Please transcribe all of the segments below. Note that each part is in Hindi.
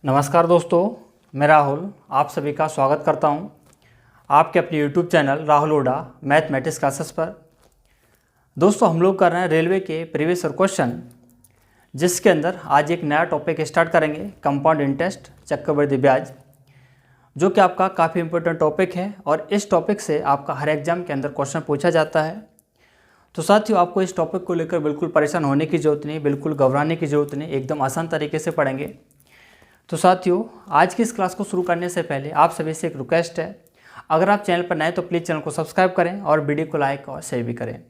नमस्कार दोस्तों, मैं राहुल आप सभी का स्वागत करता हूं आपके अपने YouTube channel Rahul Oda mathematics classes पर। दोस्तों, हम लोग कर रहे हैं रेलवे के प्रीवियस ईयर क्वेश्चन, जिसके अंदर आज एक नया टॉपिक स्टार्ट करेंगे, कंपाउंड इंटरेस्ट चक्रवृद्धि ब्याज, जो कि आपका काफ़ी इंपॉर्टेंट टॉपिक है और इस टॉपिक से आपका हर एग्जाम के अंदर क्वेश्चन पूछा जाता है। तो साथियों, आपको इस टॉपिक को लेकर बिल्कुल परेशान होने की ज़रूरत नहीं, बिल्कुल घबराने की ज़रूरत नहीं, एकदम आसान तरीके से पढ़ेंगे। तो साथियों, आज की इस क्लास को शुरू करने से पहले आप सभी से एक रिक्वेस्ट है, अगर आप चैनल पर नए तो प्लीज़ चैनल को सब्सक्राइब करें और वीडियो को लाइक और शेयर भी करें।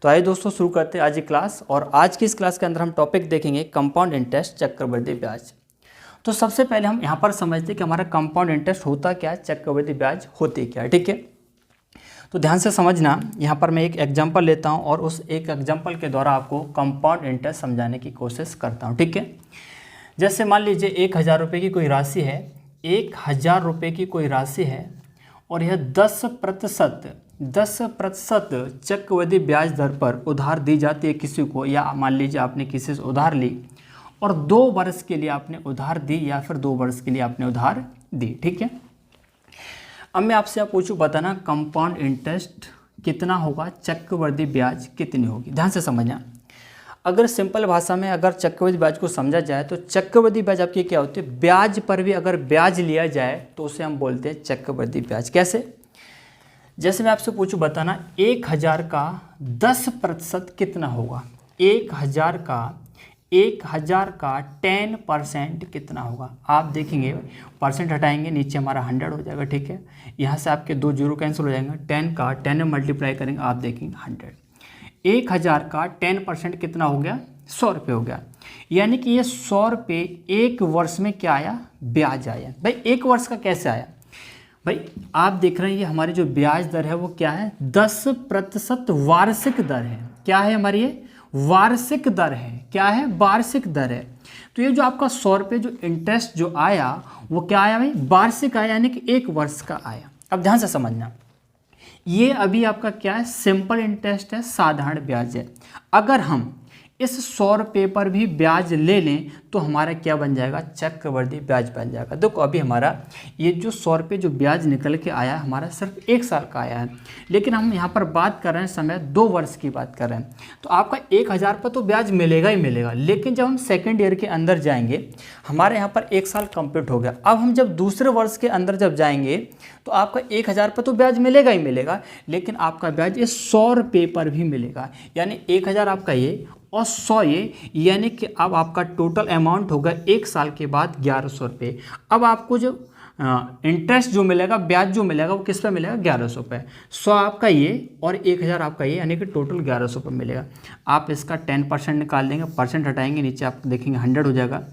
तो आइए दोस्तों, शुरू करते हैं आज की क्लास। और आज की इस क्लास के अंदर हम टॉपिक देखेंगे कंपाउंड इंटरेस्ट चक्रवृद्धि ब्याज। तो सबसे पहले हम यहाँ पर समझते हैं कि हमारा कंपाउंड इंटरेस्ट होता क्या है, चक्रवृद्धि ब्याज होती क्या है। ठीक है, तो ध्यान से समझना। यहाँ पर मैं एक एग्जाम्पल लेता हूँ और उस एक एग्जाम्पल के द्वारा आपको कंपाउंड इंटरेस्ट समझाने की कोशिश करता हूँ। ठीक है, जैसे मान लीजिए 1,000 रुपये की कोई राशि है, 1,000 रुपये की कोई राशि है और यह 10% चक्रवृद्धि ब्याज दर पर उधार दी जाती है किसी को, या मान लीजिए आपने किसी से उधार ली और 2 वर्ष के लिए आपने उधार दी या फिर 2 वर्ष के लिए आपने उधार दी। ठीक है, अब मैं आपसे पूछूं, बताना कंपाउंड इंटरेस्ट कितना होगा, चक्रवृद्धि ब्याज कितनी होगी। ध्यान से समझना। अगर सिंपल भाषा में अगर चक्रवृद्धि ब्याज को समझा जाए तो चक्रवृद्धि ब्याज आपकी क्या होती है, ब्याज पर भी अगर ब्याज लिया जाए तो उसे हम बोलते हैं चक्रवृद्धि ब्याज। कैसे? जैसे मैं आपसे पूछूं, बताना 1,000 का 10% कितना होगा, 1,000 का 10% कितना होगा। आप देखेंगे परसेंट हटाएंगे, नीचे हमारा 100 हो जाएगा। ठीक है, यहाँ से आपके 2 जीरो कैंसिल हो जाएंगे, 10 का 10 में मल्टीप्लाई करेंगे, आप देखेंगे 100। 1,000 का 10% कितना हो गया, 100 रुपये हो गया। यानी कि ये 100 रुपये एक वर्ष में क्या आया, ब्याज आया। भाई एक वर्ष का कैसे आया? भाई आप देख रहे हैं ये हमारी जो ब्याज दर है वो क्या है, 10% वार्षिक दर है। क्या है हमारी, ये वार्षिक दर है। क्या है, वार्षिक दर है। तो ये जो आपका 100 रुपये जो इंटरेस्ट जो आया वो क्या आया भाई, वार्षिक आया, यानी कि एक वर्ष का आया। अब ध्यान से समझना, ये अभी आपका क्या है, सिंपल इंटरेस्ट है, साधारण ब्याज है। अगर हम इस 100 रुपये पर भी ब्याज ले लें तो हमारा क्या बन जाएगा, चक्रवृद्धि ब्याज बन जाएगा। देखो अभी हमारा ये जो 100 रुपये जो ब्याज निकल के आया हमारा सिर्फ 1 साल का आया है, लेकिन हम यहाँ पर बात कर रहे हैं समय 2 वर्ष की बात कर रहे हैं। तो आपका 1,000 पर तो ब्याज मिलेगा ही मिलेगा, लेकिन जब हम सेकेंड ईयर के अंदर जाएंगे, हमारे यहाँ पर 1 साल कंप्लीट हो गया। अब हम जब दूसरे वर्ष के अंदर जब जाएंगे तो आपका 1,000 पर तो ब्याज मिलेगा ही मिलेगा, लेकिन आपका ब्याज इस 100 रुपये पर भी मिलेगा। यानी 1,000 आपका ये और 100 ये, यानी कि अब आपका टोटल अमाउंट होगा 1 साल के बाद 1,100 रुपये। अब आपको जो इंटरेस्ट जो मिलेगा, ब्याज जो मिलेगा, वो किस पे मिलेगा, 1,100 रुपये। 100 आपका ये और 1,000 आपका ये, यानी कि टोटल 1,100 रुपये मिलेगा। आप इसका 10% निकाल देंगे, परसेंट हटाएंगे, नीचे आप देखेंगे 100 हो जाएगा,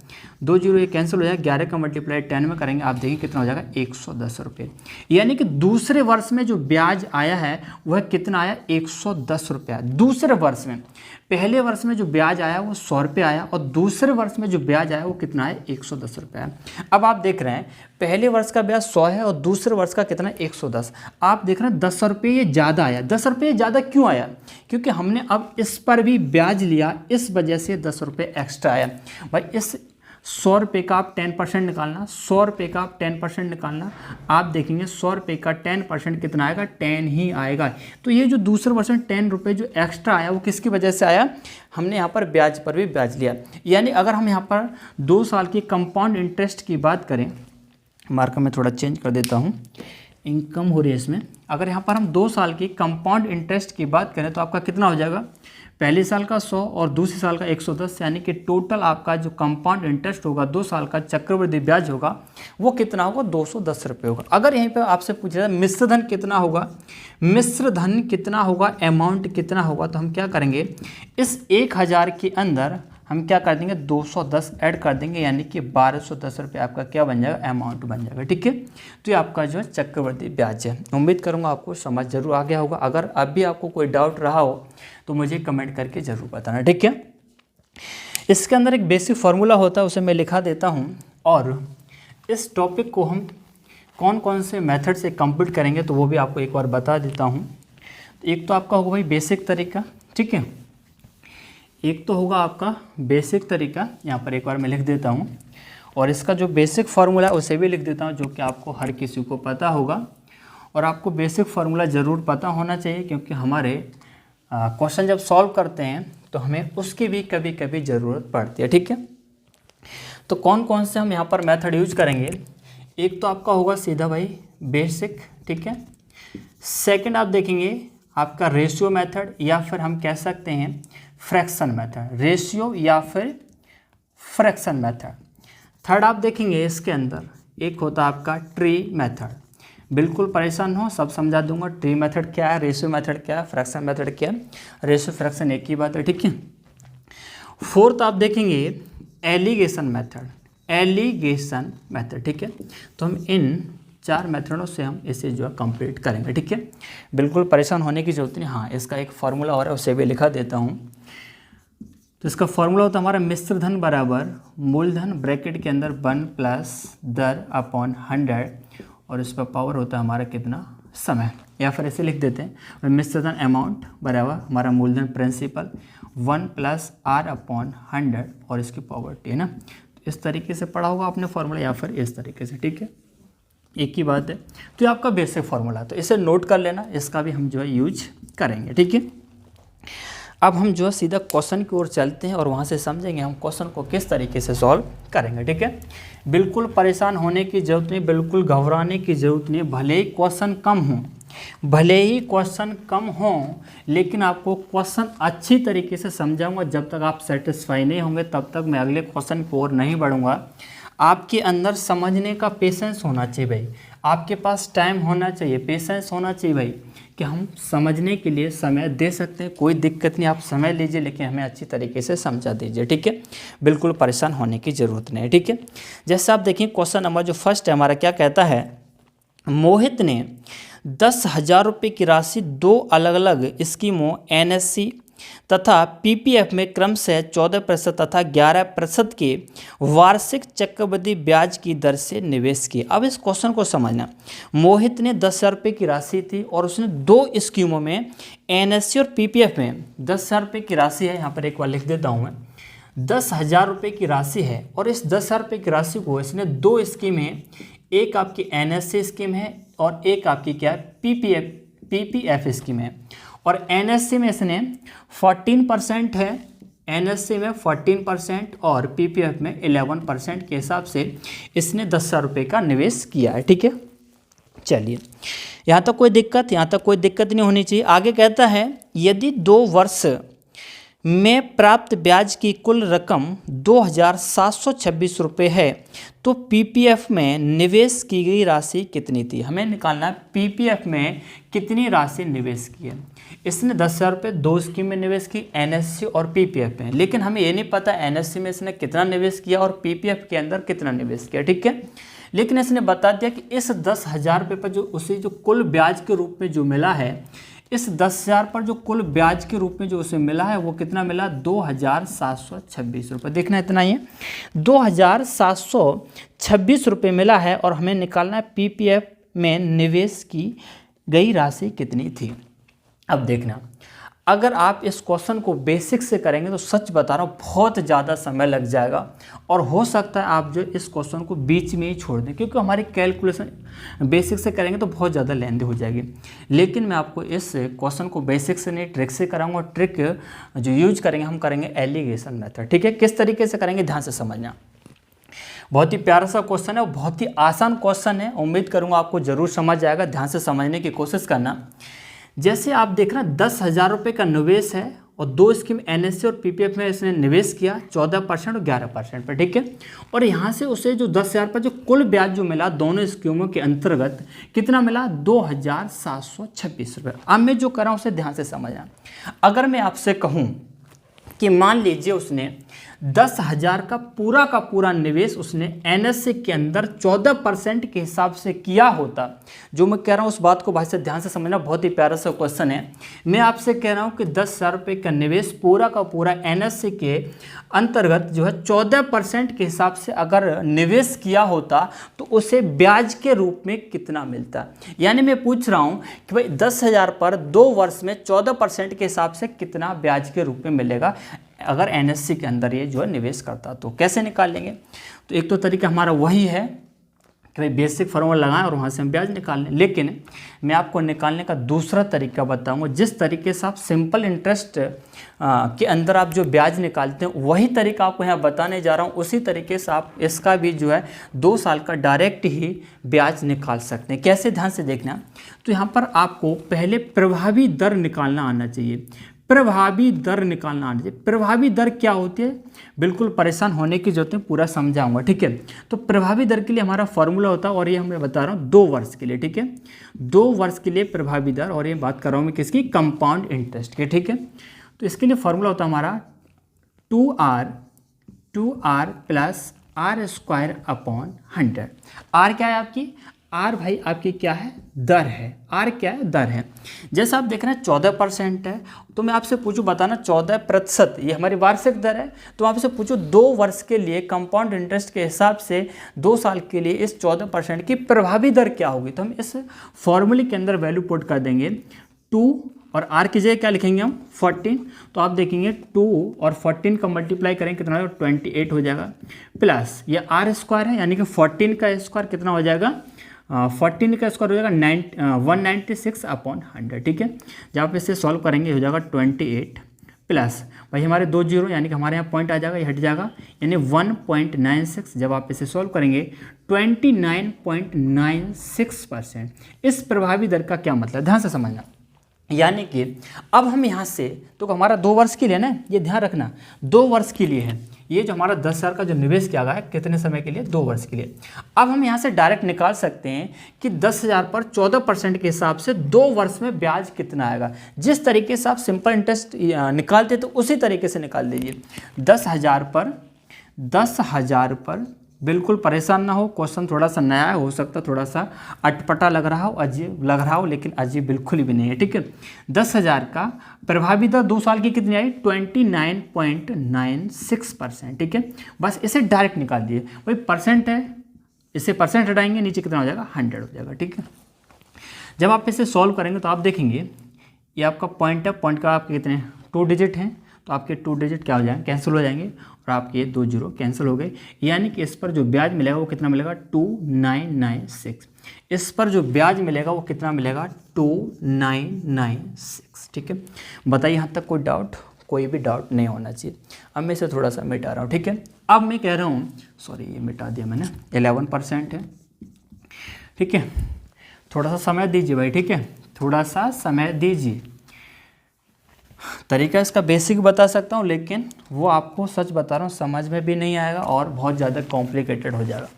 2 जीरो ये कैंसिल हो जाएगा, 11 का मल्टीप्लाई 10 में करेंगे, आप देखेंगे कितना हो जाएगा, 110 रुपये। यानी कि दूसरे वर्ष में जो ब्याज आया है वह कितना आया, 110 रुपये दूसरे वर्ष में। पहले वर्ष में जो ब्याज आया वो 100 रुपये आया और दूसरे वर्ष में जो ब्याज आया वो कितना है, 110 रुपये है। अब आप देख रहे हैं पहले वर्ष का ब्याज 100 है और दूसरे वर्ष का कितना है, 110। आप देख रहे हैं 10 रुपये ये ज़्यादा आया। 10 रुपये ज़्यादा क्यों आया, क्योंकि हमने अब इस पर भी ब्याज लिया, इस वजह से 10 रुपये एक्स्ट्रा आया। भाई इस 100 रुपये का आप 10% निकालना, 100 रुपये का आप 10% निकालना, आप देखेंगे 100 रुपये का 10% कितना आएगा, 10 ही आएगा। तो ये जो दूसरे वर्ष में 10 रुपये जो एक्स्ट्रा आया वो किसकी वजह से आया, हमने यहाँ पर ब्याज पर भी ब्याज लिया। यानी अगर हम यहाँ पर 2 साल की कंपाउंड इंटरेस्ट की बात करें, मार्कर में थोड़ा चेंज कर देता हूँ, इनकम हो रही है इसमें। अगर यहाँ पर हम 2 साल की कंपाउंड इंटरेस्ट की बात करें तो आपका कितना हो जाएगा, पहले साल का 100 और दूसरे साल का 110, यानी कि टोटल आपका जो कंपाउंड इंटरेस्ट होगा 2 साल का चक्रवृद्धि ब्याज होगा वो कितना होगा, 210 रुपये होगा। अगर यहीं पे आपसे पूछा जाए मिश्र धन कितना होगा, मिश्र धन कितना होगा, अमाउंट कितना होगा, तो हम क्या करेंगे, इस 1,000 के अंदर हम क्या कर देंगे, 210 ऐड कर देंगे, यानी कि 1,210 रुपये आपका क्या बन जाएगा, अमाउंट बन जाएगा। ठीक है, तो ये आपका जो है चक्रवृद्धि ब्याज है। उम्मीद करूँगा आपको समझ जरूर आ गया होगा। अगर अभी आपको कोई डाउट रहा हो तो मुझे कमेंट करके ज़रूर बताना। ठीक है, इसके अंदर एक बेसिक फार्मूला होता है, उसे मैं लिखा देता हूँ, और इस टॉपिक को हम कौन कौन से मेथड से कंप्लीट करेंगे तो वो भी आपको एक बार बता देता हूँ। एक तो आपका होगा भाई बेसिक तरीका, ठीक है, एक तो होगा आपका बेसिक तरीका, यहाँ पर एक बार मैं लिख देता हूँ, और इसका जो बेसिक फार्मूला है उसे भी लिख देता हूँ, जो कि आपको हर किसी को पता होगा। और आपको बेसिक फार्मूला ज़रूर पता होना चाहिए, क्योंकि हमारे क्वेश्चन जब सॉल्व करते हैं तो हमें उसकी भी कभी कभी ज़रूरत पड़ती है। ठीक है, तो कौन कौन से हम यहाँ पर मेथड यूज करेंगे। एक तो आपका होगा सीधा भाई बेसिक, ठीक है। सेकंड आप देखेंगे आपका रेशियो मेथड, या फिर हम कह सकते हैं फ्रैक्शन मेथड, रेशियो या फिर फ्रैक्शन मेथड। थर्ड आप देखेंगे इसके अंदर एक होता है आपका ट्री मेथड। बिल्कुल परेशान हो, सब समझा दूंगा। ट्री मेथड क्या है, रेशियो मेथड क्या है, फ्रैक्शन मेथड क्या है। रेशियो फ्रैक्शन एक ही बात है, ठीक है। फोर्थ आप देखेंगे एलिगेशन मेथड, एलिगेशन मेथड, ठीक है। तो हम इन 4 मेथडों से हम इसे जो है कंप्लीट करेंगे, ठीक है। बिल्कुल परेशान होने की जरूरत नहीं। हाँ, इसका एक फार्मूला और है, उसे भी लिखा देता हूँ। तो इसका फार्मूला होता है हमारा मिश्र धन बराबर मूलधन ब्रैकेट के अंदर 1 प्लस दर अपॉन 100, और इस पर पावर होता है हमारा कितना, समय। या फिर ऐसे लिख देते हैं मिश्र धन अमाउंट बराबर हमारा मूलधन प्रिंसिपल 1 प्लस आर अपॉन 100 और इसकी पावर टी, है ना। तो इस तरीके से पढ़ा होगा आपने फार्मूला, या फिर इस तरीके से, ठीक है, एक ही बात है। तो ये आपका बेसिक फार्मूला, तो इसे नोट कर लेना, इसका भी हम जो है यूज करेंगे, ठीक है। अब हम जो है सीधा क्वेश्चन की ओर चलते हैं और वहाँ से समझेंगे हम क्वेश्चन को किस तरीके से सॉल्व करेंगे, ठीक है। बिल्कुल परेशान होने की ज़रूरत नहीं, बिल्कुल घबराने की ज़रूरत नहीं। भले ही क्वेश्चन कम हों, भले ही क्वेश्चन कम हों, लेकिन आपको क्वेश्चन अच्छी तरीके से समझाऊंगा। जब तक आप सेटिस्फाई नहीं होंगे तब तक मैं अगले क्वेश्चन की ओर नहीं बढ़ूंगा। आपके अंदर समझने का पेशेंस होना चाहिए भाई, आपके पास टाइम होना चाहिए, पेशेंस होना चाहिए भाई, कि हम समझने के लिए समय दे सकते हैं। कोई दिक्कत नहीं, आप समय लीजिए, लेकिन हमें अच्छी तरीके से समझा दीजिए, ठीक है। बिल्कुल परेशान होने की ज़रूरत नहीं है, ठीक है। जैसे आप देखिए क्वेश्चन नंबर जो फर्स्ट है हमारा, क्या कहता है, मोहित ने 10,000 रुपये की राशि 2 अलग अलग स्कीमों एनएससी तथा पीपीएफ में क्रमशः 14% तथा 11% के वार्षिक चक्रवृद्धि ब्याज की दर से निवेश किया। अब इस क्वेश्चन को समझना, मोहित ने 10,000 रुपये की राशि थी और उसने 2 स्कीमों में एनएससी और पीपीएफ में 10,000 रुपये की राशि है, यहाँ पर एक बार लिख देता हूँ मैं, 10,000 रुपये की राशि है, और इस 10,000 रुपये की राशि को इसने 2 स्कीम है, एक आपकी एनएससी स्कीम है और एक आपकी क्या है पीपीएफ स्कीम है। और एनएससी में इसने 14% है, एनएससी में 14% और पीपीएफ में 11% के हिसाब से इसने 10,000 रुपये का निवेश किया है, ठीक है। चलिए, यहाँ तक कोई दिक्कत, यहाँ तक कोई दिक्कत नहीं होनी चाहिए। आगे कहता है यदि 2 वर्ष में प्राप्त ब्याज की कुल रकम 2,726 रुपये है तो पीपीएफ में निवेश की गई राशि कितनी थी। हमें निकालना है पीपीएफ में कितनी राशि निवेश की है। इसने 10,000 रुपये 2 स्कीम में निवेश की, एनएससी और पीपीएफ में, लेकिन हमें ये नहीं पता एनएससी में इसने कितना निवेश किया और पीपीएफ के अंदर कितना निवेश किया, ठीक है। लेकिन इसने बता दिया कि इस 10,000 रुपये पर जो उसे जो कुल ब्याज के रूप में जो मिला है, इस 10,000 पर जो कुल ब्याज के रूप में जो उसे मिला है वो कितना मिला, 2,726 रुपये। देखना इतना ही है, 2,726 रुपये मिला है, और हमें निकालना है पीपीएफ में निवेश की गई राशि कितनी थी। अब देखना, अगर आप इस क्वेश्चन को बेसिक से करेंगे तो सच बता रहा हूँ बहुत ज़्यादा समय लग जाएगा, और हो सकता है आप जो इस क्वेश्चन को बीच में ही छोड़ दें, क्योंकि हमारी कैलकुलेशन बेसिक से करेंगे तो बहुत ज़्यादा लेंदी हो जाएगी। लेकिन मैं आपको इस क्वेश्चन को बेसिक से नहीं ट्रिक से कराऊंगा। ट्रिक जो यूज करेंगे हम करेंगे एलिगेशन मेथड, ठीक है। किस तरीके से करेंगे ध्यान से समझना। बहुत ही प्यारा सा क्वेश्चन है और बहुत ही आसान क्वेश्चन है, उम्मीद करूँगा आपको ज़रूर समझ आएगा। ध्यान से समझने की कोशिश करना। जैसे आप देख रहे हैं 10,000 रुपये का निवेश है और 2 स्कीम एनएससी और पीपीएफ में इसने निवेश किया 14% और 11% पर, ठीक है। और यहाँ से उसे जो 10,000 पर जो कुल ब्याज जो मिला दोनों स्कीमों के अंतर्गत कितना मिला, 2,726 रुपये। अब मैं जो कर रहा हूँ उसे ध्यान से समझना। अगर मैं आपसे कहूँ कि मान लीजिए उसने 10,000 का पूरा निवेश उसने एनएससी के अंदर 14% के हिसाब से किया होता। जो मैं कह रहा हूँ उस बात को भाई से ध्यान से समझना, बहुत ही प्यारा सा क्वेश्चन है। मैं आपसे कह रहा हूँ कि 10,000 रुपये का निवेश पूरा का पूरा एनएससी के अंतर्गत जो है 14% के हिसाब से अगर निवेश किया होता तो उसे ब्याज के रूप में कितना मिलता। यानी मैं पूछ रहा हूँ कि भाई 10,000 पर 2 वर्ष में 14% के हिसाब से कितना ब्याज के रूप में मिलेगा। अगर एनएससी के अंदर ये जो है निवेश करता। तो कैसे निकाल लेंगे? तो एक तो तरीका हमारा वही है कि भाई बेसिक फार्मूला लगाएं और वहाँ से हम ब्याज निकाल लें, लेकिन मैं आपको निकालने का दूसरा तरीका बताऊंगा। जिस तरीके से आप सिंपल इंटरेस्ट के अंदर आप जो ब्याज निकालते हैं वही तरीका आपको यहाँ बताने जा रहा हूँ। उसी तरीके से आप इसका भी जो है 2 साल का डायरेक्ट ही ब्याज निकाल सकते हैं। कैसे, ध्यान से देखना। तो यहाँ पर आपको पहले प्रभावी दर निकालना आना चाहिए। प्रभावी दर निकालना आना चाहिए। प्रभावी दर क्या होती है, बिल्कुल परेशान होने की जरूरत है, पूरा समझाऊंगा, ठीक है। तो प्रभावी दर के लिए हमारा फॉर्मूला होता है, और ये मैं बता रहा हूँ 2 वर्ष के लिए, ठीक है। 2 वर्ष के लिए प्रभावी दर, और ये बात कर रहा हूँ मैं किसकी, कंपाउंड इंटरेस्ट के, ठीक है। तो इसके लिए फॉर्मूला होता है हमारा 2r plus r² upon 100। r क्या है आपकी, आर भाई आपकी क्या है, दर है। आर क्या है, दर है। जैसे आप देख रहे हैं 14% है, तो मैं आपसे पूछूं बताना 14% ये हमारी वार्षिक दर है। तो आपसे पूछूं 2 वर्ष के लिए कंपाउंड इंटरेस्ट के हिसाब से 2 साल के लिए इस 14% की प्रभावी दर क्या होगी। तो हम इस फॉर्मूले के अंदर वैल्यू पुट कर देंगे 2 और आर की जगह क्या लिखेंगे हम 14। तो आप देखेंगे 2 और 14 का मल्टीप्लाई करेंगे कितना हो जाएगा, 28 हो जाएगा। प्लस ये r² है, यानी कि 14 का स्क्वायर कितना हो जाएगा, 14 का स्क्वायर हो जाएगा 196 अपॉन 100, ठीक है। जब आप इसे सॉल्व करेंगे हो जाएगा 28 प्लस भाई हमारे 2 जीरो, यानी कि हमारे यहाँ पॉइंट आ जाएगा, ये हट जाएगा, यानी 1.96। जब आप इसे सॉल्व करेंगे 29.96%। इस प्रभावी दर का क्या मतलब, ध्यान से समझना। यानी कि अब हम यहाँ से, तो हमारा 2 वर्ष के लिए ना, ये ध्यान रखना 2 वर्ष के लिए है। ये जो हमारा 10,000 का जो निवेश किया गया है कितने समय के लिए, 2 वर्ष के लिए। अब हम यहाँ से डायरेक्ट निकाल सकते हैं कि 10,000 पर 14% के हिसाब से 2 वर्ष में ब्याज कितना आएगा। जिस तरीके से आप सिंपल इंटरेस्ट निकालते तो उसी तरीके से निकाल दीजिए। 10,000 पर बिल्कुल परेशान ना हो, क्वेश्चन थोड़ा सा नया है, हो सकता थोड़ा सा अटपटा लग रहा हो, अजीब लग रहा हो, लेकिन अजीब बिल्कुल भी नहीं है, ठीक है। 10,000 का प्रभावी दर 2 साल की कितनी आई, 29.96%, ठीक है। बस इसे डायरेक्ट निकाल दिए, वही परसेंट है, इसे परसेंट हटाएंगे, नीचे कितना हो जाएगा 100 हो जाएगा, ठीक है। जब आप इसे सॉल्व करेंगे तो आप देखेंगे ये आपका पॉइंट है, पॉइंट का आपके कितने 2 डिजिट हैं, तो आपके 2 डिजिट क्या हो जाएंगे, कैंसिल हो जाएंगे, और आपके 2 जीरो कैंसिल हो गए। यानी कि इस पर जो ब्याज मिलेगा वो कितना मिलेगा, 2996। इस पर जो ब्याज मिलेगा वो कितना मिलेगा, 2996, ठीक है। बताइए यहाँ तक कोई डाउट, कोई भी डाउट नहीं होना चाहिए। अब मैं इसे थोड़ा सा मिटा रहा हूँ, ठीक है। अब मैं कह रहा हूँ, सॉरी ये मिटा दिया मैंने, 11% है, ठीक है। थोड़ा सा समय दीजिए भाई, ठीक है, थोड़ा सा समय दीजिए। तरीका इसका बेसिक बता सकता हूँ, लेकिन वो आपको सच बता रहा हूँ समझ में भी नहीं आएगा और बहुत ज़्यादा कॉम्प्लिकेटेड हो जाएगा।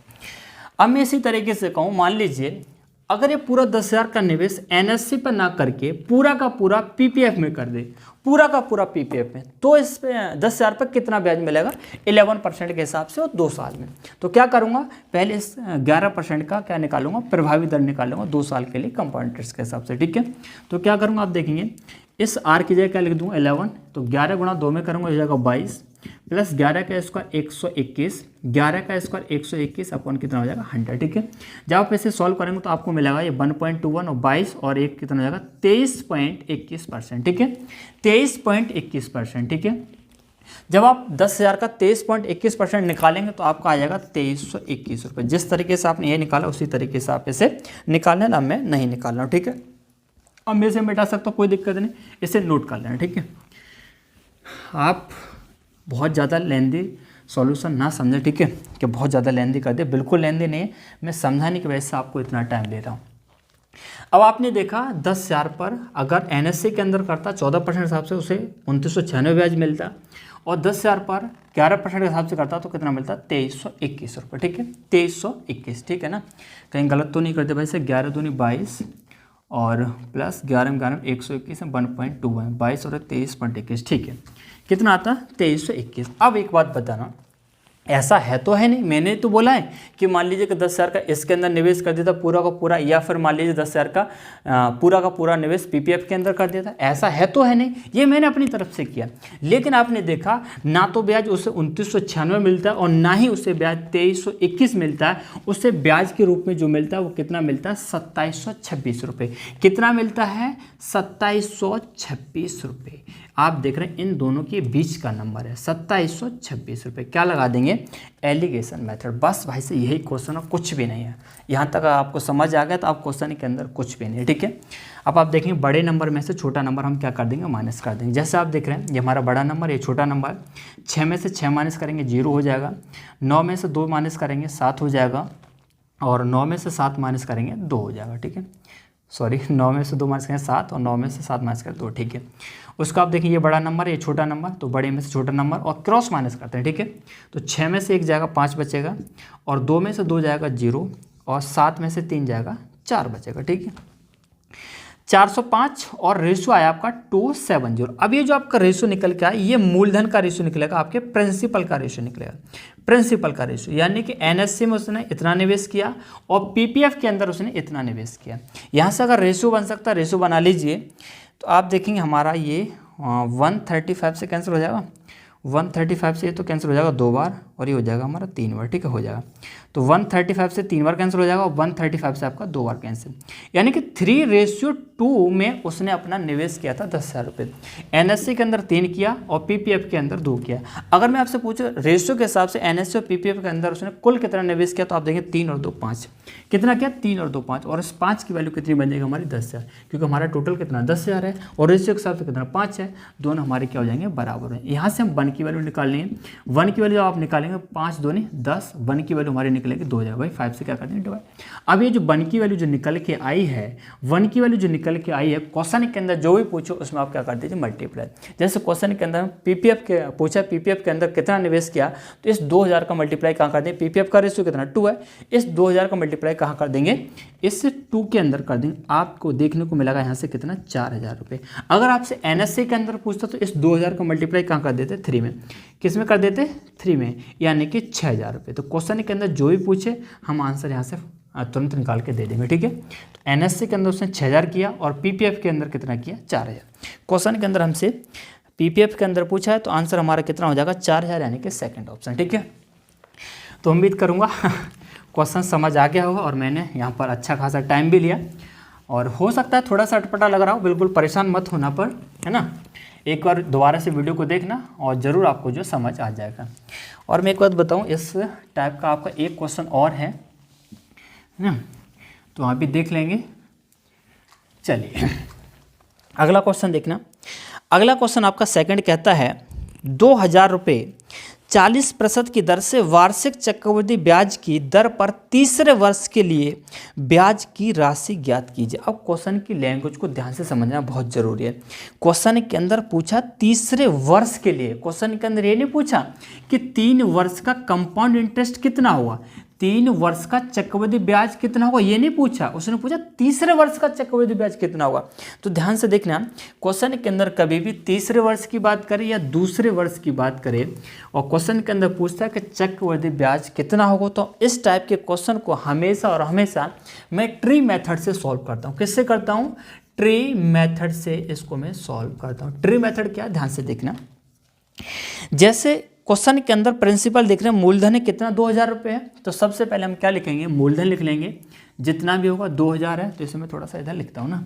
अब मैं इसी तरीके से कहूँ, मान लीजिए अगर ये पूरा 10,000 का निवेश एनएससी पर ना करके पूरा का पूरा पीपीएफ में कर दे, पूरा का पूरा पीपीएफ में, तो इस पे 10,000 पर कितना ब्याज मिलेगा, 11% के हिसाब से, और 2 साल में। तो क्या करूँगा, पहले इस 11% का क्या निकालूंगा, प्रभावी दर निकालूंगा 2 साल के लिए कंपाउंड इंटरेस्ट के हिसाब से, ठीक है। तो क्या करूँगा, आप देखेंगे इस आर की जगह क्या लिख दूँगा 11, तो 11 गुणा 2 में करूँगा हो जाएगा 22, प्लस 11 का स्क्वायर 121, 11 का स्क्वायर 121 अपॉन कितना हो जाएगा 100, ठीक है। जब आप इसे सॉल्व करेंगे तो आपको मिलेगा ये 1.21 और 22 और 1 कितना हो जाएगा 23.21%, ठीक है, 23.21%, ठीक है। जब आप 10,000 का 23.21% निकालेंगे तो आपका आ जाएगा 2321 रुपये। जिस तरीके से आपने ये निकाला उसी तरीके से आप इसे निकालना, ना मैं नहीं निकाल रहा हूँ, ठीक है। अब मैं इसे मिटा सकता हूँ, कोई दिक्कत नहीं, इसे नोट कर लेना, ठीक है। आप बहुत ज़्यादा लेंदी सॉल्यूशन ना समझें, ठीक है, कि बहुत ज़्यादा लेंदी कर दे, बिल्कुल लेंदी नहीं है, मैं समझाने की वजह से आपको इतना टाइम दे रहा हूँ। अब आपने देखा 10,000 पर अगर एनएससी के अंदर करता 14% हिसाब से उसे 2996 ब्याज मिलता, और 10,000 पर 11% के हिसाब से करता तो कितना मिलता, 2321 रुपये, ठीक है, 2321, ठीक है ना। कहीं गलत तो नहीं करते भाई से, 11 दूनी 22 और प्लस 11 11 121 1.2 है, 22 और 23.21, ठीक है, कितना आता 2321। अब एक बात बताना, ऐसा है तो है नहीं, मैंने तो बोला है कि मान लीजिए कि 10,000 का इसके अंदर निवेश कर देता पूरा का पूरा, या फिर मान लीजिए 10,000 का पूरा निवेश पीपीएफ के अंदर कर देता, ऐसा है तो है नहीं, ये मैंने अपनी तरफ से किया। लेकिन आपने देखा ना तो ब्याज उसे 2996 मिलता है और ना ही उसे ब्याज 2321 मिलता है, उससे ब्याज के रूप में जो मिलता है वो कितना मिलता है 2726 रुपये। कितना मिलता है 2726 रुपये। आप देख रहे हैं इन दोनों के बीच का नंबर है 2726 रुपये। क्या लगा देंगे? Alligation method. बस भाई से यही क्वेश्चन है, कुछ भी नहीं है। यहाँ तक आपको समझ आ गया तो आप क्वेश्चन के अंदर कुछ भी नहीं है, ठीक है। अब आप देखेंगे बड़े नंबर में से छोटा नंबर हम क्या कर देंगे? माइनस कर देंगे। जैसे आप देख रहे हैं ये हमारा बड़ा नंबर, ये छोटा नंबर। 6 में से 6 माइनस करेंगे 0 हो जाएगा। 9 में से 2 माइनस करेंगे 7 हो जाएगा। और 9 में से 7 माइनस करेंगे 2 हो जाएगा, ठीक है। सॉरी, 9 में से 2 माइनस करेंगे 7 और 9 में से 7 माइनस करें 2, ठीक है। उसको आप देखिए ये बड़ा नंबर है, ये छोटा नंबर, तो बड़े में से छोटा नंबर और क्रॉस माइनस करते हैं, ठीक है। तो 6 में से 1 जाएगा 5 बचेगा, और 2 में से 2 जाएगा 0, और 7 में से 3 जाएगा 4 बचेगा, ठीक है। 405 और रेशो आया आपका 270। अब ये जो आपका रेशो निकल के आया ये मूलधन का रेशो निकलेगा, आपके प्रिंसिपल का रेशो निकलेगा। प्रिंसिपल का रेशो यानी कि एनएससी में उसने इतना निवेश किया और पीपीएफ के अंदर उसने इतना निवेश किया। यहाँ से अगर रेशो बन सकता है, रेशो बना लीजिए, तो आप देखेंगे हमारा ये 135 से कैंसिल हो जाएगा। 135 से ये तो कैंसिल हो जाएगा 2 बार, और ये हो जाएगा हमारा 3 बार, ठीक है, हो जाएगा। तो 135 से 3 बार कैंसिल हो जाएगा, और 135 से आपका 2 बार कैंसिल, यानी कि 3:2 में उसने अपना निवेश किया था 10,000 रुपये। एनएससी के अंदर 3 किया और पीपीएफ के अंदर 2 किया। अगर मैं आपसे पूछूं रेशियो के हिसाब से एनएससी और पीपीएफ के अंदर उसने कुल कितना निवेश किया, तो आप देखेंगे 3 और 2 5। कितना किया? 3 और 2 5, और इस 5 की वैल्यू कितनी बन जाएगी हमारी? 10,000, क्योंकि हमारा टोटल कितना 10,000 है, और रेशियो के हिसाब से कितना 5 है। दोनों हमारे क्या हो जाएंगे? बराबर है। यहाँ से हम 1 की वैल्यू निकाल लेंगे। 1 की वैल्यू आप निकालेंगे 5 दूनी 10, 1 की वैल्यू हमारी निकलेगी 2 हो जाएगा भाई। 5 से क्या कर देंगे? डिवाइड। अब ये जो 1 की वैल्यू जो निकल के आई है, 1 की वैल्यू जो निकल के आई है, क्वेश्चन के अंदर जो भी पूछो उसमें आप क्या कर दीजिए? मल्टीप्लाई। जैसे क्वेश्चन के अंदर पीपीएफ के पूछा, पीपीएफ के अंदर कितना निवेश किया, तो इस 2000 का मल्टीप्लाई कहाँ कर देंगे? पीपीएफ का रेशियो कितना 2 है, इस 2000 का मल्टीप्लाई कहाँ कर देंगे? इस 2 के अंदर कर देंगे। आपको देखने को मिलेगा यहाँ से कितना? 4000 रुपये। अगर आपसे एनएससी के अंदर पूछता तो इस 2000 का मल्टीप्लाई कहाँ कर देते? 3 में। किस में कर देते? 3 में, यानी कि 6000 रुपये। तो क्वेश्चन के अंदर जो भी पूछे हम आंसर यहाँ से तुरंत निकाल के दे देंगे, ठीक है। तो एनएससी के अंदर उसने 6000 किया और पीपीएफ के अंदर कितना किया? 4000। क्वेश्चन के अंदर हमसे पीपीएफ के अंदर पूछा है, तो आंसर हमारा कितना हो जाएगा? 4000, यानी कि सेकंड ऑप्शन, ठीक है। तो उम्मीद करूँगा क्वेश्चन समझ आ गया होगा, और मैंने यहाँ पर अच्छा खासा टाइम भी लिया, और हो सकता है थोड़ा सा अटपटा लग रहा हो, बिल्कुल परेशान मत होना पर, है ना। एक बार दोबारा से वीडियो को देखना और ज़रूर आपको जो समझ आ जाएगा। और मैं एक बात बताऊँ, इस टाइप का आपका एक क्वेश्चन और है ना, तो वहाँ भी देख लेंगे। चलिए अगला क्वेश्चन देखना। अगला क्वेश्चन आपका सेकंड कहता है 2000 रुपये 40% की दर से वार्षिक चक्रवृद्धि ब्याज की दर पर तीसरे वर्ष के लिए ब्याज की राशि ज्ञात कीजिए। अब क्वेश्चन की लैंग्वेज को ध्यान से समझना बहुत जरूरी है। क्वेश्चन के अंदर पूछा तीसरे वर्ष के लिए, क्वेश्चन के अंदर ये नहीं पूछा कि 3 वर्ष का कंपाउंड इंटरेस्ट कितना होगा, 3 वर्ष का चक्रवृद्धि ब्याज कितना होगा, ये नहीं पूछा। उसने पूछा तीसरे वर्ष का चक्रवृद्धि ब्याज कितना होगा। तो ध्यान से देखना, क्वेश्चन के अंदर कभी भी तीसरे वर्ष की बात करें या दूसरे वर्ष की बात करें, और क्वेश्चन के अंदर पूछता है कि चक्रवृद्धि ब्याज कितना होगा, तो इस टाइप के क्वेश्चन को हमेशा और हमेशा मैं ट्री मेथड से सॉल्व करता हूँ। किससे करता हूँ? ट्री मेथड से इसको मैं सॉल्व करता हूँ। ट्री मेथड क्या? ध्यान से देखना। जैसे क्वेश्चन के अंदर प्रिंसिपल देख रहे हैं, मूलधन है कितना? 2000 रुपये है, तो सबसे पहले हम क्या लिखेंगे? मूलधन लिख लेंगे, जितना भी होगा 2000 है, तो इसे मैं थोड़ा सा इधर लिखता हूँ ना,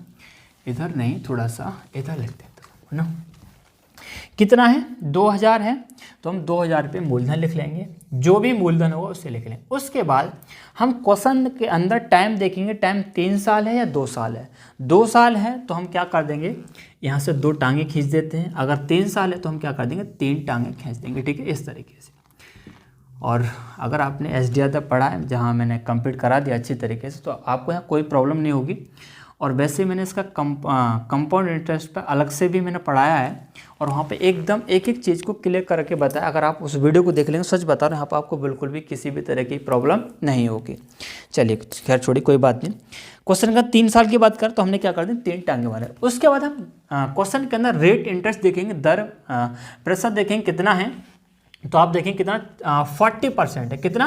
इधर नहीं, थोड़ा सा इधर लिख देता हूँ ना। कितना है? 2000 है, तो हम 2000 रुपये मूलधन लिख लेंगे, जो भी मूलधन होगा उससे लिख लेंगे। उसके बाद हम क्वेश्चन के अंदर टाइम देखेंगे, टाइम 3 साल है या 2 साल है। 2 साल है तो हम क्या कर देंगे? यहाँ से 2 टांगे खींच देते हैं। अगर 3 साल है तो हम क्या कर देंगे? 3 टांगे खींच देंगे, ठीक है, इस तरीके से। और अगर आपने एसडीआर तक पढ़ा है, जहाँ मैंने कंप्लीट करा दिया अच्छी तरीके से, तो आपको यहाँ कोई प्रॉब्लम नहीं होगी। और वैसे मैंने इसका कंपाउंड इंटरेस्ट पर अलग से भी मैंने पढ़ाया है, और वहाँ पे एकदम एक एक चीज़ को क्लियर करके बताया। अगर आप उस वीडियो को देख लेंगे, सच बता रहा हूँ, यहाँ पर आपको बिल्कुल भी किसी भी तरह की प्रॉब्लम नहीं होगी। चलिए खैर छोड़िए, कोई बात नहीं। क्वेश्चन का 3 साल की बात करें तो हमने क्या कर दी? 3 टांगे वाले। उसके बाद हम क्वेश्चन के अंदर रेट इंटरेस्ट देखेंगे, दर प्रतिशत देखेंगे कितना है, तो आप देखें कितना 40% है। कितना?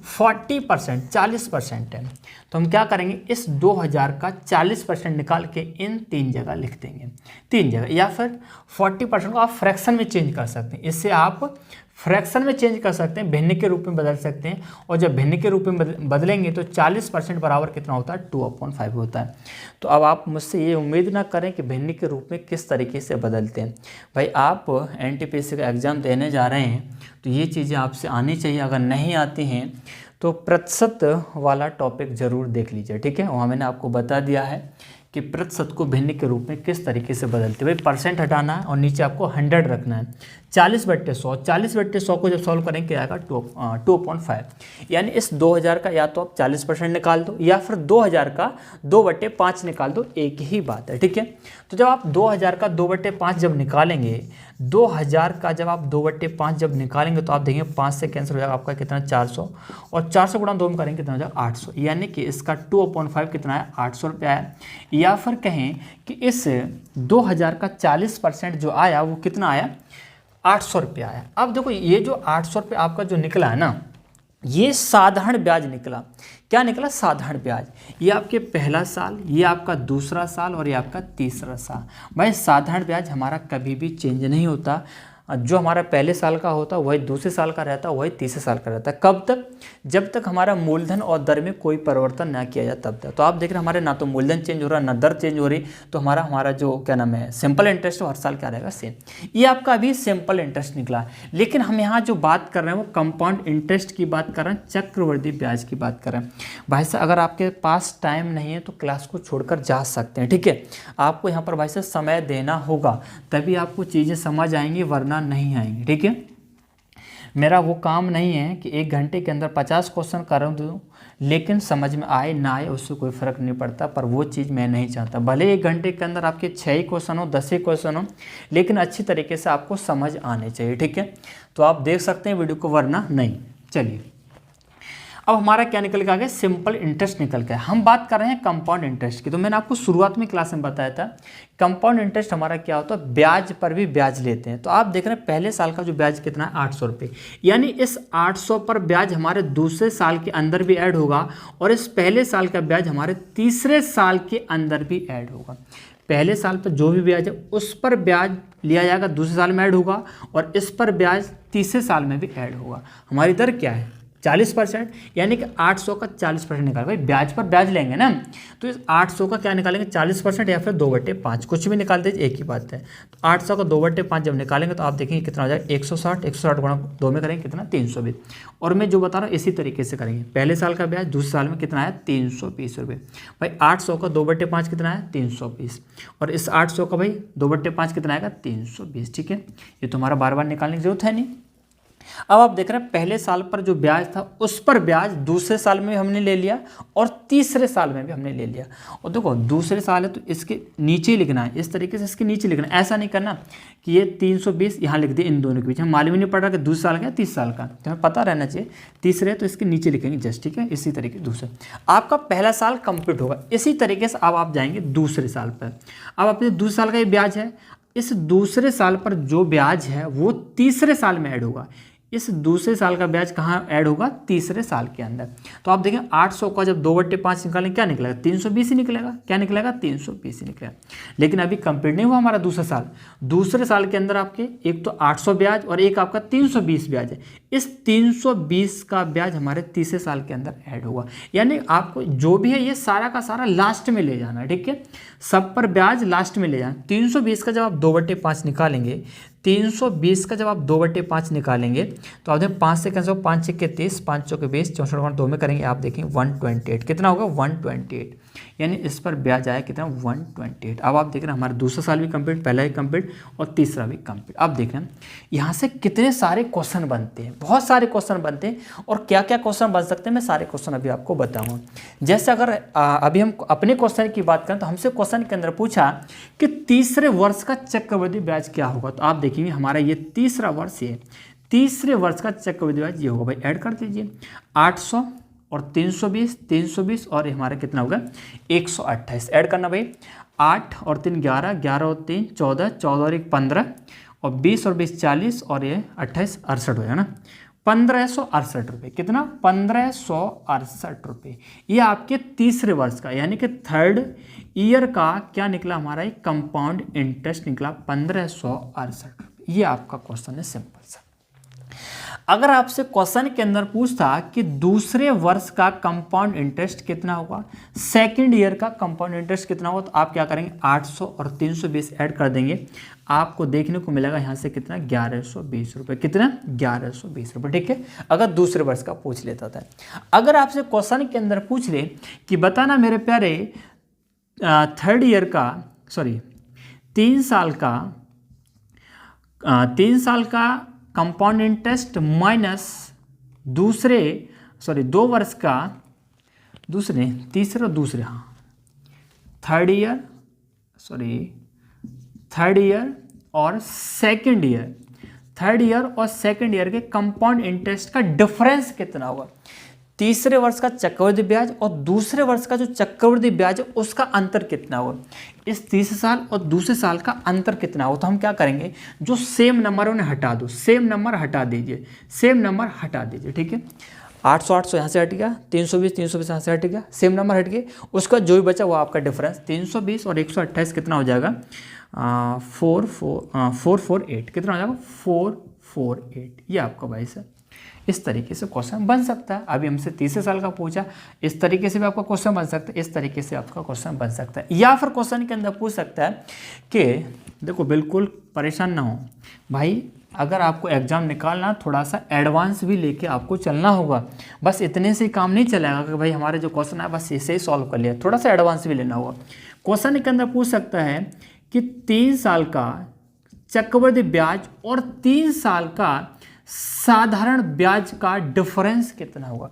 40%, 40% है। तो हम क्या करेंगे? इस 2000 का 40% निकाल के इन 3 जगह लिख देंगे, 3 जगह। या फिर 40% को आप फ्रैक्शन में चेंज कर सकते हैं। इससे आप फ्रैक्शन में चेंज कर सकते हैं, भिन्न के रूप में बदल सकते हैं, और जब भिन्न के रूप में बदलेंगे तो 40% बराबर कितना होता है, 2/5 होता है। तो अब आप मुझसे ये उम्मीद ना करें कि भिन्न के रूप में किस तरीके से बदलते हैं। भाई आप NTPC का एग्ज़ाम देने जा रहे हैं तो ये चीज़ें आपसे आनी चाहिए। अगर नहीं आती हैं तो प्रतिशत वाला टॉपिक ज़रूर देख लीजिए, ठीक है। वहाँ मैंने आपको बता दिया है कि प्रतिशत को भिन्न के रूप में किस तरीके से बदलते हैं। भाई परसेंट हटाना है और नीचे आपको 100 रखना है। 40/100, 40/100 को जब सॉल्व करेंगे क्या आएगा, 2.5। यानी इस 2000 का या तो आप 40% निकाल दो या फिर 2000 का 2/5 निकाल दो, एक ही बात है, ठीक है। तो जब आप 2000 का 2/5 जब निकालेंगे, 2000 का जब आप 2/5 जब निकालेंगे तो आप देखेंगे 5 से कैंसिल हो जाएगा आपका कितना, 400, और 400 गुणा 2 में करेंगे कितना हो जाएगा, 800। यानी कि इसका 2/5 कितना है, 800 रुपया है। या फिर कहें कि इस 2000 का 40% जो आया वो कितना आया, 800 रुपया आया। अब देखो ये जो 800 रुपये आपका जो निकला है ना, ये साधारण ब्याज निकला। क्या निकला, साधारण ब्याज। ये आपके पहला साल, ये आपका दूसरा साल और ये आपका तीसरा साल। भाई साधारण ब्याज हमारा कभी भी चेंज नहीं होता। जो हमारा पहले साल का होता वही दूसरे साल का रहता, वही तीसरे साल का रहता है। कब तक, जब तक हमारा मूलधन और दर में कोई परिवर्तन ना किया जाए तब तक। तो आप देख रहे हैं हमारे ना तो मूलधन चेंज हो रहा ना दर चेंज हो रही, तो हमारा जो क्या नाम है सिंपल इंटरेस्ट हर साल क्या रहेगा, सेम। ये आपका अभी सिंपल इंटरेस्ट निकला। लेकिन हम यहाँ जो बात कर रहे हैं वो कंपाउंड इंटरेस्ट की बात कर रहे हैं, चक्रवृद्धि ब्याज की बात कर रहे हैं। भाई साहब अगर आपके पास टाइम नहीं है तो क्लास को छोड़कर जा सकते हैं, ठीक है। आपको यहाँ पर भाई साहब समय देना होगा, तभी आपको चीज़ें समझ आएंगी, वरना नहीं आएंगे, ठीक है। मेरा वो काम नहीं है कि 1 घंटे के अंदर 50 क्वेश्चन कर दूँ, लेकिन समझ में आए ना आए उससे कोई फ़र्क नहीं पड़ता, पर वो चीज़ मैं नहीं चाहता। भले 1 घंटे के अंदर आपके 6 ही क्वेश्चन हो, 10 ही क्वेश्चन हो, लेकिन अच्छी तरीके से आपको समझ आने चाहिए, ठीक है। तो आप देख सकते हैं वीडियो को, वरना नहीं। चलिए अब हमारा क्या निकल के आ गया, सिंपल इंटरेस्ट निकल के। हम बात कर रहे हैं कंपाउंड इंटरेस्ट की। तो मैंने आपको शुरुआत में क्लास में बताया था कंपाउंड इंटरेस्ट हमारा क्या होता है, ब्याज पर भी ब्याज लेते हैं। तो आप देख रहे हैं पहले साल का जो ब्याज कितना है, 800 रुपये। यानी इस 800 पर ब्याज हमारे दूसरे साल के अंदर भी ऐड होगा, और इस पहले साल का ब्याज हमारे तीसरे साल के अंदर भी ऐड होगा। पहले साल पर जो भी ब्याज है उस पर ब्याज लिया जाएगा, दूसरे साल में ऐड होगा, और इस पर ब्याज तीसरे साल में भी ऐड होगा। हमारी दर क्या है, 40%। यानी कि 800 का 40% निकाल, भाई ब्याज पर ब्याज लेंगे ना, तो इस 800 का क्या निकालेंगे, 40% या फिर 2/5, कुछ भी निकाल दीजिए, एक ही बात है। तो 800 का 2/5 जब निकालेंगे तो आप देखेंगे कितना हो जाएगा, 160। 160 गुणा 2 में करेंगे कितना, 320। और मैं जो बता रहा हूँ इसी तरीके से करेंगे। पहले साल का ब्याज दूसरे साल में कितना है, 320 रुपये। भाई 800 का 2/5 कितना है, 320, और इस 800 का भाई 2/5 कितना आएगा, 320, ठीक है। ये तो हमारा बार बार निकालने की जरूरत है नहीं। अब आप देख रहे हैं पहले साल पर जो ब्याज था उस पर ब्याज दूसरे साल में भी हमने ले लिया और तीसरे साल में भी हमने ले लिया। और देखो दूसरे साल है तो इसके नीचे ही लिखना है, इस तरीके से इसके नीचे लिखना है। ऐसा नहीं करना कि ये 320 यहाँ लिख दिए इन दोनों के बीच, हम मालूम ही नहीं पड़ रहा कि दूसरे साल का है 30 साल का, तो हमें पता रहना चाहिए तीसरे तो इसके नीचे लिखेंगे जस्ट, ठीक है। इसी तरीके दूसरे आपका पहला साल कंप्लीट होगा। इसी तरीके से अब आप जाएंगे दूसरे साल पर। अब अपने दूसरे साल का ये ब्याज है, इस दूसरे साल पर जो ब्याज है वो तीसरे साल में ऐड होगा। इस दूसरे साल का ब्याज कहाँ ऐड होगा, तीसरे साल के अंदर। तो आप देखें 800 का जब 2/5 निकालेंगे क्या निकलेगा, 320 ही निकलेगा। क्या निकलेगा, 320 ही निकलेगा। लेकिन अभी कंप्लीट नहीं हुआ हमारा दूसरा साल। दूसरे साल के अंदर आपके एक तो 800 ब्याज और एक आपका 320 ब्याज है। इस 320 का ब्याज हमारे तीसरे साल के अंदर ऐड होगा। यानी आपको जो भी है ये सारा का सारा लास्ट में ले जाना है, ठीक है। सब पर ब्याज लास्ट में ले जाना। 320 का जब आप 2/5 निकालेंगे, 320 का जब आप 2/5 निकालेंगे तो आप देखें 5 से कैंसिल, 5 6 के 30, 5 चौके 20, 64 गुणा 2 में करेंगे आप देखेंगे 128। कितना होगा, 128। यानी इस पर ब्याज आया कितना, 128। अब आप देख रहे हैं हमारा दूसरा साल भी कंप्लीट, पहला भी कंप्लीट और तीसरा भी कंप्लीट। अब देख रहे हैं यहाँ से कितने सारे क्वेश्चन बनते हैं, बहुत सारे क्वेश्चन बनते हैं। और क्या क्या क्वेश्चन बन सकते हैं मैं सारे क्वेश्चन अभी आपको बताऊँगा। जैसे अगर अभी हम अपने क्वेश्चन की बात करें तो हमसे क्वेश्चन के अंदर पूछा कि तीसरे वर्ष का चक्रवृद्धि ब्याज क्या होगा। तो आप देखिए हमारा ये तीसरा वर्ष है, तीसरे वर्ष का चक्रवृद्धि ब्याज ये होगा। भाई ऐड कर दीजिए 800 और 320, 320 और हमारा कितना होगा 128। ऐड करना भाई, 8 और 3 11, 11 और 3 14, 14 और 1 15 और 20 और 20 40 और ये 28 68 हो जाए ना, 1568 रुपये। कितना, 1568 रुपये। ये आपके तीसरे वर्ष का यानी कि थर्ड ईयर का क्या निकला हमारा, एक कंपाउंड इंटरेस्ट निकला 1568 रुपये। ये आपका क्वेश्चन है सिंपल सा। अगर आपसे क्वेश्चन के अंदर पूछता कि दूसरे वर्ष का कंपाउंड इंटरेस्ट कितना होगा, सेकंड ईयर का कंपाउंड इंटरेस्ट कितना होगा, तो आप क्या करेंगे 800 और 320 ऐड कर देंगे, आपको देखने को मिलेगा यहाँ से कितना 1120 रुपये, कितना 1120 रुपये, ठीक है। अगर दूसरे वर्ष का पूछ लेता था। अगर आपसे क्वेश्चन के अंदर पूछ ले कि बताना मेरे प्यारे थर्ड ईयर का 3 साल का कंपाउंड इंटरेस्ट माइनस 2 वर्ष का दूसरे थर्ड ईयर और सेकंड ईयर के कंपाउंड इंटरेस्ट का डिफरेंस कितना होगा। तीसरे वर्ष का चक्रवृद्धि ब्याज और दूसरे वर्ष का जो चक्रवृद्धि ब्याज है उसका अंतर कितना होगा, इस तीसरे साल और दूसरे साल का अंतर कितना होगा। तो हम क्या करेंगे, जो सेम नंबर उन्हें हटा दो, सेम नंबर हटा दीजिए, ठीक है। 800 यहाँ से हट गया, 320 यहाँ से हट गया, सेम नंबर हट गए, उसका जो भी बचा वो आपका डिफरेंस 320 और 128 कितना हो जाएगा 448, कितना हो जाएगा 448। ये आपका भाई साहब इस तरीके से क्वेश्चन बन सकता है। अभी हमसे तीसरे साल का पूछा, इस तरीके से भी आपका क्वेश्चन बन सकता है, इस तरीके से आपका क्वेश्चन बन सकता है। या फिर क्वेश्चन के अंदर पूछ सकता है कि देखो बिल्कुल परेशान ना हो भाई, अगर आपको एग्जाम निकालना थोड़ा सा एडवांस भी लेके आपको चलना होगा, बस इतने से काम नहीं चलेगा कि भाई हमारे जो क्वेश्चन है बस इसे ही सॉल्व कर लिया, थोड़ा सा एडवांस भी लेना होगा। क्वेश्चन के अंदर पूछ सकता है कि 3 साल का चक्रवृद्धि ब्याज और 3 साल का साधारण ब्याज का डिफरेंस कितना होगा,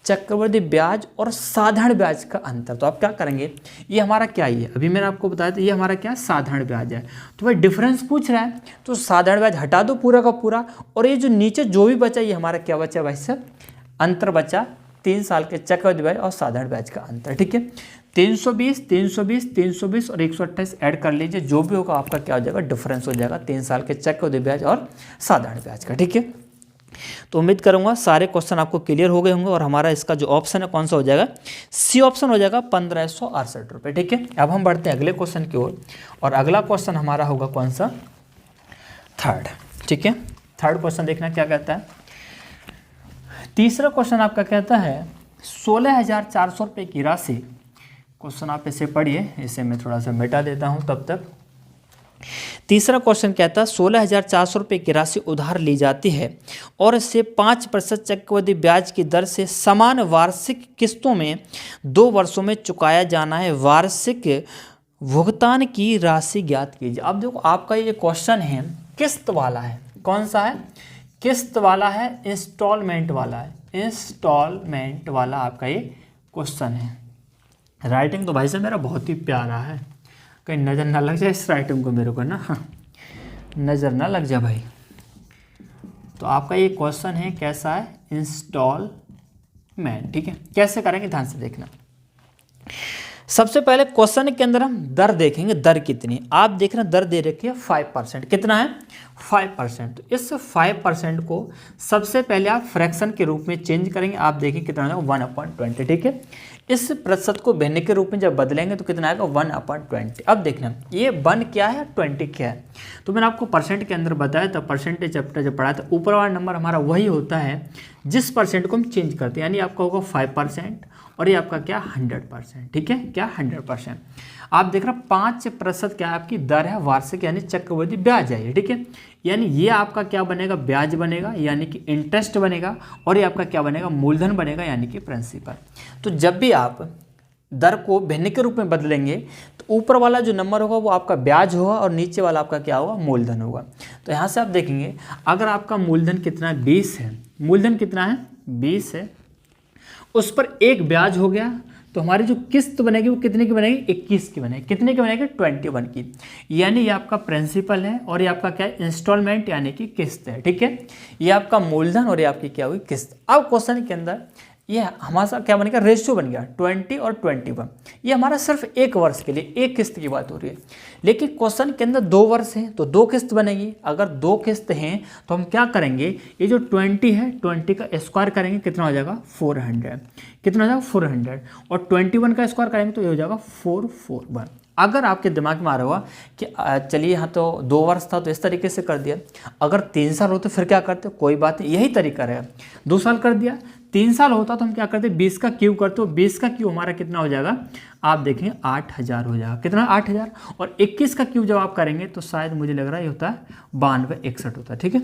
चक्रवृद्धि ब्याज और साधारण ब्याज का अंतर। तो आप क्या करेंगे, ये हमारा क्या ही है, अभी मैंने आपको बताया था ये हमारा क्या साधारण ब्याज है, तो भाई डिफरेंस पूछ रहा है तो साधारण ब्याज हटा दो पूरा का पूरा, और ये जो नीचे जो भी बचा ये हमारा क्या बचा भाई साहब, अंतर बचा 3 साल के चक्रवृद्धि ब्याज और साधारण ब्याज का अंतर, ठीक है। 320 और 128 ऐड कर लीजिए, जो भी होगा आपका क्या हो जाएगा डिफरेंस हो जाएगा 3 साल के चक्रवृद्धि ब्याज और साधारण ब्याज का, ठीक है। तो उम्मीद करूंगा सारे क्वेश्चन आपको क्लियर हो गए होंगे, और हमारा इसका जो ऑप्शन है कौन सा हो जाएगा, सी ऑप्शन हो जाएगा 1568 रुपये, ठीक है। अब हम बढ़ते हैं अगले क्वेश्चन की ओर, और अगला क्वेश्चन हमारा होगा कौन सा, थर्ड, ठीक है। थर्ड क्वेश्चन देखना क्या कहता है। तीसरा क्वेश्चन आपका कहता है 16,400 रुपये की राशि, क्वेश्चन आप इसे पढ़िए, इसे मैं थोड़ा सा मिटा देता हूं तब तक। तीसरा क्वेश्चन कहता है 16,400 रुपये की राशि उधार ली जाती है और इसे 5% चक्रवृद्धि ब्याज की दर से समान वार्षिक किस्तों में 2 वर्षों में चुकाया जाना है। वार्षिक भुगतान की राशि ज्ञात कीजिए। अब देखो आपका ये क्वेश्चन है किस्त वाला है, कौन सा है, किस्त वाला है, इंस्टॉलमेंट वाला है, इंस्टॉलमेंट वाला आपका ये क्वेश्चन है। राइटिंग तो भाई साहब मेरा बहुत ही प्यारा है, कहीं नज़र ना लग जाए इस राइटिंग को मेरे को ना, नज़र ना लग जाए भाई। तो आपका ये क्वेश्चन है कैसा है, इंस्टॉलमेंट, ठीक है। कैसे करेंगे ध्यान से देखना। सबसे पहले क्वेश्चन के अंदर हम दर देखेंगे, दर कितनी, आप देख रहे हैं दर दे रखी है 5%, कितना है 5%। तो इस 5% को सबसे पहले आप फ्रैक्शन के रूप में चेंज करेंगे, आप देखिए कितना आएगा 1/20, ठीक है। इस प्रतिशत को भिन्न के रूप में जब बदलेंगे तो कितना आएगा 1/20। अब देखना ये 1 क्या है 20 क्या है, तो मैंने आपको परसेंट के अंदर बताया था, परसेंटेज चैप्टर जब पढ़ाया था, ऊपर वाला नंबर हमारा वही होता है जिस परसेंट को हम चेंज करते हैं, यानी आपका होगा 5% और ये आपका क्या 100%, ठीक है, क्या 100%। आप देख रहे हैं 5% क्या आपकी दर है वार्षिक, यानी चक्रवृद्धि ब्याज है ये, ठीक है। यानी ये आपका क्या बनेगा, ब्याज बनेगा यानी कि इंटरेस्ट बनेगा, और ये आपका क्या बनेगा, मूलधन बनेगा यानी कि प्रिंसिपल। तो जब भी आप दर को भिन्न के रूप में बदलेंगे तो ऊपर वाला जो नंबर होगा वो आपका ब्याज होगा और नीचे वाला आपका क्या होगा, मूलधन होगा। तो यहाँ से आप देखेंगे अगर आपका मूलधन कितना है 20 है, मूलधन कितना है 20 है, उस पर एक ब्याज हो गया, तो हमारी जो किस्त बनेगी वो कितने की बनेगी, 21 की बनेगी, कितने की बनेगी 21 की, यानी ये आपका प्रिंसिपल है और ये आपका क्या है इंस्टॉलमेंट यानी कि किस्त है, ठीक है। ये आपका मूलधन और ये आपकी क्या हुई किस्त। अब क्वेश्चन के अंदर ये हमारा क्या बनेगा, रेशियो बन गया 20 और 21, ये हमारा सिर्फ एक वर्ष के लिए एक किस्त की बात हो रही है, लेकिन क्वेश्चन के अंदर 2 वर्ष है तो 2 किस्त बनेगी। अगर 2 किस्त हैं तो हम क्या करेंगे, ये जो 20 है 20 का स्क्वायर करेंगे, कितना हो जाएगा 400, कितना हो जाएगा 400, और 21 का स्क्वायर करेंगे तो ये हो जाएगा 441। अगर आपके दिमाग में आ रहा होगा कि चलिए यहाँ तो 2 वर्ष था तो इस तरीके से कर दिया, अगर 3 साल होते फिर क्या करते, कोई बात नहीं, यही तरीका रहेगा। 2 साल कर दिया, 3 साल होता तो हम क्या करते, 20 का क्यूब करते हो, 20 का क्यूब हमारा कितना हो जाएगा, आप देखेंगे 8000 हो जाएगा, कितना 8000। और 21 का क्यूब जब आप करेंगे तो शायद मुझे लग रहा है ये होता है 9261 होता है, ठीक है,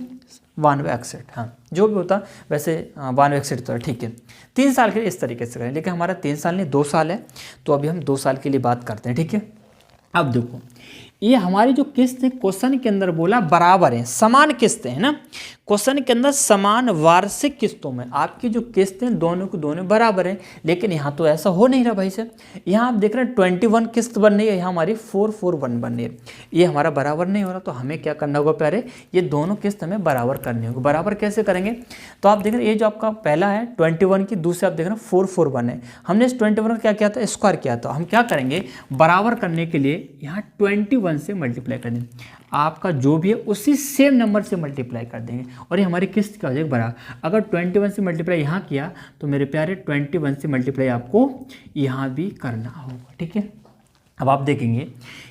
9261, हाँ जो भी होता वैसे 9261 होता है, ठीक है। 3 साल के लिए इस तरीके से करें, लेकिन हमारा 3 साल नहीं 2 साल है, तो अभी हम 2 साल के लिए बात करते हैं, ठीक है। अब देखो ये हमारी जो किस्त है क्वेश्चन के अंदर बोला बराबर है, समान किस्तें है ना, क्वेश्चन के अंदर समान वार्षिक किस्तों में आपकी जो किस्तें दोनों को दोनों बराबर हैं, लेकिन यहाँ तो ऐसा हो नहीं रहा भाई साहब। यहाँ आप देख रहे हैं 21 किस्त बन रही है, यहाँ हमारी 441 बन रही है, ये हमारा बराबर नहीं हो रहा। तो हमें क्या करना होगा प्यारे, ये दोनों किस्त हमें बराबर करनी होगी। बराबर कैसे करेंगे, तो आप देख रहे हैं ये जो आपका पहला है 21 की, दूसरे आप देख रहे हैं 441 है, हमने इस 21 का क्या किया था, स्क्वायर किया था। हम क्या करेंगे, बराबर करने के लिए यहाँ 21 से मल्टीप्लाई कर देंगे, आपका जो भी है उसी सेम नंबर से मल्टीप्लाई कर देंगे, और ये हमारी किस्त क्या हो जाएगी बराबर। अगर 21 से मल्टीप्लाई यहाँ किया तो मेरे प्यारे 21 से मल्टीप्लाई आपको यहाँ भी करना होगा, ठीक है। अब आप देखेंगे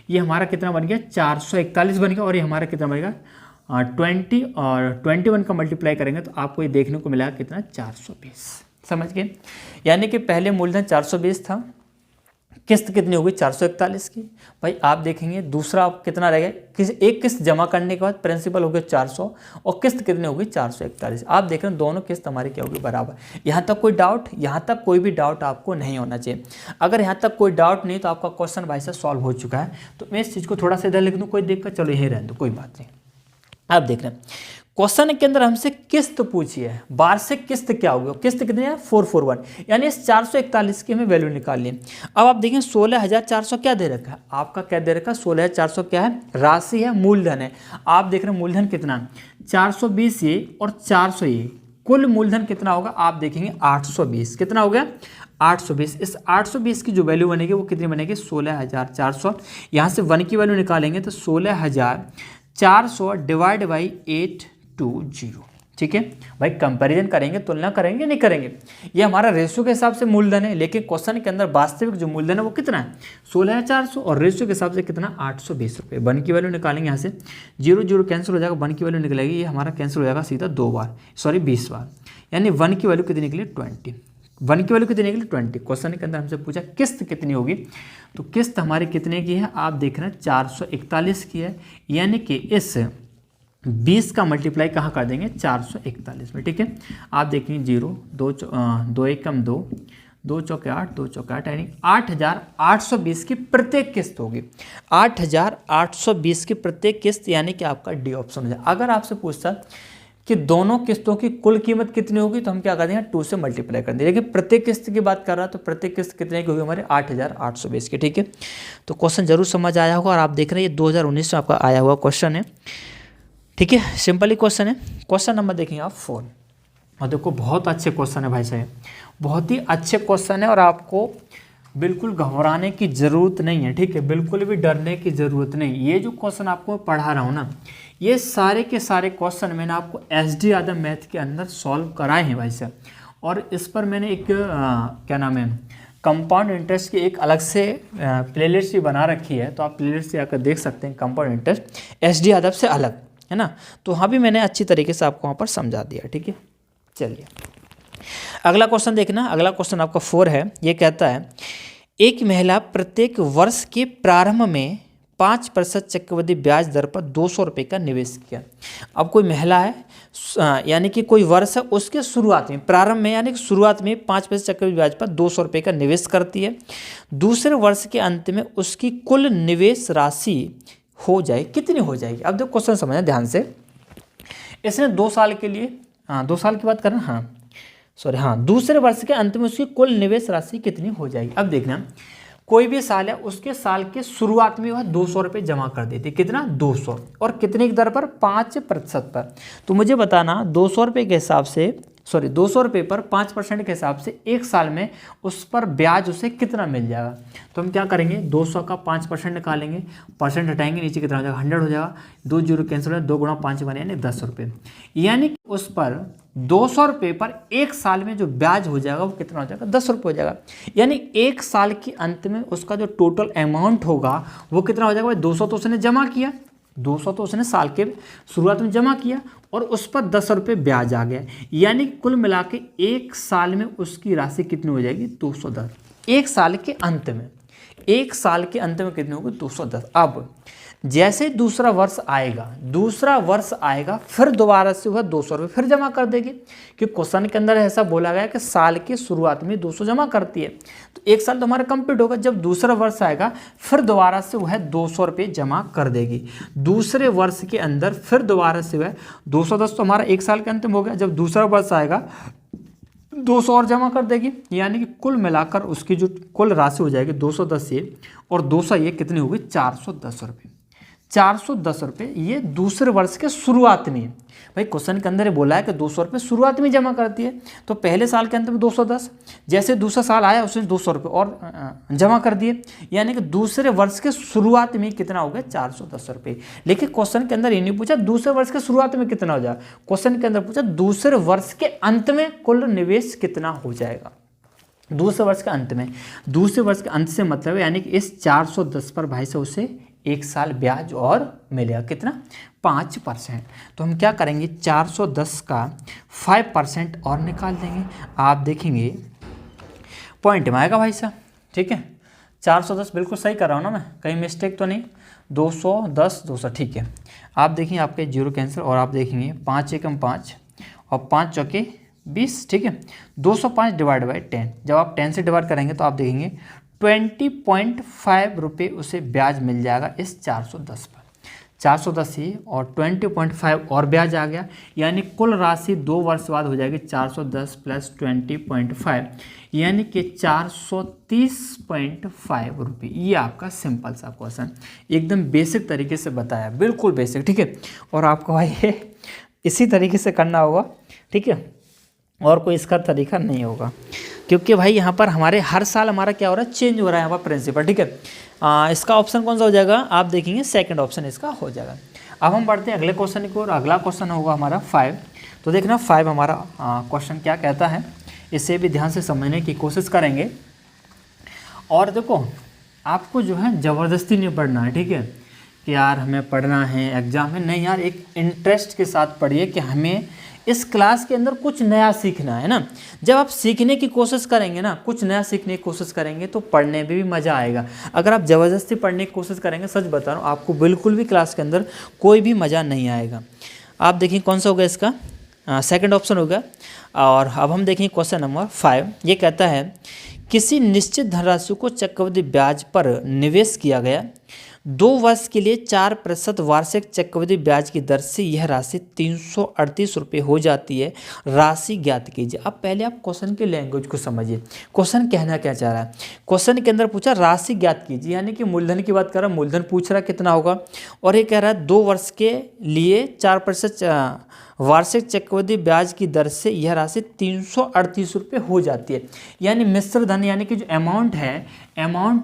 ये हमारा कितना बन गया, 441 बन गया, और ये हमारा कितना बनेगा 20 और 21 का मल्टीप्लाई करेंगे तो आपको ये देखने को मिला कितना 420, समझ गए। यानी कि पहले मूलधन 420 था, किस्त कितनी होगी 441 की। भाई आप देखेंगे दूसरा आप कितना रहेगा, एक किस्त जमा करने के बाद प्रिंसिपल हो गया 400 और किस्त कितनी होगी 441। आप देख रहे हैं दोनों किस्त हमारी क्या होगी बराबर। यहाँ तक कोई डाउट, यहाँ तक कोई भी डाउट आपको नहीं होना चाहिए। अगर यहाँ तक कोई डाउट नहीं तो आपका क्वेश्चन भाई साहब सॉल्व हो चुका है। तो मैं इस चीज़ को थोड़ा सा इधर लिख दूँ, कोई देखकर चलो यहीं रहने दो, कोई बात नहीं। आप देख रहे हैं क्वेश्चन के अंदर हमसे किस्त पूछी है, वार्षिक किस्त क्या होगी, किस्त कितनी है 441, यानी इस 441 की हमें वैल्यू निकालनी है। अब आप देखें 16400 क्या दे रखा है, आपका क्या दे रखा है 16400 क्या है, राशि है, मूलधन है। आप देख रहे हैं मूलधन कितना 420 ये और 400 ये, कुल मूलधन कितना होगा आप देखेंगे 820, कितना हो गया 820। इस 820 की जो वैल्यू बनेगी वो कितनी बनेगी 16400। यहाँ से 1 की वैल्यू निकालेंगे तो 16400 डिवाइड बाई 820, ठीक है भाई। कंपैरिजन करेंगे, तुलना करेंगे नहीं करेंगे, ये हमारा रेशियो के हिसाब से मूलधन है, लेकिन क्वेश्चन के अंदर वास्तविक जो मूलधन है वो कितना है 16400 और रेशियो के हिसाब से कितना 820 रुपये। 1 की वैल्यू निकालेंगे, यहाँ से 0 0 कैंसिल हो जाएगा, 1 की वैल्यू निकलेगी, ये हमारा कैंसिल हो जाएगा सीधा 2 बार, सॉरी 20 बार, यानी 1 की वैल्यू कितनी निकली 20। 1 की वैल्यू कितनी निकली 20। क्वेश्चन के अंदर हमसे पूछा किस्त कितनी होगी, तो किस्त हमारी कितने की है आप देख रहे हैं 441 की है, यानी कि इस 20 का मल्टीप्लाई कहाँ कर देंगे 441 में, ठीक है। आप देखेंगे 0 2 1 कम 2 2 चौके 8 2 चौके 8, यानी 8820 की प्रत्येक किस्त होगी, 8820 की प्रत्येक किस्त, यानी कि आपका डी ऑप्शन हो जाए। अगर आपसे पूछता कि दोनों किस्तों की कुल कीमत कितनी होगी तो हम क्या कर देंगे 2 से मल्टीप्लाई कर देंगे, लेकिन प्रत्येक किस्त की बात कर रहा है तो प्रत्येक किस्त कितने की होगी हमारे 8820 की, ठीक है। तो क्वेश्चन जरूर समझ आया होगा, और आप देख रहे हैं ये 2019 में आपका आया हुआ क्वेश्चन है, ठीक है, सिंपल ही क्वेश्चन है। क्वेश्चन नंबर देखेंगे आप 4, और देखो बहुत अच्छे क्वेश्चन है भाई साहब, बहुत ही अच्छे क्वेश्चन है, और आपको बिल्कुल घबराने की ज़रूरत नहीं है, ठीक है, बिल्कुल भी डरने की ज़रूरत नहीं। ये जो क्वेश्चन आपको पढ़ा रहा हूँ ना, ये सारे के सारे क्वेश्चन मैंने आपको SD यादव मैथ के अंदर सॉल्व कराए हैं भाई साहब, और इस पर मैंने एक क्या नाम है कंपाउंड इंटरेस्ट की एक अलग से प्लेलिस्ट भी बना रखी है, तो आप प्लेलिस्ट से आकर देख सकते हैं कंपाउंड इंटरेस्ट SD यादव से अलग है ना। तो वहाँ भी मैंने अच्छी तरीके से आपको वहाँ पर समझा दिया, ठीक है। चलिए अगला क्वेश्चन देखना, अगला क्वेश्चन आपका 4 है। ये कहता है एक महिला प्रत्येक वर्ष के प्रारंभ में 5% चक्रवृद्धि ब्याज दर पर 200 रुपये का निवेश किया। अब कोई महिला है, यानी कि कोई वर्ष है, उसके शुरुआत में, प्रारंभ में यानी कि शुरुआत में 5% चक्रवृद्धि ब्याज पर 200 रुपये का निवेश करती है। दूसरे वर्ष के अंत में उसकी कुल निवेश राशि हो जाए कितनी हो जाएगी। अब देखो क्वेश्चन समझना ध्यान से, इसने 2 साल के लिए 2 साल की बात करना, दूसरे वर्ष के अंत में उसकी कुल निवेश राशि कितनी हो जाएगी। अब देखना कोई भी साल है, उसके साल के शुरुआत में वह 200 रुपये जमा कर देती, कितना 200, और कितने की दर पर 5% पर। तो मुझे बताना 200 रुपये के हिसाब से, 200 रुपये पर 5% के हिसाब से एक साल में उस पर ब्याज उसे कितना मिल जाएगा। तो हम क्या करेंगे 200 का 5% निकालेंगे, परसेंट हटाएंगे, नीचे कितना हो जाएगा 100 हो जाएगा, 2 0 कैंसिल हो, 2 गुणा 5 बने यानी 10 रुपये, यानी कि उस पर 200 रुपये पर एक साल में जो ब्याज हो जाएगा वो कितना हो जाएगा, 10 रुपये हो जाएगा। यानी एक साल के अंत में उसका जो टोटल अमाउंट होगा वो कितना हो जाएगा भाई, 200 तो उसने जमा किया, 200 तो उसने साल के शुरुआत में जमा किया और उस पर 10 रुपये ब्याज आ गया। यानी कुल मिला के एक साल में उसकी राशि कितनी हो जाएगी, 210। एक साल के अंत में, एक साल के अंत में कितनी होगी, 210। अब जैसे दूसरा वर्ष आएगा फिर दोबारा से वह 200 रुपये फिर जमा कर देगी, क्योंकि क्वेश्चन के अंदर ऐसा बोला गया कि साल के शुरुआत में 200 जमा करती है। तो एक साल तो हमारा कंप्लीट होगा, जब दूसरा वर्ष आएगा फिर दोबारा से वह 200 रुपये जमा कर देगी। दूसरे वर्ष के अंदर फिर दोबारा से वह 210 तो हमारा एक साल के अंत में हो गया, जब दूसरा वर्ष आएगा 200 और जमा कर देगी। यानी कि कुल मिलाकर उसकी जो कुल राशि हो जाएगी 210 ये और 200 ये कितनी होगी, 410 रुपये। 410 रुपये ये दूसरे वर्ष के शुरुआत में। भाई क्वेश्चन के अंदर ये बोला है कि 200 रुपये शुरुआत में जमा करती है, तो पहले साल के अंत में 210, जैसे दूसरा साल आया उसने 200 रुपये और जमा कर दिए। यानी कि दूसरे वर्ष के शुरुआत में कितना हो गया, 410 रुपये। लेकिन क्वेश्चन के अंदर ये नहीं पूछा दूसरे वर्ष के शुरुआत में कितना हो जाएगा, क्वेश्चन के अंदर पूछा दूसरे वर्ष के अंत में कुल निवेश कितना हो जाएगा। दूसरे वर्ष के अंत में, दूसरे वर्ष के अंत से मतलब है यानी कि इस 410 पर भाई से उसे एक साल ब्याज और मिलेगा, कितना, 5%। तो हम क्या करेंगे, 410 का 5% और निकाल देंगे। आप देखेंगे पॉइंट में आएगा भाई साहब, ठीक है। 410 बिल्कुल सही कर रहा हूँ ना मैं, कहीं मिस्टेक तो नहीं। 210 200 ठीक है। आप देखेंगे आपके जीरो कैंसिल और आप देखेंगे 5 एकम 5 और 5 चौके 20, ठीक है। 205 डिवाइड बाई 10, जब आप 10 से डिवाइड करेंगे तो आप देखेंगे 20.5 रुपये उसे ब्याज मिल जाएगा इस 410 पर। 410 ही और 20.5 और ब्याज आ गया, यानी कुल राशि 2 वर्ष बाद हो जाएगी 410 प्लस 20.5 यानी कि 430.5 रुपये। ये आपका सिंपल सा क्वेश्चन, एकदम बेसिक तरीके से बताया, बिल्कुल बेसिक, ठीक है। और आपको भाई ये इसी तरीके से करना होगा, ठीक है, और कोई इसका तरीका नहीं होगा, क्योंकि भाई यहाँ पर हमारे हर साल हमारा क्या हो रहा है, चेंज हो रहा है यहाँ पर प्रिंसिपल, ठीक है। इसका ऑप्शन कौन सा हो जाएगा, आप देखेंगे सेकंड ऑप्शन इसका हो जाएगा। अब हम बढ़ते हैं अगले क्वेश्चन की ओर। अगला क्वेश्चन होगा हमारा 5। तो देखना 5 हमारा क्वेश्चन क्या कहता है, इसे भी ध्यान से समझने की कोशिश करेंगे। और देखो आपको जो है ज़बरदस्ती नहीं पढ़ना है, ठीक है, कि यार हमें पढ़ना है, एग्जाम है, नहीं यार, एक इंटरेस्ट के साथ पढ़िए कि हमें इस क्लास के अंदर कुछ नया सीखना है ना। जब आप सीखने की कोशिश करेंगे ना, कुछ नया सीखने की कोशिश करेंगे तो पढ़ने में भी मज़ा आएगा। अगर आप ज़बरदस्ती पढ़ने की कोशिश करेंगे, सच बता रहा हूँ, आपको बिल्कुल भी क्लास के अंदर कोई भी मज़ा नहीं आएगा। आप देखिए कौन सा होगा इसका, सेकंड ऑप्शन होगा। और अब हम देखेंगे क्वेश्चन नंबर 5। ये कहता है किसी निश्चित धनराशि को चक्रवृद्धि ब्याज पर निवेश किया गया, 2 वर्ष के लिए 4% वार्षिक चक्रवृद्धि ब्याज की दर से यह राशि 338 रुपये हो जाती है, राशि ज्ञात कीजिए। अब पहले आप क्वेश्चन के लैंग्वेज को समझिए, क्वेश्चन कहना क्या चाह रहा है। क्वेश्चन के अंदर पूछा राशि ज्ञात कीजिए, यानी कि मूलधन की बात कर रहा है, मूलधन पूछ रहा कितना होगा, और ये कह रहा है 2 वर्ष के लिए 4% वार्षिक चक्रवृद्धि ब्याज की दर से यह राशि 338 रुपये हो जाती है। यानी मिश्र धन, यानी कि जो अमाउंट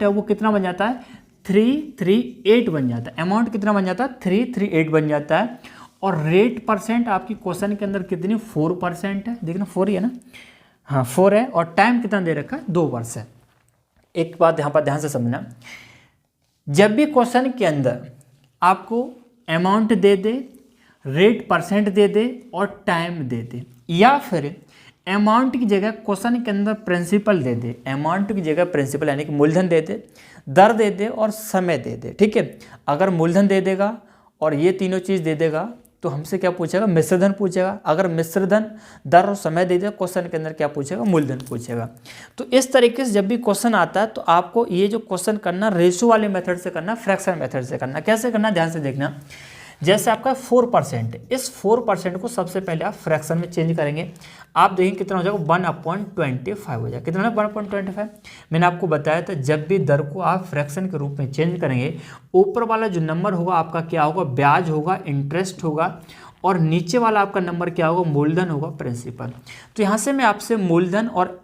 है वो कितना बन जाता है, 338 बन जाता है। अमाउंट कितना बन जाता है, 338 बन जाता है। और रेट परसेंट आपकी क्वेश्चन के अंदर कितनी, 4% है, देखना 4 ही है ना, हाँ 4 है। और टाइम कितना दे रखा है, 2 वर्ष है। एक बात यहाँ पर ध्यान से समझना, जब भी क्वेश्चन के अंदर आपको अमाउंट दे दे, रेट परसेंट दे दे और टाइम दे दे, या फिर अमाउंट की जगह क्वेश्चन के अंदर प्रिंसिपल दे दे, अमाउंट की जगह प्रिंसिपल यानी कि मूलधन दे दे, दर दे दे और समय दे दे, ठीक है। अगर मूलधन दे देगा और ये तीनों चीज़ दे देगा तो हमसे क्या पूछेगा, मिश्रधन पूछेगा। अगर मिश्रधन, दर और समय दे देगा, क्वेश्चन के अंदर क्या पूछेगा, मूलधन पूछेगा। तो इस तरीके से जब भी क्वेश्चन आता है तो आपको ये जो क्वेश्चन करना रेशो वाले मेथड से करना, फ्रैक्शन मेथड से करना। कैसे करना, ध्यान से देखना। जैसे आपका 4%, इस 4% को सबसे पहले आप फ्रैक्शन में चेंज करेंगे। आप देखेंगे कितना हो जाएगा, 1/25 हो जाएगा। कितना है, 1/25। मैंने आपको बताया था जब भी दर को आप फ्रैक्शन के रूप में चेंज करेंगे, ऊपर वाला जो नंबर होगा आपका क्या होगा, ब्याज होगा, इंटरेस्ट होगा, और नीचे वाला आपका नंबर क्या होगा, मूलधन होगा, प्रिंसिपल। तो यहाँ से मैं आपसे मूलधन और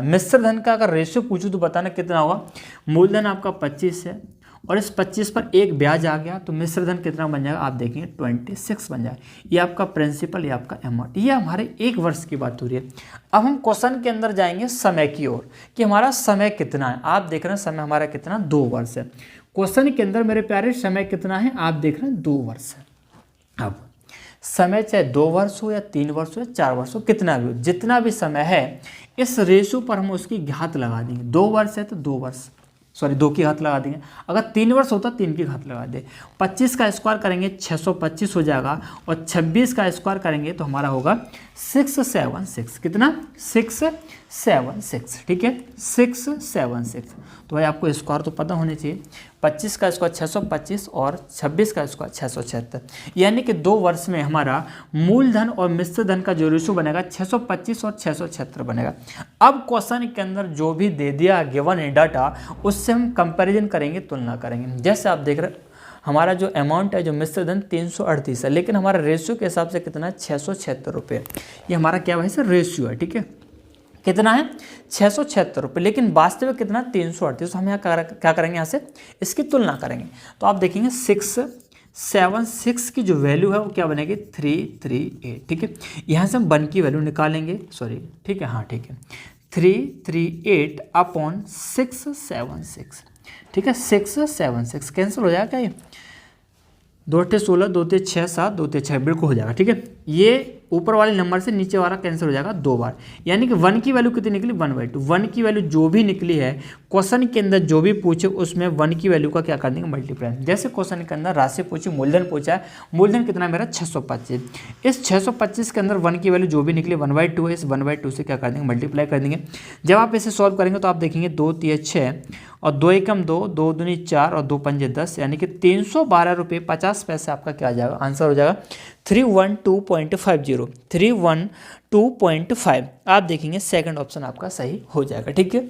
मिश्रधन का अगर रेशियो पूछूँ तो बताना कितना होगा। मूलधन आपका 25 है और इस 25 पर एक ब्याज आ गया तो मिश्र धन कितना बन जाएगा, आप देखेंगे 26 बन जाएगा। ये आपका प्रिंसिपल, ये आपका अमाउंट, ये हमारे एक वर्ष की बात हो रही है। अब हम क्वेश्चन के अंदर जाएंगे समय की ओर कि हमारा समय कितना है। आप देख रहे हैं समय हमारा कितना, 2 वर्ष है। क्वेश्चन के अंदर मेरे प्यारे समय कितना है, आप देख रहे हैं 2 वर्ष है। अब समय चाहे 2 वर्ष हो या 3 वर्ष हो या 4 वर्ष हो, कितना भी हो, जितना भी समय है इस रेशो पर हम उसकी घात लगा देंगे। 2 वर्ष है तो 2 वर्ष, सॉरी 2 की घात लगा देंगे। अगर 3 वर्ष होता 3 की घात लगा दे। 25 का स्क्वायर करेंगे 625 हो जाएगा, और 26 का स्क्वायर करेंगे तो हमारा होगा 676। कितना, 676, ठीक है, 676। तो भाई आपको स्क्वायर तो पता होने चाहिए। 25 का स्क्वायर 625 और 26 का स्क्वायर 676, यानी कि 2 वर्ष में हमारा मूलधन और मिश्र धन का जो रेशो बनेगा 625 और 676 बनेगा। अब क्वेश्चन के अंदर जो भी दे दिया गिवन है डाटा, उससे हम कंपैरिजन करेंगे, तुलना करेंगे। जैसे आप देख रहे हैं हमारा जो अमाउंट है, जो मिश्र धन 338 है, लेकिन हमारा रेशियो के हिसाब से कितना है, 676 रुपये। ये हमारा क्या भाई सर, रेशियो है, ठीक है। कितना है, 676 रुपये, लेकिन वास्तविक कितना, 338। हम यहाँ क्या करेंगे, यहाँ से इसकी तुलना करेंगे। तो आप देखेंगे 676 की जो वैल्यू है वो क्या बनेगी, 338, ठीक है। यहाँ से हम 1 की वैल्यू निकालेंगे, सॉरी, ठीक है, हाँ ठीक है, 338 अपॉन 676, ठीक है। 676 कैंसिल हो जाएगा क्या, ये 2 × 16, 2 × 6 7, 2 × 6 बिल्कुल हो जाएगा, ठीक है। ये ऊपर वाले नंबर से नीचे वाला कैंसिल हो जाएगा 2 बार, यानी कि 1 की वैल्यू कितनी निकली, 1/2। 1 की वैल्यू जो भी निकली है क्वेश्चन के अंदर, जो भी पूछे उसमें 1 की वैल्यू का क्या कर देंगे, मल्टीप्लाई। जैसे क्वेश्चन के अंदर राशि पूछी, मूलधन पूछा है, मूलधन कितना मेरा 625। इस 625 के अंदर 1 की वैल्यू जो भी निकली 1/2 है, इस 1/2 से क्या कर देंगे, मल्टीप्लाई कर देंगे। जब आप इसे सॉल्व करेंगे तो आप देखेंगे 2 × 3 = 6 और 2 × 1 = 2, 2 × 2 = 4 और 2 × 5 = 10, यानी कि 312 रुपये 50 पैसे आपका क्या आ जाएगा, आंसर हो जाएगा 312.50, 312.5। आप देखेंगे सेकंड ऑप्शन आपका सही हो जाएगा, ठीक है।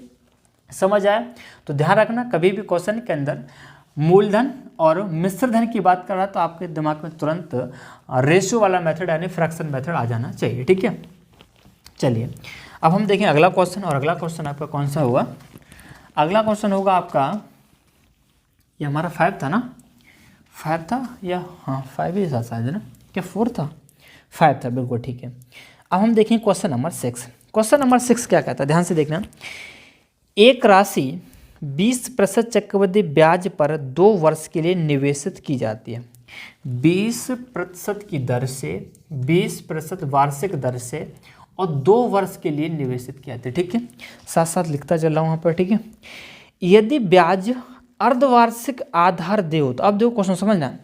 समझ आया? तो ध्यान रखना, कभी भी क्वेश्चन के अंदर मूलधन और मिश्र धन की बात कर रहा तो आपके दिमाग में तुरंत रेशियो वाला मेथड यानी फ्रैक्शन मेथड आ जाना चाहिए, ठीक है। चलिए अब हम देखें अगला क्वेश्चन, और अगला क्वेश्चन आपका कौन सा होगा, अगला क्वेश्चन होगा आपका, ये हमारा 5 था ना, 5 था या, हाँ 5 ही था शायद ना, क्या 4 था, 5 था, बिल्कुल ठीक है। अब हम देखें क्वेश्चन नंबर 6। क्वेश्चन नंबर 6 क्या कहता है, ध्यान से देखना। एक राशि 20% चक्रवृद्धि ब्याज पर 2 वर्ष के लिए निवेशित की जाती है। 20% की दर से, 20% वार्षिक दर से, और 2 वर्ष के लिए निवेशित किया जाता है, ठीक है। साथ साथ लिखता चल रहा हूँ वहाँ पर, ठीक है। यदि ब्याज अर्धवार्षिक आधार दे हो, तो अब देखो क्वेश्चन समझना,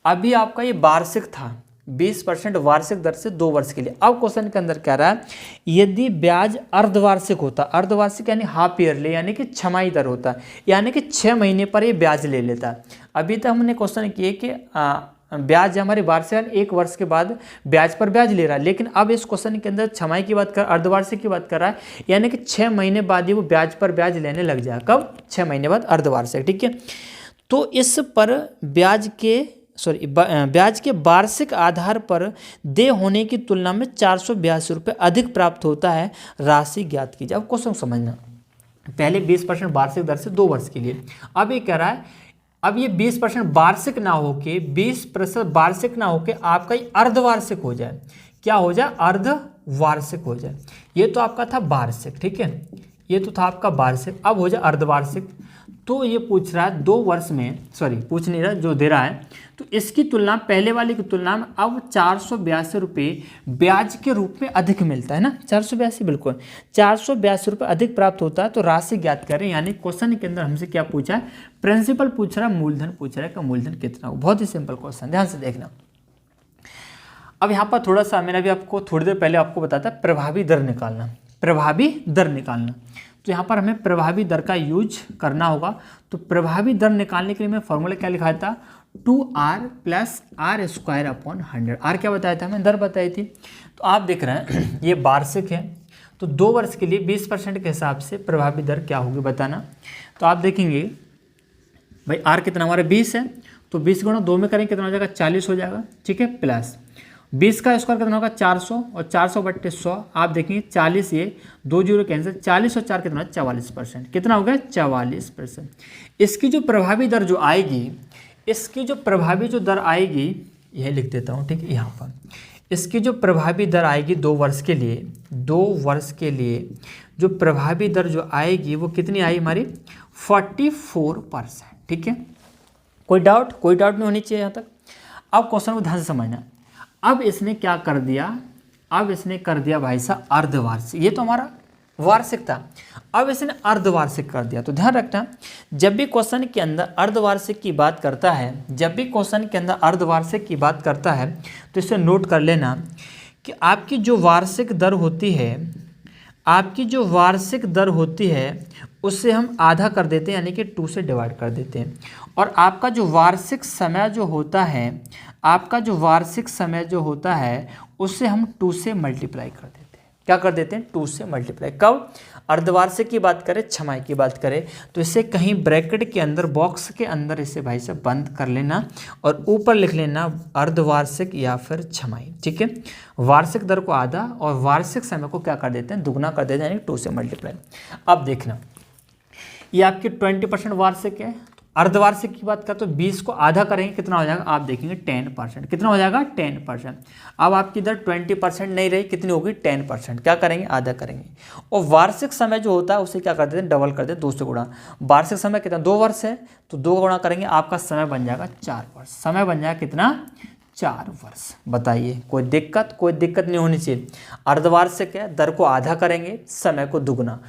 अभी आपका ये वार्षिक था, 20% वार्षिक दर से 2 वर्ष के लिए। अब क्वेश्चन के अंदर क्या रहा है, यदि ब्याज अर्धवार्षिक होता, अर्धवार्षिक यानी हाफ ईयरली, यानी कि छमाही दर होता, यानी कि 6 महीने पर ये ब्याज ले लेता। अभी तक हमने क्वेश्चन किए कि ब्याज हमारी वार्षिक 1 वर्ष के बाद ब्याज पर ब्याज ले रहा है, लेकिन अब इस क्वेश्चन के अंदर छमाही की बात कर, अर्धवार्षिक की बात कर रहा है, यानी कि 6 महीने बाद ही वो ब्याज पर ब्याज लेने लग जाए। कब? 6 महीने बाद, अर्धवार्षिक, ठीक है। तो इस पर ब्याज के वार्षिक आधार पर देय होने की तुलना में 482 रुपये अधिक प्राप्त होता है, राशि ज्ञात कीजिए। अब क्वेश्चन समझना, पहले 20% वार्षिक दर से 2 वर्ष के लिए, अब ये कह रहा है अब ये 20% वार्षिक ना होके, 20% वार्षिक ना होके आपका ये अर्धवार्षिक हो जाए। क्या हो जाए? अर्धवार्षिक हो जाए। ये तो आपका था वार्षिक, ठीक है, ये तो था आपका वार्षिक, अब हो जाए अर्धवार्षिक। तो ये पूछ रहा है 2 वर्ष में, सॉरी पूछ नहीं रहा, जो दे रहा है, तो इसकी तुलना पहले वाले की तुलना में अब 482 रुपये ब्याज के रूप में अधिक मिलता है ना, 482, बिल्कुल 482 रुपये अधिक प्राप्त होता है। तो राशि ज्ञात करें, यानी क्वेश्चन के अंदर हमसे क्या पूछा है, प्रिंसिपल पूछ रहा है, मूलधन पूछ रहा है कि मूलधन कितना हो। बहुत ही सिंपल क्वेश्चन, ध्यान से देखना। अब यहाँ पर थोड़ा सा मैंने अभी आपको थोड़ी देर पहले आपको बताया था प्रभावी दर निकालना, प्रभावी दर निकालना। तो यहाँ पर हमें प्रभावी दर का यूज करना होगा। तो प्रभावी दर निकालने के लिए मैं फॉर्मूला क्या लिखा था, 2r + r²/100। r क्या बताया था, हमें दर बताई थी। तो आप देख रहे हैं ये वार्षिक है, तो 2 वर्ष के लिए 20% के हिसाब से प्रभावी दर क्या होगी बताना। तो आप देखेंगे भाई r कितना हमारा 20 है, तो 20 × 2 में करेंगे कितना हो जाएगा, 40 हो जाएगा, ठीक है, प्लस 20 का स्क्वायर कितना होगा 400 और 400/100 आप देखेंगे 40 ये 2 जीरो कैंसिल 40 और 4 कितना 44%। कितना हो गया 44%। इसकी जो प्रभावी दर जो आएगी, इसकी जो प्रभावी जो दर आएगी यह लिख देता हूँ, ठीक है। यहाँ पर इसकी जो प्रभावी दर आएगी 2 वर्ष के लिए, 2 वर्ष के लिए जो प्रभावी दर जो आएगी वो कितनी आई हमारी 44%, ठीक है। कोई डाउट नहीं होनी चाहिए यहाँ तक। अब क्वेश्चन को ध्यान से समझना। अब इसने क्या कर दिया, अब इसने कर दिया भाई साहब अर्धवार्षिक, ये तो हमारा वार्षिक था, अब इसने अर्धवार्षिक कर दिया। तो ध्यान रखना जब भी क्वेश्चन के अंदर अर्धवार्षिक की बात करता है, जब भी क्वेश्चन के अंदर अर्धवार्षिक की बात करता है तो इसे नोट कर लेना कि आपकी जो वार्षिक दर होती है, आपकी जो वार्षिक दर होती है उससे हम आधा कर देते हैं, यानी कि 2 से डिवाइड कर देते हैं। और आपका जो वार्षिक समय जो होता है, आपका जो वार्षिक समय जो होता है उससे हम 2 से मल्टीप्लाई कर देते हैं। क्या कर देते हैं 2 से मल्टीप्लाई। कब अर्धवार्षिक की बात करें, छमाही की बात करें तो इसे कहीं ब्रैकेट के अंदर, बॉक्स के अंदर इसे भाई साहब बंद कर लेना और ऊपर लिख लेना अर्धवार्षिक या फिर छमाही, ठीक है। वार्षिक दर को आधा और वार्षिक समय को क्या कर देते हैं दुगना कर देते हैं, यानी 2 से मल्टीप्लाई। अब देखना ये आपकी 20% वार्षिक है। अर्धवार्षिक की बात करें तो 20 को आधा करेंगे कितना हो जाएगा, आप देखेंगे 10%। कितना हो जाएगा 10%। अब आपकी इधर 20% नहीं रही, कितनी होगी 10%। क्या करेंगे आधा करेंगे। और वार्षिक समय जो होता है उसे क्या कर देते हैं डबल कर देते हैं, 2 से गुणा। वार्षिक समय कितना 2 वर्ष है तो 2 गुणा करेंगे, आपका समय बन जाएगा 4 वर्ष। समय बन जाएगा कितना 4 वर्ष। बताइए कोई दिक्कत नहीं होनी चाहिए। अर्धवार्षिक है, दर को आधा करेंगे, समय को दुगना।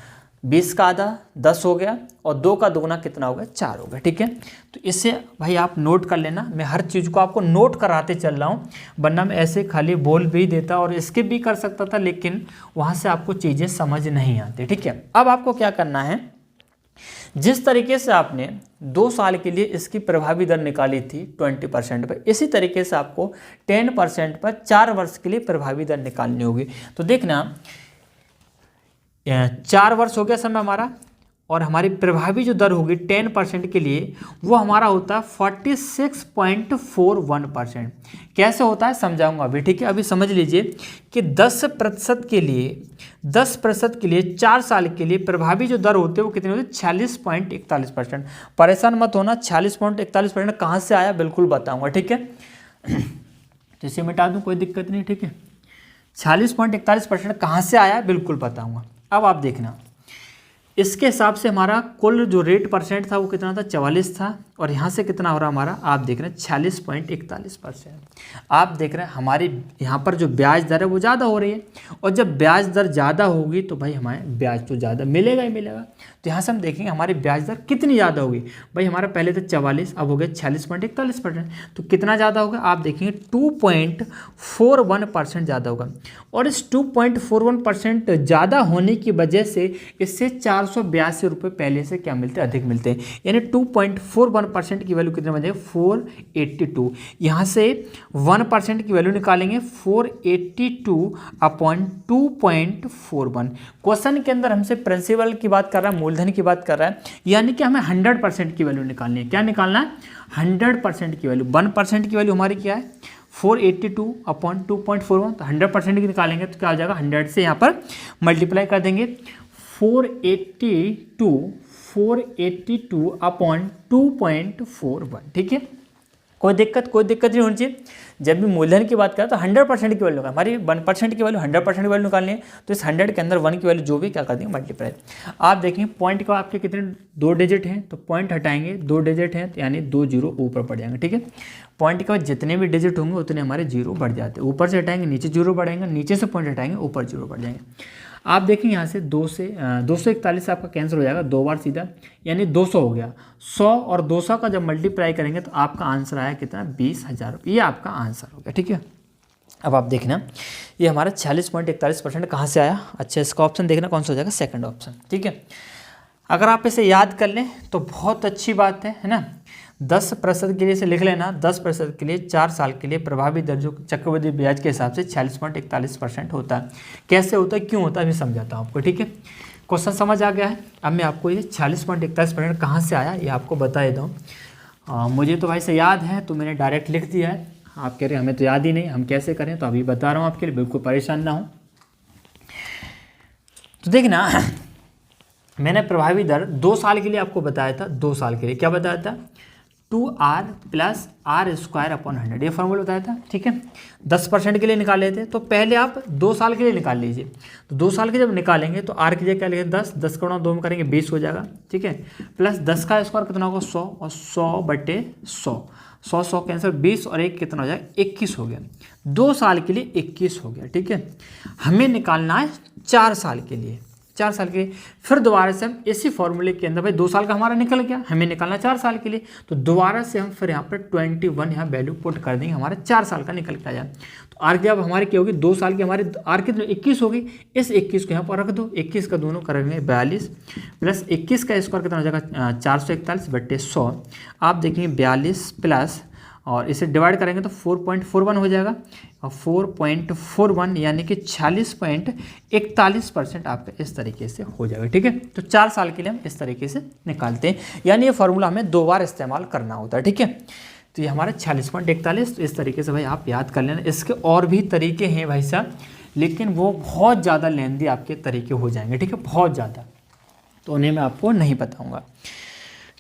20 का आधा 10 हो गया और 2 का दुगना कितना हो गया 4 हो गया, ठीक है। तो इससे भाई आप नोट कर लेना। मैं हर चीज़ को आपको नोट कराते चल रहा हूँ, वरना मैं ऐसे खाली बोल भी देता और स्किप भी कर सकता था, लेकिन वहाँ से आपको चीज़ें समझ नहीं आती, ठीक है। अब आपको क्या करना है, जिस तरीके से आपने 2 साल के लिए इसकी प्रभावी दर निकाली थी 20% पर, इसी तरीके से आपको 10% पर 4 वर्ष के लिए प्रभावी दर निकालनी होगी। तो देखना 4 वर्ष हो गया समय हमारा, और हमारी प्रभावी जो दर होगी 10% के लिए वो हमारा होता है 46.41%। कैसे होता है समझाऊंगा अभी, ठीक है। अभी समझ लीजिए कि 10% के लिए 4 साल के लिए प्रभावी जो दर होती है वो कितनी होती है 46.41%। परेशान मत होना, 46.41% कहाँ से आया बिल्कुल बताऊंगा, ठीक है। तो इसे मिटा दूँ कोई दिक्कत नहीं, ठीक है। 46.41% कहाँ से आया बिल्कुल बताऊंगा। अब आप देखना इसके हिसाब से हमारा कुल जो रेट परसेंट था वो कितना था 44 था, और यहाँ से कितना हो रहा हमारा आप देख रहे हैं 46.41%। आप देख रहे हैं हमारी यहाँ पर जो ब्याज दर है वो ज़्यादा हो रही है, और जब ब्याज दर ज़्यादा होगी तो भाई हमारे ब्याज तो ज़्यादा मिलेगा ही मिलेगा। तो यहाँ से हम देखेंगे हमारी ब्याज दर कितनी ज़्यादा होगी। भाई हमारा पहले था 44, अब हो गया 46.41%, तो कितना ज़्यादा होगा आप देखेंगे 2.41% ज़्यादा होगा। और इस 2.41% ज़्यादा होने की वजह से इससे 482 रुपये पहले से क्या मिलते हैं अधिक मिलते हैं, यानी 2.41% की वैल्यू कितने बन जाएगी 482। यहाँ से 1% की वैल्यू निकालेंगे 482/2.41। क्वेश्चन के अंदर हमसे प्रिंसिपल की बात कर रहा है, मूलधन की बात कर रहा है, यानी कि हमें 100% की वैल्यू निकालनी है। क्या निकालना है 100% की वैल्यू। 1% की वैल्यू हमारी क्या है 482/2.41, तो 100% की निकालेंगे तो क्या हो जाएगा 100 से यहाँ पर मल्टीप्लाई कर देंगे 482/2.41, ठीक है। कोई दिक्कत नहीं होनी चाहिए। जब भी मूलधन की बात करें तो 100% की वैल्यू होगा, हमारी 1% की वैल्यू 100% की वैल्यू निकालनी है, तो इस 100 के अंदर 1 की वैल्यू जो भी क्या कर देंगे मल्टीप्लाई। आप देखेंगे पॉइंट का आपके कितने 2 डिजिट हैं, तो पॉइंट हटाएंगे 2 डिजिट हैं, यानी 2 जीरो ऊपर पड़ जाएंगे, ठीक है। पॉइंट के बाद जितने भी डिजिट होंगे उतने हमारे जीरो बढ़ जाते हैं। ऊपर से हटाएंगे नीचे जीरो बढ़ेंगे, नीचे से पॉइंट हटाएंगे ऊपर जीरो बढ़ जाएंगे। आप देखेंगे यहाँ से 241 आपका कैंसिल हो जाएगा 2 बार सीधा, यानी 200 हो गया। 100 और 200 का जब मल्टीप्लाई करेंगे तो आपका आंसर आया कितना 20,000 रुपये, ये आपका आंसर हो गया, ठीक है। अब आप देखना ये हमारा 46.41% कहाँ से आया। अच्छा इसका ऑप्शन देखना कौन सा हो जाएगा सेकंड ऑप्शन, ठीक है। अगर आप इसे याद कर लें तो बहुत अच्छी बात है ना। 10% के लिए से लिख लेना, 10% के लिए 4 साल के लिए प्रभावी दर जो चक्रवृद्धि ब्याज के हिसाब से 46.41% होता है। कैसे होता है क्यों होता है अभी समझाता हूँ आपको, ठीक है। क्वेश्चन समझ आ गया है। अब मैं आपको ये 46.41% कहाँ से आया ये आपको बता देता हूँ। मुझे तो भाई से याद है तो मैंने डायरेक्ट लिख दिया है। आप कह रहे हैं हमें तो याद ही नहीं, हम कैसे करें, तो अभी बता रहा हूँ आपके लिए, बिल्कुल परेशान ना हो। तो देखना मैंने प्रभावी दर 2 साल के लिए आपको बताया था, 2 साल के लिए क्या बताया था, 2r प्लस r² / 100, ये फॉर्मूला बताया था, ठीक है। 10% के लिए निकाले थे, तो पहले आप 2 साल के लिए निकाल लीजिए। तो 2 साल के जब निकालेंगे तो r की जगह क्या लिखेंगे 10, 10 का 2 में करेंगे 20 हो जाएगा, ठीक है। प्लस 10 का स्क्वायर कितना होगा 100, और 100/100, 100 कैंसिल, 20 और 1 कितना हो जाएगा 21 हो गया। 2 साल के लिए 21 हो गया, ठीक है। हमें निकालना है 4 साल के लिए, 4 साल के लिए। फिर दोबारा से हम इसी फॉर्मूले के अंदर, भाई 2 साल का हमारा निकल गया, हमें निकालना 4 साल के लिए, तो दोबारा से हम फिर यहाँ पर 21 यहाँ वैल्यू पुट कर देंगे, हमारा 4 साल का निकल के आ जाए। तो आर की अब हमारी क्या होगी, 2 साल की हमारी आर कितनी 21 होगी, इस 21 को यहाँ पर रख दो, 21 का दोनों करेंगे 42 प्लस 21 का स्क्वायर कितना हो जाएगा 441/100। आप देखेंगे 42 प्लस और इसे डिवाइड करेंगे तो 4.41 हो जाएगा, और 4.41 यानी कि 46.41% आपका इस तरीके से हो जाएगा, ठीक है। तो 4 साल के लिए हम इस तरीके से निकालते हैं, यानी ये फॉर्मूला हमें 2 बार इस्तेमाल करना होता है, ठीक है। तो ये हमारा 46.41, तो इस तरीके से भाई आप याद कर लेना। इसके और भी तरीके हैं भाई साहब, लेकिन वो बहुत ज़्यादा लेंदी आपके तरीके हो जाएंगे, ठीक है, बहुत ज़्यादा, तो उन्हें मैं आपको नहीं बताऊँगा।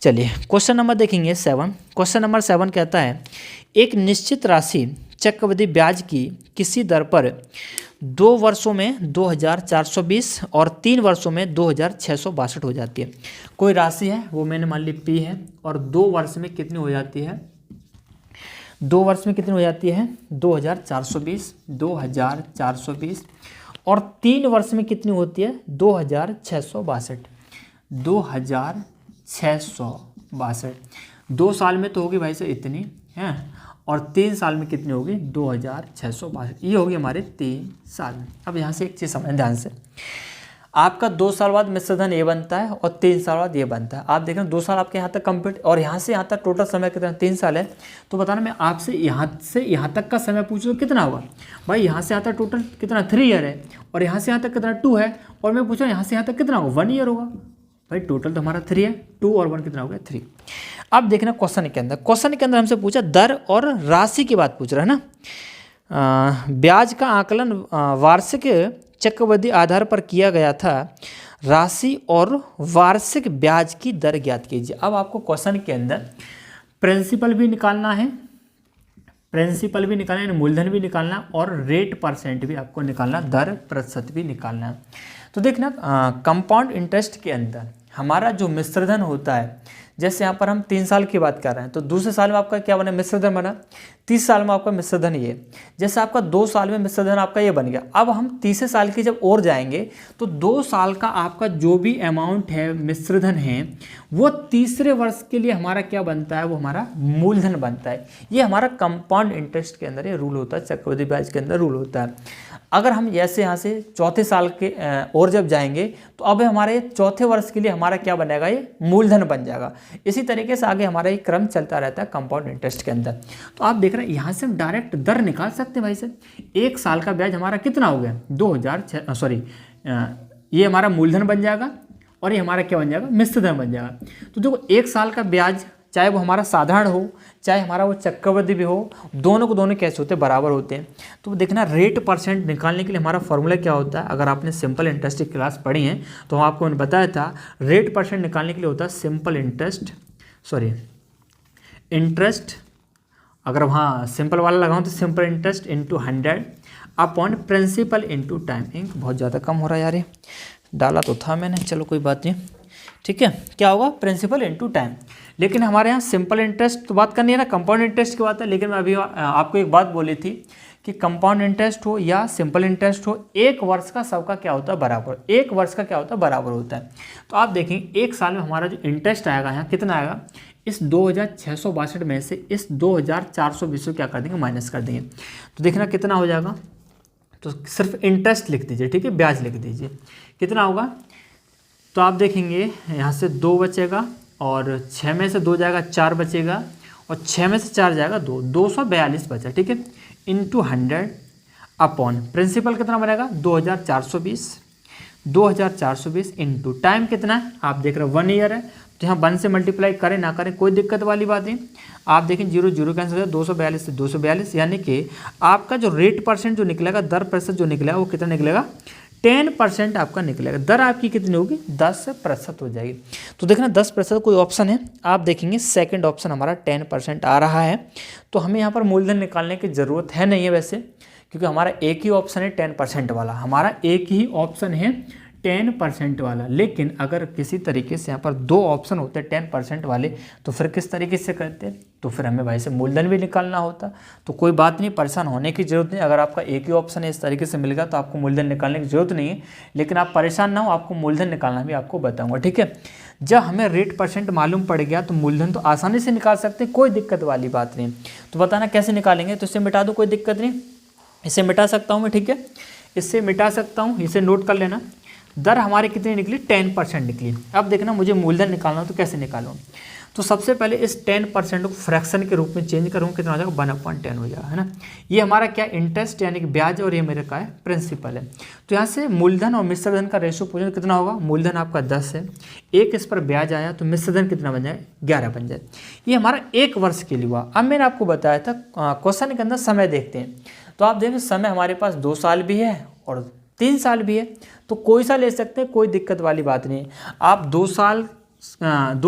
चलिए क्वेश्चन नंबर देखेंगे 7। क्वेश्चन नंबर 7 कहता है एक निश्चित राशि चक्रवृद्धि ब्याज की किसी दर पर 2 वर्षों में 2420 और 3 वर्षों में 2662 हो जाती है। कोई राशि है, वो मैंने मान ली P है, और 2 वर्ष में कितनी हो जाती है, 2 वर्ष में कितनी हो जाती है 2420, 2420, और 3 वर्ष में कितनी होती है 2662, 2662। 2 साल में तो होगी भाई साहब इतनी है, और 3 साल में कितनी होगी 2662, ये होगी हमारे 3 साल में। अब यहाँ से एक चीज़ समझें ध्यान से, आपका 2 साल बाद मिश्रधन ये बनता है और 3 साल बाद ये बनता है। आप देखें 2 साल आपके यहाँ तक कंप्लीट, और यहाँ से यहाँ तक टोटल समय कितना 3 साल है। तो बताना मैं आपसे यहाँ तक का समय पूछूँ तो कितना होगा, भाई यहाँ से यहाँ तक टोटल कितना 3 ईयर है, और यहाँ से यहाँ तक कितना 2 है, और मैं पूछूँ यहाँ से यहाँ तक कितना होगा 1 ईयर होगा। भाई टोटल तो हमारा 3 है, 2 और 1 कितना हो गया 3। अब देखना क्वेश्चन के अंदर हमसे पूछा दर और राशि की बात पूछ रहा है ना। ब्याज का आकलन वार्षिक चक्रवृद्धि आधार पर किया गया था, राशि और वार्षिक ब्याज की दर ज्ञात कीजिए। अब आपको क्वेश्चन के अंदर प्रिंसिपल भी निकालना है, यानी मूलधन भी निकालना, और रेट % भी आपको निकालना, दर प्रतिशत भी निकालना है। तो देखना कंपाउंड इंटरेस्ट के अंदर हमारा जो मिश्रधन होता है, जैसे यहाँ पर हम 3 साल की बात कर रहे हैं, तो दूसरे साल में आपका क्या बना मिश्रधन बना, 30 साल में आपका मिश्रधन ये, जैसे आपका 2 साल में मिश्रधन आपका ये बन गया। अब हम तीसरे साल की जब और जाएंगे तो 2 साल का आपका जो भी अमाउंट है मिश्रधन है, वो तीसरे वर्ष के लिए हमारा क्या बनता है, वो हमारा मूलधन बनता है। ये हमारा कंपाउंड इंटरेस्ट के अंदर ये रूल होता है, चक्रवृद्धि ब्याज के अंदर रूल होता है। अगर हम जैसे यहाँ से चौथे साल के और जब जाएंगे तो अब हमारे चौथे वर्ष के लिए हमारा क्या बनेगा, ये मूलधन बन जाएगा। इसी तरीके से आगे हमारा ये क्रम चलता रहता है कंपाउंड इंटरेस्ट के अंदर। तो आप देख रहे हैं यहाँ से हम डायरेक्ट दर निकाल सकते हैं भाई से। 1 साल का ब्याज हमारा कितना हो गया 2006, सॉरी ये हमारा मूलधन बन जाएगा, और ये हमारा क्या बन जाएगा मिश्रधन बन जाएगा। तो देखो 1 साल का ब्याज चाहे वो हमारा साधारण हो, चाहे हमारा वो चक्रवृद्धि भी हो, दोनों को दोनों कैसे होते हैं बराबर होते हैं। तो देखना रेट % निकालने के लिए हमारा फॉर्मूला क्या होता है, अगर आपने सिंपल इंटरेस्ट की क्लास पढ़ी है तो आपको मैंने बताया था रेट % निकालने के लिए होता है सिंपल इंटरेस्ट, अगर वहाँ सिंपल वाला लगाऊँ तो simple interest into 100 upon principal into time. इंक बहुत ज़्यादा कम हो रहा है यार, ये डाला तो था मैंने, चलो कोई बात नहीं, ठीक है। क्या होगा प्रिंसिपल इंटू टाइम। लेकिन हमारे यहाँ सिंपल इंटरेस्ट तो बात करनी है ना, कंपाउंड इंटरेस्ट की बात है। लेकिन मैं अभी आपको एक बात बोली थी कि कंपाउंड इंटरेस्ट हो या सिंपल इंटरेस्ट हो, 1 वर्ष का सबका क्या होता है बराबर, 1 वर्ष का क्या होता है बराबर होता है। तो आप देखें 1 साल में हमारा जो इंटरेस्ट आएगा यहाँ कितना आएगा, इस 2662 में से इस 2420 को क्या कर देंगे माइनस कर देंगे। तो देखना कितना हो जाएगा, तो सिर्फ इंटरेस्ट लिख दीजिए, ठीक है, ब्याज लिख दीजिए, कितना होगा। तो आप देखेंगे यहाँ से 2 बचेगा, और 6 में से 2 जाएगा 4 बचेगा, और 6 में से 4 जाएगा 2, 242 बचा, ठीक है, इंटू 100 अपॉन प्रिंसिपल कितना बनेगा 2420, 2420 इंटू टाइम कितना है आप देख रहे हो 1 ईयर है, तो यहाँ 1 से मल्टीप्लाई करें ना करें कोई दिक्कत वाली बात नहीं। आप देखें 0 0 कैंसिल हो जाए 242 से 242, यानी कि आपका जो रेट परसेंट जो निकलेगा, दर प्रतिशत जो निकलेगा वो कितना निकलेगा 10% आपका निकलेगा। दर आपकी कितनी होगी 10% हो जाएगी। तो देखना 10% कोई ऑप्शन है, आप देखेंगे सेकंड ऑप्शन हमारा 10% आ रहा है। तो हमें यहाँ पर मूलधन निकालने की ज़रूरत है नहीं है वैसे, क्योंकि हमारा एक ही ऑप्शन है 10% वाला, हमारा एक ही ऑप्शन है 10% वाला। लेकिन अगर किसी तरीके से यहाँ पर 2 ऑप्शन होते 10% वाले, तो फिर किस तरीके से करते, तो फिर हमें भाई से मूलधन भी निकालना होता। तो कोई बात नहीं, परेशान होने की जरूरत नहीं। अगर आपका एक ही ऑप्शन है इस तरीके से मिलेगा तो आपको मूलधन निकालने की जरूरत नहीं है, लेकिन आप परेशान ना हो, आपको मूलधन निकालना भी आपको बताऊँगा, ठीक है। जब हमें रेट परसेंट मालूम पड़ गया तो मूलधन तो आसानी से निकाल सकते हैं, कोई दिक्कत वाली बात नहीं। तो बताना कैसे निकालेंगे, तो इसे मिटा दो, कोई दिक्कत नहीं, इसे मिटा सकता हूँ मैं, ठीक है, इससे मिटा सकता हूँ, इसे नोट कर लेना। दर हमारी कितनी निकली 10% निकली। अब देखना मुझे मूलधन निकालना हो तो कैसे निकालूँ, तो सबसे पहले इस 10% को फ्रैक्शन के रूप में चेंज करूँगा, कितना हो जाएगा 1/10 हो जाएगा, है ना। ये हमारा क्या इंटरेस्ट यानी कि ब्याज, और ये मेरे का है प्रिंसिपल है। तो यहाँ से मूलधन और मिश्र धन का रेशो पूछे तो कितना होगा, मूलधन आपका 10 है, 1 इस पर ब्याज आया तो मिश्र धन कितना बन जाए 11 बन जाए। ये हमारा 1 वर्ष के लिए हुआ। अब मैंने आपको बताया था क्वेश्चन के अंदर समय देखते हैं, तो आप देखें समय हमारे पास 2 साल भी है और 3 साल भी है, तो कोई सा ले सकते हैं, कोई दिक्कत वाली बात नहीं है। आप 2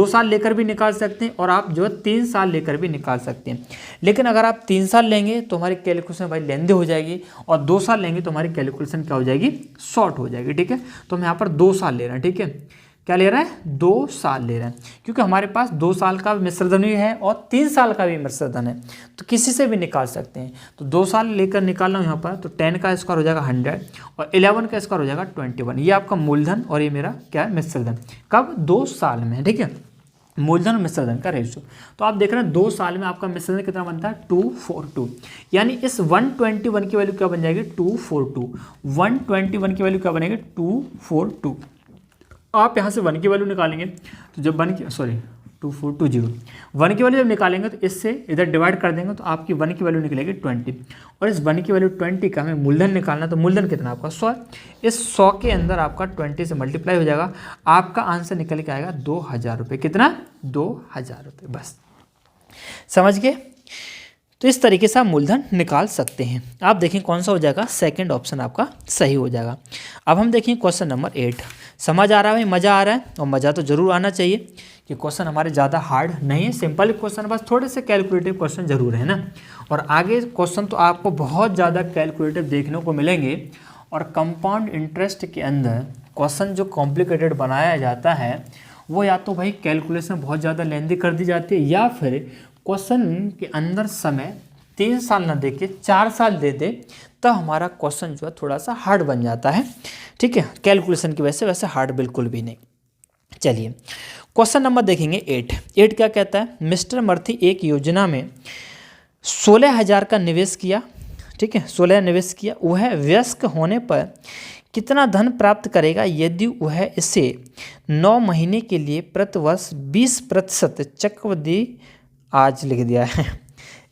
साल लेकर भी निकाल सकते हैं और आप जो है 3 साल लेकर भी निकाल सकते हैं। लेकिन अगर आप 3 साल लेंगे तो हमारी कैलकुलेशन भाई लेंदी हो जाएगी, और 2 साल लेंगे तो हमारी कैलकुलेशन क्या हो जाएगी, शॉर्ट हो जाएगी, ठीक है। तो हम यहाँ पर 2 साल ले रहे हैं, ठीक है, क्या ले रहा है 2 साल ले रहे हैं, क्योंकि हमारे पास 2 साल का मिश्र धन भी है और 3 साल का भी मिश्र धन है, तो किसी से भी निकाल सकते हैं। तो 2 साल लेकर निकाल रहा हूँ यहाँ पर, तो 10 का स्क्वायर हो जाएगा 100 और 11 का स्क्वायर हो जाएगा 21। ये आपका मूलधन और ये मेरा क्या है मिश्र धन, कब 2 साल में, ठीक है, मूलधन और मिश्र धन का रेशो। तो आप देख रहे हैं 2 साल में आपका मिश्र धन कितना बनता है 242, यानी इस 121 की वैल्यू क्या बन जाएगी 242, 121 की वैल्यू क्या बनेगी 242। आप यहाँ से 1 की वैल्यू निकालेंगे तो जब 2420 1 की वैल्यू जब निकालेंगे तो इससे इधर डिवाइड कर देंगे तो आपकी 1 की वैल्यू निकलेगी 20, और इस 1 की वैल्यू 20 का हमें मूलधन निकालना, तो मूलधन कितना आपका 100, इस 100 के अंदर आपका 20 से मल्टीप्लाई हो जाएगा, आपका आंसर निकल के आएगा 2000 रुपये। कितना 2000 रुपये, बस समझ गए। तो इस तरीके से आप मूलधन निकाल सकते हैं। आप देखें कौन सा हो जाएगा, सेकंड ऑप्शन आपका सही हो जाएगा। अब हम देखें क्वेश्चन नंबर 8। समझ आ रहा है, मज़ा आ रहा है, और मज़ा तो जरूर आना चाहिए कि क्वेश्चन हमारे ज़्यादा हार्ड नहीं है, सिंपल क्वेश्चन, बस थोड़े से कैलकुलेटिव क्वेश्चन जरूर है ना। और आगे क्वेश्चन तो आपको बहुत ज़्यादा कैलकुलेटिव देखने को मिलेंगे। और कंपाउंड इंटरेस्ट के अंदर क्वेश्चन जो कॉम्प्लिकेटेड बनाया जाता है वो या तो भाई कैलकुलेशन बहुत ज़्यादा लेंदी कर दी जाती है, या फिर क्वेश्चन के अंदर समय 3 साल ना दे के 4 साल दे दे, तो हमारा क्वेश्चन जो है थोड़ा सा हार्ड बन जाता है, ठीक है, कैलकुलेशन की वजह से। वैसे हार्ड बिल्कुल भी नहीं। चलिए क्वेश्चन नंबर देखेंगे 8 क्या कहता है, मिस्टर मर्थी एक योजना में 16,000 का निवेश किया, ठीक है, 16 निवेश किया, वह वयस्क होने पर कितना धन प्राप्त करेगा यदि वह इसे 9 महीने के लिए प्रतिवर्ष 20% चक्रवृद्धि, आज लिख दिया है,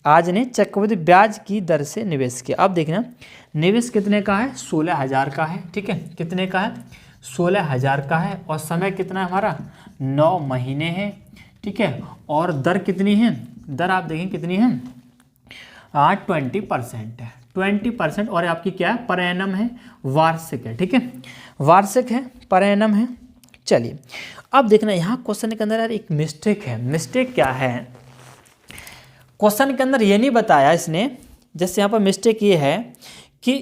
आज ने चक्रवृद्धि ब्याज की दर से निवेश किया। अब देखना निवेश कितने का है 16,000 का है, ठीक है, कितने का है 16,000 का है, और समय कितना है हमारा 9 महीने है, ठीक है, और दर कितनी है, दर आप देखें कितनी है 20% है, 20%, और आपकी क्या है पर एनम है, वार्षिक है, ठीक है, वार्षिक है, पर एनम है। चलिए अब देखना यहाँ क्वेश्चन के अंदर यार एक मिस्टेक है। मिस्टेक क्या है, क्वेश्चन के अंदर ये नहीं बताया इसने, जैसे यहाँ पर मिस्टेक ये है कि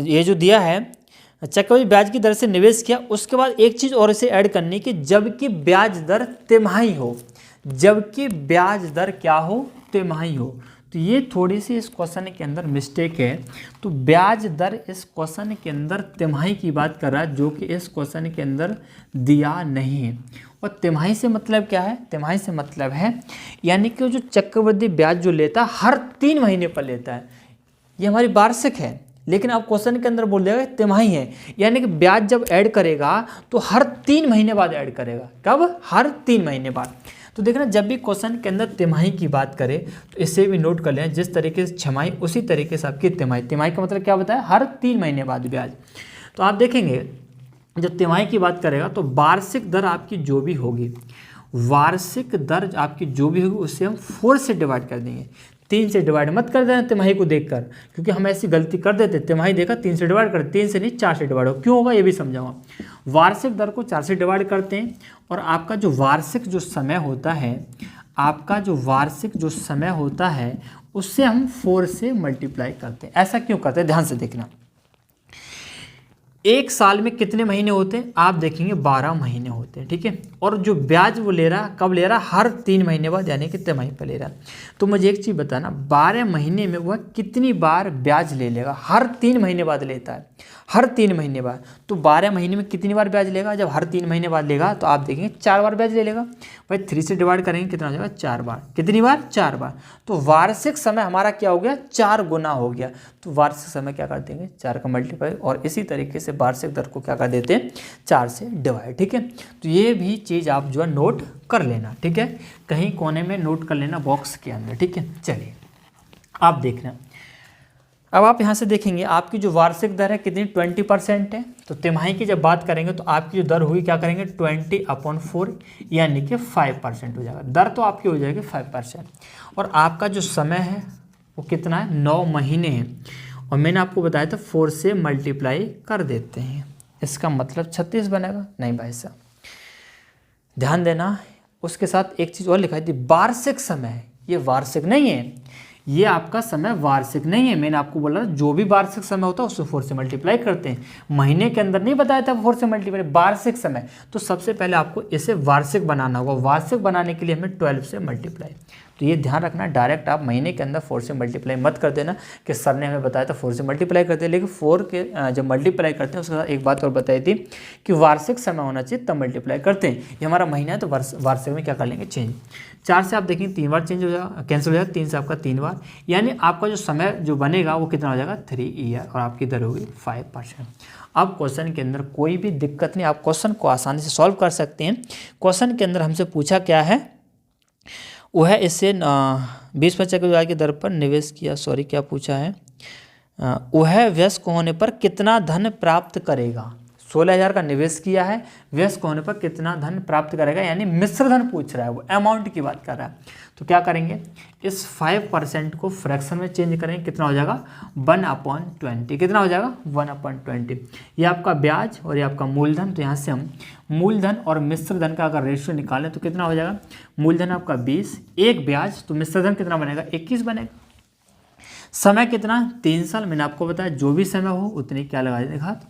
ये जो दिया है चक्रवृद्धि ब्याज की दर से निवेश किया, उसके बाद एक चीज़ और इसे ऐड करनी कि जबकि ब्याज दर तिमाही हो, जबकि ब्याज दर क्या हो तिमाही हो। तो ये थोड़ी सी इस क्वेश्चन के अंदर मिस्टेक है। तो ब्याज दर इस क्वेश्चन के अंदर तिमाही की बात कर रहा है, जो कि इस क्वेश्चन के अंदर दिया नहीं है। और तिमाही से मतलब क्या है, तिमाही से मतलब है यानी कि जो चक्रवृद्धि ब्याज जो लेता है हर 3 महीने पर लेता है, ये हमारी वार्षिक है, लेकिन आप क्वेश्चन के अंदर बोल देगा तिमाही है, यानी कि ब्याज जब ऐड करेगा तो हर 3 महीने बाद ऐड करेगा। कब, हर 3 महीने बाद। तो देखना जब भी क्वेश्चन के अंदर तिमाही की बात करें तो इसे भी नोट कर लें, जिस तरीके से छमाही उसी तरीके से आपकी तिमाही। तिमाही का मतलब क्या बताया, हर 3 महीने बाद ब्याज। तो आप देखेंगे जब तिमाही की बात करेगा तो वार्षिक दर आपकी जो भी होगी, वार्षिक दर आपकी जो भी होगी उससे हम 4 से डिवाइड कर देंगे। 3 से डिवाइड मत कर देना तिमाही को देखकर, क्योंकि हम ऐसी गलती कर देते, तिमाही देखा 3 से डिवाइड कर, 3 से नहीं 4 से डिवाइड हो, क्यों होगा ये भी समझाऊंगा। वार्षिक दर को 4 से डिवाइड करते हैं और आपका जो वार्षिक जो समय होता है, आपका जो वार्षिक जो समय होता है उससे हम 4 से मल्टीप्लाई करते हैं। ऐसा क्यों करते हैं, ध्यान से देखना। एक साल में कितने महीने होते हैं, आप देखेंगे 12 महीने होते हैं, ठीक है। और जो ब्याज वो ले रहा कब ले रहा, हर 3 महीने बाद, यानी कि तिमाही पर ले रहा। तो मुझे एक चीज़ बताना, 12 महीने में वह कितनी बार ब्याज ले लेगा, हर 3 महीने बाद लेता है, हर 3 महीने बाद। तो 12 महीने में कितनी बार ब्याज लेगा, जब हर 3 महीने बाद लेगा तो आप देखेंगे 4 बार ब्याज ले लेगा। भाई 3 से डिवाइड करेंगे कितना हो जाएगा, 4 बार। कितनी बार, 4 बार। तो वार्षिक समय हमारा क्या हो गया, 4 गुना हो गया। तो वार्षिक समय क्या कर देंगे, 4 का मल्टीप्लाई, और इसी तरीके से वार्षिक दर को क्या कर देते हैं, 4 से डिवाइड, ठीक है। तो ये भी चीज़ आप जो है नोट कर लेना, ठीक है, कहीं कोने में नोट कर लेना बॉक्स के अंदर, ठीक है। चलिए आप देखना, अब आप यहाँ से देखेंगे आपकी जो वार्षिक दर है कितनी, 20% है। तो तिमाही की जब बात करेंगे तो आपकी जो दर हुई क्या करेंगे, 20/4 यानी कि 5% हो जाएगा। दर तो आपकी हो जाएगी 5%। और आपका जो समय है वो कितना है, 9 महीने है। और मैंने आपको बताया था 4 से मल्टीप्लाई कर देते हैं, इसका मतलब 36 बनेगा। नहीं भाई साहब, ध्यान देना, उसके साथ एक चीज़ और लिखाई थी, वार्षिक समय। ये वार्षिक नहीं है, ये आपका समय वार्षिक नहीं है। मैंने आपको बोला जो भी वार्षिक समय होता है उसको 4 से मल्टीप्लाई करते हैं। महीने के अंदर नहीं बताया था 4 से मल्टीप्लाई, वार्षिक समय। तो सबसे पहले आपको इसे वार्षिक बनाना होगा। वार्षिक बनाने के लिए हमें 12 से मल्टीप्लाई। तो ये ध्यान रखना, डायरेक्ट आप महीने के अंदर 4 से मल्टीप्लाई मत कर देना कि सर ने हमें बताया था 4 से मल्टीप्लाई करते हैं। लेकिन 4 के जब मल्टीप्लाई करते हैं उसके साथ एक बात और बताई थी कि वार्षिक समय होना चाहिए तब मल्टीप्लाई करते हैं। ये हमारा महीना है तो वार्षिक में क्या कर लेंगे, चेंज। 4 से आप देखेंगे 3 बार चेंज हो जाएगा, कैंसिल हो जाएगा। 3 से आपका 3 बार, यानी आपका जो समय जो बनेगा वो कितना हो जाएगा, 3 ईयर, और आपकी दर होगी 5%। अब क्वेश्चन के अंदर कोई भी दिक्कत नहीं, आप क्वेश्चन को आसानी से सॉल्व कर सकते हैं। क्वेश्चन के अंदर हमसे पूछा क्या है, वो है इससे 20% के ब्याज की दर पर निवेश किया, सॉरी क्या पूछा है, वह व्यस्क होने पर कितना धन प्राप्त करेगा। 16,000 का निवेश किया है, व्यस्क होने पर कितना धन प्राप्त करेगा, यानी मिश्र धन पूछ रहा है, वो अमाउंट की बात कर रहा है। तो क्या करेंगे, इस 5% को फ्रैक्शन में चेंज करेंगे, कितना हो जाएगा, 1/20। कितना हो जाएगा, 1/20। ये आपका ब्याज और ये आपका मूलधन। तो यहाँ से हम मूलधन और मिश्र धन का अगर रेशियो निकालें तो कितना हो जाएगा, मूलधन आपका 20, एक ब्याज, तो मिश्र धन कितना बनेगा, 21 बनेगा। समय कितना, 3 साल। मैंने आपको बताया जो भी समय हो उतनी क्या लगा देगा,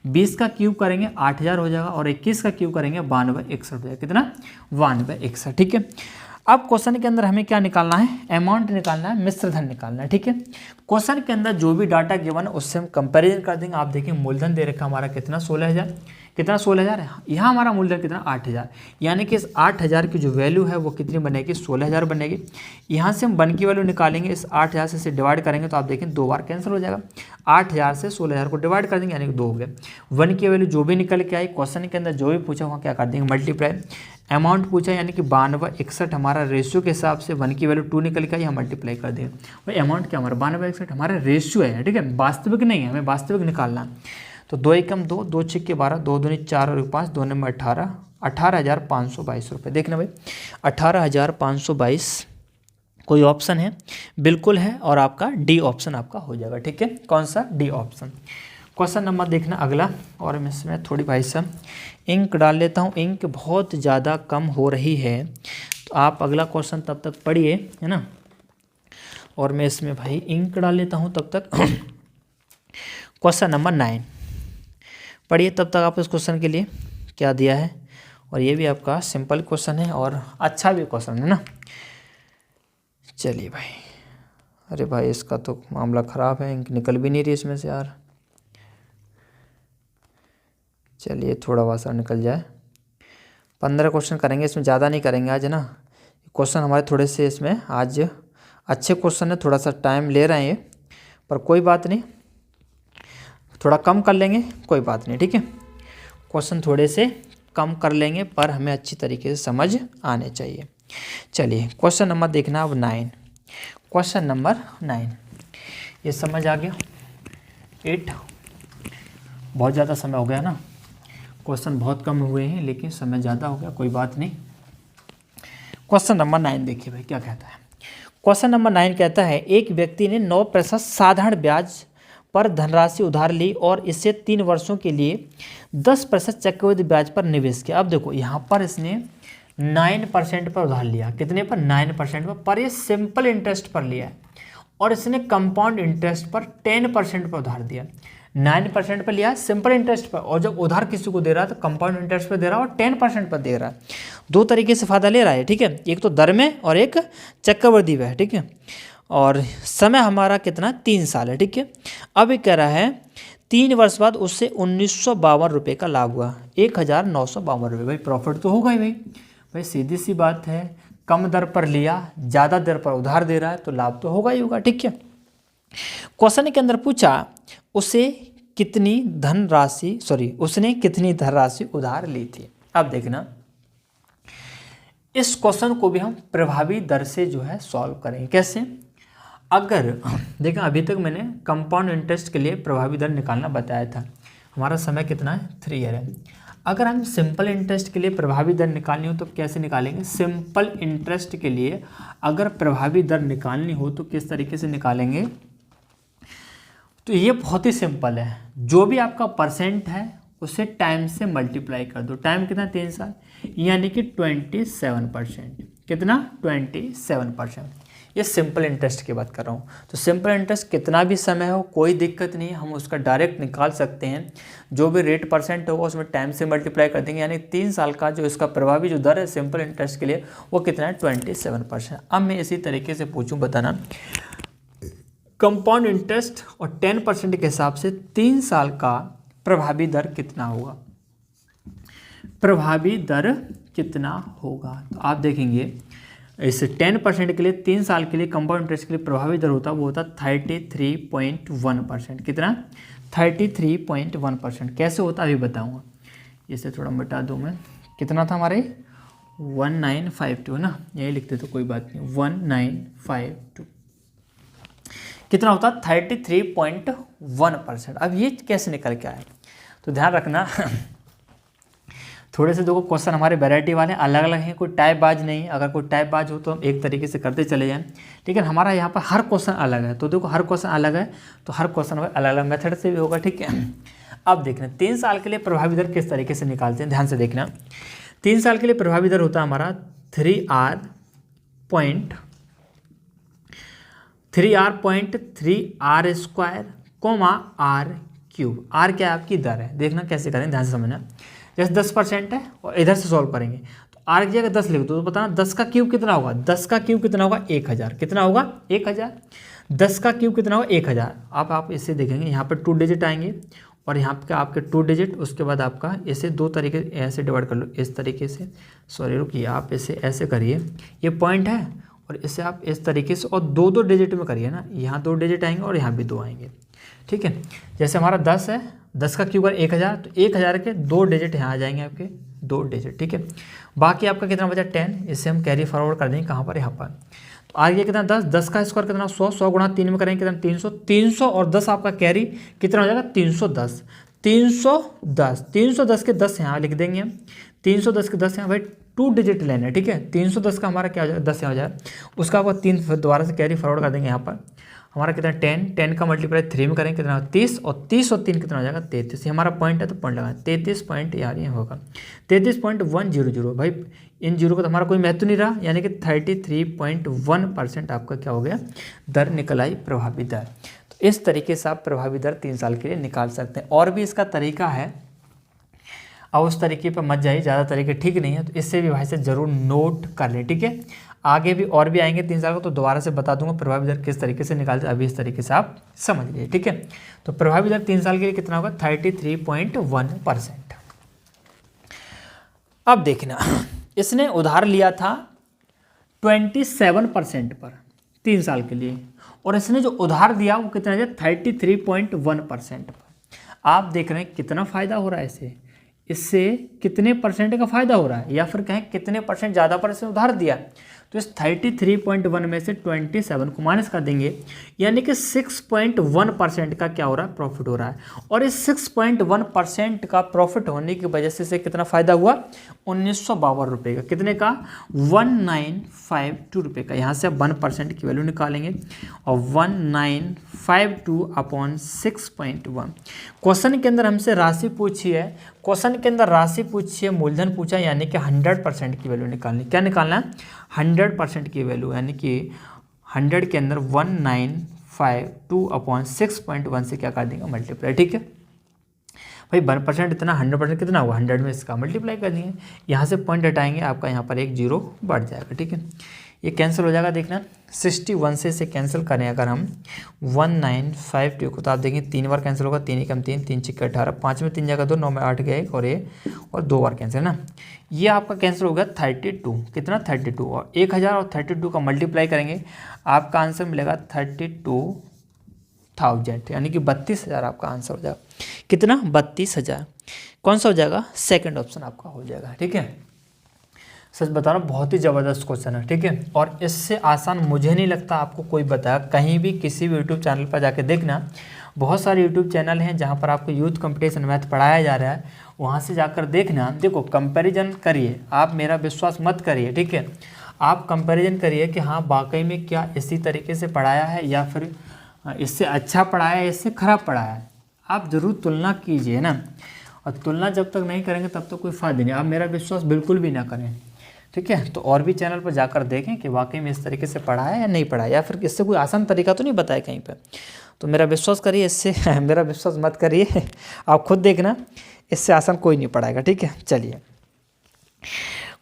20 का क्यूब करेंगे 8000 हो जाएगा, और 21 का क्यूब करेंगे 9261 हो जाएगा। कितना, 9261, ठीक है। अब क्वेश्चन के अंदर हमें क्या निकालना है, अमाउंट निकालना है, मिश्र धन निकालना है, ठीक है। क्वेश्चन के अंदर जो भी डाटा गिवन है उससे हम कंपैरिजन कर देंगे। आप देखिए मूलधन दे रखा हमारा कितना, 16,000। कितना, 16,000 है। यहाँ हमारा मूलधन कितना, 8,000, यानी कि इस 8,000 की जो वैल्यू है वो कितनी बनेगी, 16,000 बनेगी। यहाँ से हम 1 की वैल्यू निकालेंगे, इस 8,000 से डिवाइड करेंगे तो आप देखें 2 बार कैंसिल हो जाएगा। 8,000 से 16,000 को डिवाइड कर देंगे, यानी कि 2 हो गए। 1 की वैल्यू जो भी निकल के आई, क्वेश्चन के अंदर जो भी पूछा वहाँ क्या कर देंगे, मल्टीप्लाई। अमाउंट पूछा यानी कि 9261, हमारा रेशियो के हिसाब से 1 की वैल्यू 2 निकल के आई, हम मल्टीप्लाई कर देंगे। भाई अमाउंट क्या हमारा 9261 हमारा रेशियो है, ठीक है, वास्तविक नहीं है, हमें वास्तविक निकालना है। तो 2 एकम 2, 2 छिक्के 12, 2 दूनी 4 और 5, 2 नंबर 18, 18,522 रुपये। देखना भाई 18,522 कोई ऑप्शन है, बिल्कुल है, और आपका डी ऑप्शन आपका हो जाएगा, ठीक है। कौन सा, डी ऑप्शन। क्वेश्चन नंबर देखना अगला, और मैं इसमें थोड़ी भाई साहब इंक डाल लेता हूँ, इंक बहुत ज़्यादा कम हो रही है, तो आप अगला क्वेश्चन तब तक पढ़िए, है ना, और मैं इसमें भाई इंक डाल लेता हूँ तब तक। क्वेश्चन नंबर 9 पढ़िए तब तक आप इस क्वेश्चन के लिए क्या दिया है, और ये भी आपका सिंपल क्वेश्चन है और अच्छा भी क्वेश्चन है ना। चलिए भाई, अरे भाई इसका तो मामला ख़राब है, इंक निकल भी नहीं रही इसमें से यार। चलिए थोड़ा वासा निकल जाए। 15 क्वेश्चन करेंगे, इसमें ज़्यादा नहीं करेंगे आज, है ना। क्वेश्चन हमारे थोड़े से इसमें आज अच्छे क्वेश्चन है, थोड़ा सा टाइम ले रहे हैं ये, पर कोई बात नहीं, थोड़ा कम कर लेंगे, कोई बात नहीं, ठीक है। क्वेश्चन थोड़े से कम कर लेंगे पर हमें अच्छी तरीके से समझ आने चाहिए। चलिए क्वेश्चन नंबर देखना अब 9। क्वेश्चन नंबर 9 ये समझ आ गया। 8 बहुत ज़्यादा समय हो गया ना। क्वेश्चन बहुत कम हुए हैं लेकिन समय ज़्यादा हो गया, कोई बात नहीं। क्वेश्चन नंबर 9 देखिए भाई क्या कहता है। क्वेश्चन नंबर 9 कहता है एक व्यक्ति ने 9% साधारण ब्याज पर धनराशि उधार ली और इसे 3 वर्षों के लिए 10% चक्रवृद्धि ब्याज पर निवेश किया। अब देखो यहाँ पर इसने 9% पर उधार लिया, कितने पर? 9% पर ये सिंपल इंटरेस्ट पर लिया है, और इसने कंपाउंड इंटरेस्ट पर 10% पर उधार दिया। 9% पर लिया सिंपल इंटरेस्ट पर, और जब उधार किसी को दे रहा है तो कंपाउंड इंटरेस्ट पर दे रहा है और 10% पर दे रहा है। दो तरीके से फायदा ले रहा है, ठीक है, एक तो दर में और एक चक्रवृद्धि में, ठीक है। और समय हमारा कितना? 3 साल है, ठीक है। अब ये कह रहा है 3 वर्ष बाद उससे 1952 रुपये का लाभ हुआ, 1952 रुपये। भाई प्रॉफिट तो होगा ही भाई सीधी सी बात है, कम दर पर लिया, ज़्यादा दर पर उधार दे रहा है तो लाभ तो होगा ही होगा, ठीक है। क्वेश्चन के अंदर पूछा उसने कितनी धनराशि उधार ली थी। अब देखना इस क्वेश्चन को भी हम प्रभावी दर से जो है सॉल्व करेंगे। कैसे? अगर देखा अभी तक मैंने कंपाउंड इंटरेस्ट के लिए प्रभावी दर निकालना बताया था, हमारा समय कितना है? 3 ईयर है। अगर हम सिंपल इंटरेस्ट के लिए प्रभावी दर निकालनी हो तो कैसे निकालेंगे? सिंपल इंटरेस्ट के लिए अगर प्रभावी दर निकालनी हो तो किस तरीके से निकालेंगे? तो ये बहुत ही सिंपल है, जो भी आपका परसेंट है उसे टाइम से मल्टीप्लाई कर दो। टाइम कितना? 3 साल, यानी कि 27%। कितना? 27%। ये सिंपल इंटरेस्ट की बात कर रहा हूँ। तो सिंपल इंटरेस्ट कितना भी समय हो कोई दिक्कत नहीं है, हम उसका डायरेक्ट निकाल सकते हैं। जो भी रेट परसेंट होगा उसमें टाइम से मल्टीप्लाई कर देंगे, यानी 3 साल का जो इसका प्रभावी जो दर है सिंपल इंटरेस्ट के लिए वो कितना है? 27%। अब मैं इसी तरीके से पूछूँ, बताना कंपाउंड इंटरेस्ट और 10% के हिसाब से 3 साल का प्रभावी दर कितना होगा? प्रभावी दर कितना होगा? तो आप देखेंगे इस 10% के लिए 3 साल के लिए कंपाउंड इंटरेस्ट के लिए प्रभावी दर होता वो होता 33.1%। कितना? 33.1%। कैसे होता अभी बताऊंगा, इसे थोड़ा मिटा दूं मैं। कितना था हमारे? 1952 ना, यही लिखते तो कोई बात नहीं, 1952 कितना होता? 33.1%। अब ये कैसे निकल के आए तो ध्यान रखना थोड़े से देखो क्वेश्चन हमारे वैरायटी वाले अलग अलग हैं, कोई टाइप बाज नहीं। अगर कोई टाइप बाज हो तो हम एक तरीके से करते चले जाएं, लेकिन हमारा यहाँ पर हर क्वेश्चन अलग है। तो देखो हर क्वेश्चन अलग है तो हर क्वेश्चन अलग अलग मेथड से भी होगा, ठीक है। अब देखना 3 साल के लिए प्रभावी दर किस तरीके से निकालते हैं, ध्यान से देखना। 3 साल के लिए प्रभावी दर होता है हमारा 3R.3R² कोमा R³। R क्या है? आपकी दर है। देखना कैसे करें, ध्यान से समझना। जैसे 10% है और इधर से सॉल्व करेंगे तो R की जगह 10 लिख दो, तो बताना 10 का क्यूब कितना होगा? 10 का क्यूब कितना होगा? 1000। कितना होगा? 1000। 10 का क्यूब कितना होगा? 1000। आप इसे देखेंगे यहाँ पर 2 डिजिट आएंगे और यहाँ पे आपके 2 डिजिट, उसके बाद आपका इसे 2 तरीके ऐसे डिवाइड कर लो, इस तरीके से। सॉरी रुकिए, आप इसे ऐसे करिए, ये पॉइंट है और इसे आप इस तरीके से और 2-2 डिजिट में करिए ना, यहाँ 2 डिजिट आएंगे और यहाँ भी 2 आएंगे, ठीक है। जैसे हमारा 10 है, 10 का क्यूब 1000, तो 1000 के 2 डिजिट यहाँ आ जाएंगे आपके, 2 डिजिट, ठीक है। बाकी आपका कितना बचा? 10। इसे हम कैरी फॉरवर्ड कर देंगे कहाँ पर? यहाँ पर। तो आ गया कितना? 10। 10 का स्क्वायर कितना? 100। 100 गुणा 3 में करेंगे कितना? 300। 300 और 10 आपका कैरी कितना हो जाएगा? 310। 310 के 10 यहाँ लिख देंगे हम। 310 के 10 यहाँ भाई 2 डिजिट लेना है, ठीक है। 310 का हमारा क्या हो जाएगा? 10 यहाँ हो जाएगा। उसका आपका 3 दोबारा से कैरी फॉरवर्ड कर देंगे यहाँ पर। हमारा कितना? 10 का मल्टीप्लाई 3 में करेंगे कितना? 30 और 30 और 3 कितना हो जाएगा? 33। ये हमारा पॉइंट है तो पॉइंट लगा 33 पॉइंट यार ये होगा 33.100। भाई इन जीरो का तो हमारा कोई महत्व नहीं रहा, यानी कि 33.1% आपका क्या हो गया? दर निकल आई, प्रभावी दर। तो इस तरीके से आप प्रभावी दर 3 साल के लिए निकाल सकते हैं। और भी इसका तरीका है, अब उस तरीके पर मत जाइए, ज़्यादा तरीके ठीक नहीं है, तो इससे भी भाई से ज़रूर नोट कर लें, ठीक है। आगे भी और भी आएंगे 3 साल को तो दोबारा से बता दूंगा प्रभावी दर किस तरीके से निकालते, अभी इस तरीके से आप समझ लीजिए, ठीक है। तो प्रभावी दर 3 साल के लिए कितना होगा? 33.1%। अब देखना, इसने उधार लिया था 27% पर 3 साल के लिए, और इसने जो उधार दिया वो कितना है? 33.1% पर। आप देख रहे हैं कितना फ़ायदा हो रहा है इसे। इससे कितने परसेंट का फायदा हो रहा है, या फिर कहें कितने परसेंट ज़्यादा पर इसने उधार दिया। तो इस 33.1 में से 27 को माइनस कर देंगे, यानी कि 6.1% का क्या हो रहा है, प्रॉफिट हो रहा है। और इस 6.1% का प्रॉफिट होने की वजह से इसे कितना फ़ायदा हुआ, 1952 रुपये का। कितने का, 1952 रुपये का। यहाँ से आप 1% की वैल्यू निकालेंगे और 1952 अपॉन 6.1। क्वेश्चन के अंदर हमसे राशि पूछी है, क्वेश्चन के अंदर राशि पूछी है, मूलधन पूछा, यानी कि 100% की वैल्यू निकालनी। क्या निकालना है, 100% की वैल्यू, यानी कि 100 के अंदर 1952 अपॉन 6.1 से क्या कर देंगे, मल्टीप्लाई। ठीक है भाई, 1% इतना, 100% कितना हुआ, 100 में इसका मल्टीप्लाई कर देंगे। यहाँ से पॉइंट हटाएंगे, आपका यहाँ पर एक जीरो बढ़ जाएगा। ठीक है, ये कैंसिल हो जाएगा। देखना 61 से इसे कैंसिल करें अगर हम 1952 को, तो आप देखें 3 बार कैंसिल होगा, 3 एकम 3, 3 छक्के 18, 5 में 3 जगह 2, 9 में 8 गया 1 और ये, और 2 बार कैंसिल ना। ये आपका कैंसिल होगा 32, कितना 32, और 1000 और 32 का मल्टीप्लाई करेंगे, आपका आंसर मिलेगा 32,000, यानी कि 32,000 आपका आंसर हो जाएगा। कितना, 32,000। कौन सा हो जाएगा, सेकंड ऑप्शन आपका हो जाएगा। ठीक है, सच बता रहा हूँ, बहुत ही ज़बरदस्त क्वेश्चन है। ठीक है, और इससे आसान मुझे नहीं लगता आपको कोई बताया। कहीं भी किसी भी यूट्यूब चैनल पर जाके देखना, बहुत सारे यूट्यूब चैनल हैं जहाँ पर आपको यूथ कंपटीशन मैथ पढ़ाया जा रहा है, वहाँ से जाकर देखना। देखो, कंपैरिजन करिए, आप मेरा विश्वास मत करिए। ठीक है, आप कंपैरिजन करिए कि हाँ वाकई में क्या इसी तरीके से पढ़ाया है, या फिर इससे अच्छा पढ़ाया है, इससे ख़राब पढ़ाया है। आप ज़रूर तुलना कीजिए ना, और तुलना जब तक नहीं करेंगे तब तक कोई फ़ायदा नहीं। आप मेरा विश्वास बिल्कुल भी ना करें। ठीक है, तो और भी चैनल पर जाकर देखें कि वाकई में इस तरीके से पढ़ा है या नहीं पढ़ा है, या फिर इससे कोई आसान तरीका तो नहीं बताया कहीं पर। तो मेरा विश्वास करिए, इससे मेरा विश्वास मत करिए, आप खुद देखना, इससे आसान कोई नहीं पढ़ाएगा। ठीक है, चलिए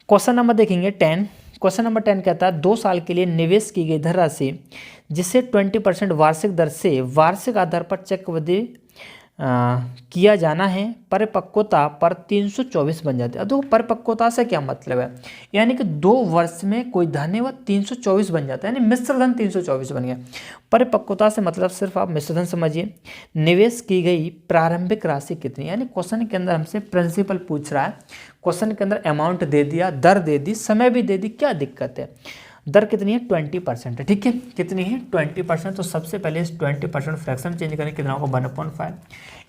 क्वेश्चन नंबर देखेंगे 10। क्वेश्चन नंबर 10 कहता है 2 साल के लिए निवेश की गई धनराशि जिसे 20% वार्षिक दर से वार्षिक आधार पर चक्रवृद्धि किया जाना है, परिपक्वता पर 324 बन जाती है। अब देखो, परिपक्वता से क्या मतलब है, यानी कि 2 वर्ष में कोई धन है वह 324 बन जाता है, यानी मिश्र धन 324 बन गया। परिपक्वता से मतलब सिर्फ आप मिश्र धन समझिए। निवेश की गई प्रारंभिक राशि कितनी, यानी क्वेश्चन के अंदर हमसे प्रिंसिपल पूछ रहा है, क्वेश्चन के अंदर अमाउंट दे दिया, दर दे दी, समय भी दे दी, क्या दिक्कत है। दर कितनी है, 20% है। ठीक है, कितनी है, 20%। तो सबसे पहले इस 20% फ्रैक्शन चेंज करें, कितना होगा, 1/5।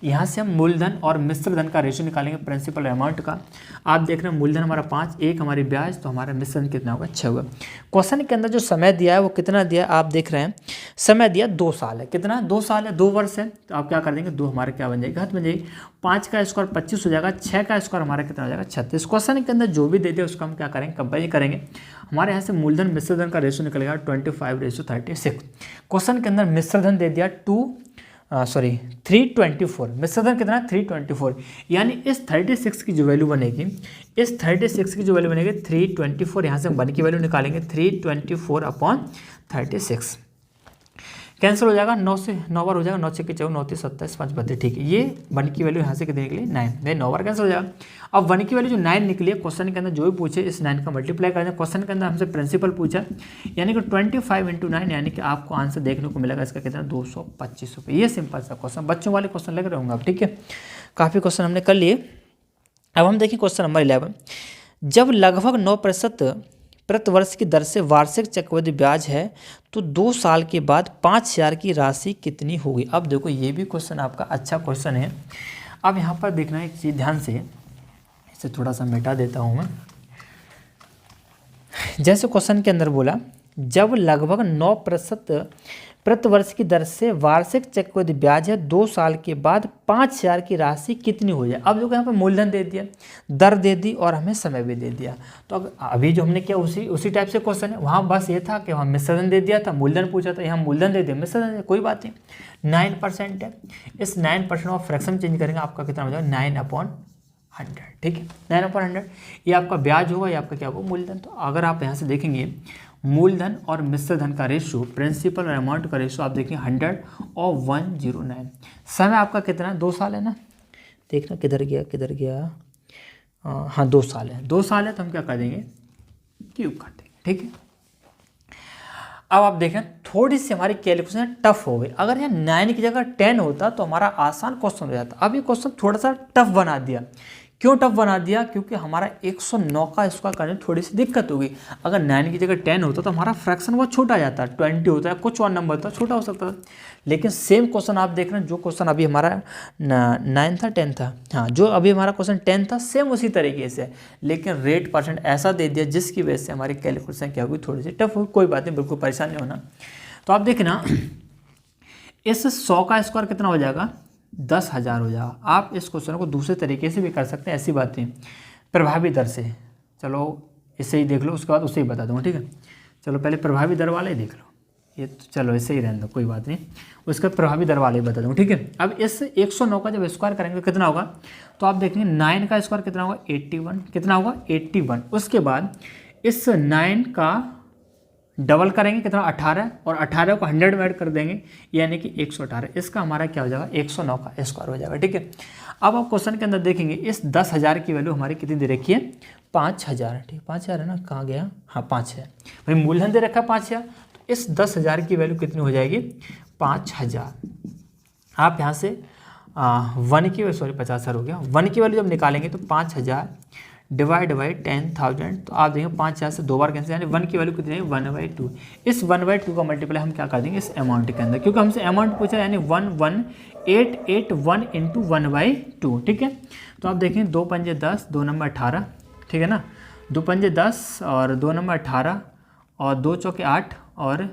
यहाँ से हम मूलधन और मिश्र धन का रेशियो निकालेंगे, प्रिंसिपल अमाउंट का। आप देख रहे हैं मूलधन हमारा 5, 1 हमारी ब्याज, तो हमारा मिश्र धन कितना होगा, 6 होगा। क्वेश्चन के अंदर जो समय दिया है वो कितना दिया है, आप देख रहे हैं समय दिया 2 साल है। कितना, 2 साल है, 2 वर्ष है। तो आप क्या कर देंगे, 2 हमारे क्या बन जाएगी, घात बन जाएगी। 5 का स्क्वायर 25 हो जाएगा, 6 का स्क्वायर हमारा कितना हो जाएगा, 36। क्वेश्चन के अंदर जो भी दे दिया उसका हम क्या करेंगे, कंपेयर करेंगे। हमारे यहाँ से मूलधन मिश्र धन का रेशियो निकलेगा 25:36। क्वेश्चन के अंदर मिश्र धन दे दिया 324, मिश्र धन कितना, 324, यानी इस 36 की जो वैल्यू बनेगी, इस 36 की जो वैल्यू बनेगी 324, यहाँ से हम 1 की वैल्यू निकालेंगे, 324/36 कैंसिल हो जाएगा, 9 से 9 बार हो जाएगा, 9 6 के 14, 9 3 27 5 32। ठीक है, ये 1 की वैल्यू यहाँ से कितनी निकली, 9, 9 बार कैंसिल हो जाएगा। अब 1 की वैल्यू जो 9 निकली है, क्वेश्चन के अंदर जो भी पूछे इस 9 का मल्टीप्लाई कर दें। क्वेश्चन के अंदर हमसे प्रिंसिपल पूछा, यानी कि 25 × 9, यानी कि आपको आंसर देखने को मिलेगा इसका कितना, 225 रुपये। ये सिंपल सा क्वेश्चन, बच्चों वाले क्वेश्चन लग रहे होंगे आप। ठीक है, काफ़ी क्वेश्चन हमने कर लिए। अब हम देखिए क्वेश्चन नंबर 11। जब लगभग 9% प्रति वर्ष की दर से वार्षिक चक्रवृद्धि ब्याज है तो 2 साल के बाद 5,000 की राशि कितनी होगी। अब देखो, ये भी क्वेश्चन आपका अच्छा क्वेश्चन है। अब यहाँ पर देखना एक चीज़ ध्यान से, इसे थोड़ा सा मिटा देता हूँ मैं। जैसे क्वेश्चन के अंदर बोला, जब लगभग 9% प्रति वर्ष की दर से वार्षिक चक्रवृद्धि ब्याज है, 2 साल के बाद 5,000 की राशि कितनी हो जाए। अब देखो, यहाँ पर मूलधन दे दिया, दर दे दी, और हमें समय भी दे दिया। तो अभी जो हमने किया उसी टाइप से क्वेश्चन है। वहाँ बस ये था कि वहाँ मिश्र धन दे दिया था, मूलधन पूछा था, यहाँ मूलधन दे दिया, मिश्र धन, कोई बात नहीं। 9% है, इस 9% और फ्रैक्शन चेंज करेंगे, आपका कितना हो जाएगा, 9/100। ठीक है, 9/100 ये आपका ब्याज होगा, ये आपका क्या होगा, मूलधन। तो अगर आप यहाँ से देखेंगे मूलधन और मिश्र धन का रेशियो, प्रिंसिपल और अमाउंट का रेशियो आप देखें 100 और 109। समय आपका कितना, 2 साल है ना, देखना किधर गया, हाँ 2 साल है, 2 साल है, तो हम क्या कर देंगे, क्यूब कर देंगे। ठीक है, अब आप देखें थोड़ी सी हमारी कैलकुलेशन टफ हो गई। अगर यहाँ 9 की जगह 10 होता तो हमारा आसान क्वेश्चन हो जाता। अब ये क्वेश्चन थोड़ा सा टफ बना दिया, क्यों टफ बना दिया? क्योंकि हमारा 109 का स्क्वायर करने में थोड़ी सी दिक्कत होगी। अगर 9 की जगह 10 होता तो हमारा फ्रैक्शन बहुत छोटा आ जाता, 20 होता है, कुछ और नंबर होता छोटा हो सकता था। लेकिन सेम क्वेश्चन आप देख रहे हैं, जो क्वेश्चन अभी हमारा 9 था 10 था, हाँ जो अभी हमारा क्वेश्चन 10 था सेम उसी तरीके से, लेकिन रेट परसेंट ऐसा दे दिया जिसकी वजह से हमारी कैलकुलेशन क्या होगी, थोड़ी सी टफ होगी। कोई बात नहीं, बिल्कुल परेशान नहीं होना। तो आप देखिए ना, इस 100 का स्क्वायर कितना हो जाएगा? 10,000 हो जाएगा। आप इस क्वेश्चन को दूसरे तरीके से भी कर सकते हैं, ऐसी बात नहीं, प्रभावी दर से। चलो इसे ही देख लो, उसके बाद उसे ही बता दूँगा, ठीक है। चलो पहले प्रभावी दर वाले ही देख लो, ये तो चलो इसे ही रहने दो, कोई बात नहीं, उसका प्रभावी दर वाले ही बता दूँगा, ठीक है। अब इस 109 का जब स्क्वायर करेंगे तो कितना होगा? तो आप देखेंगे 9 का स्क्वायर कितना होगा? 81। कितना होगा? 81। उसके बाद इस 9 का डबल करेंगे, कितना? 18, और 18 को 100 में ऐड कर देंगे, यानी कि 118। इसका हमारा क्या हो जाएगा? 109 का स्क्वायर हो जाएगा, ठीक है। अब आप क्वेश्चन के अंदर देखेंगे, इस 10,000 की वैल्यू हमारी कितनी दे रखी है? 5,000, ठीक, 5,000 है ना, कहाँ गया? हाँ 5 है भाई, मूलधन दे रखा है 5,000, तो इस 10,000 की वैल्यू कितनी हो जाएगी? 5,000। आप यहाँ से 1 की, सॉरी 50,000 हो गया, 1 की वैल्यू जब निकालेंगे तो 5,000 डिवाइड बाई 10,000, तो आप देखेंगे 5,000 से 2 बार कैंसिल, यानी 1 की वैल्यू कितनी है? 1/2। इस 1/2 का मल्टीप्लाई हम क्या कर देंगे? इस अमाउंट के अंदर, क्योंकि हमसे अमाउंट पूछा, यानी 11881 इंटू 1/2, ठीक है। तो आप देखें 2 पंजे 10, 2 नंबर 18, ठीक है ना, 2 पंजे 10 और 2 नंबर 18 और 2 चौके 8 और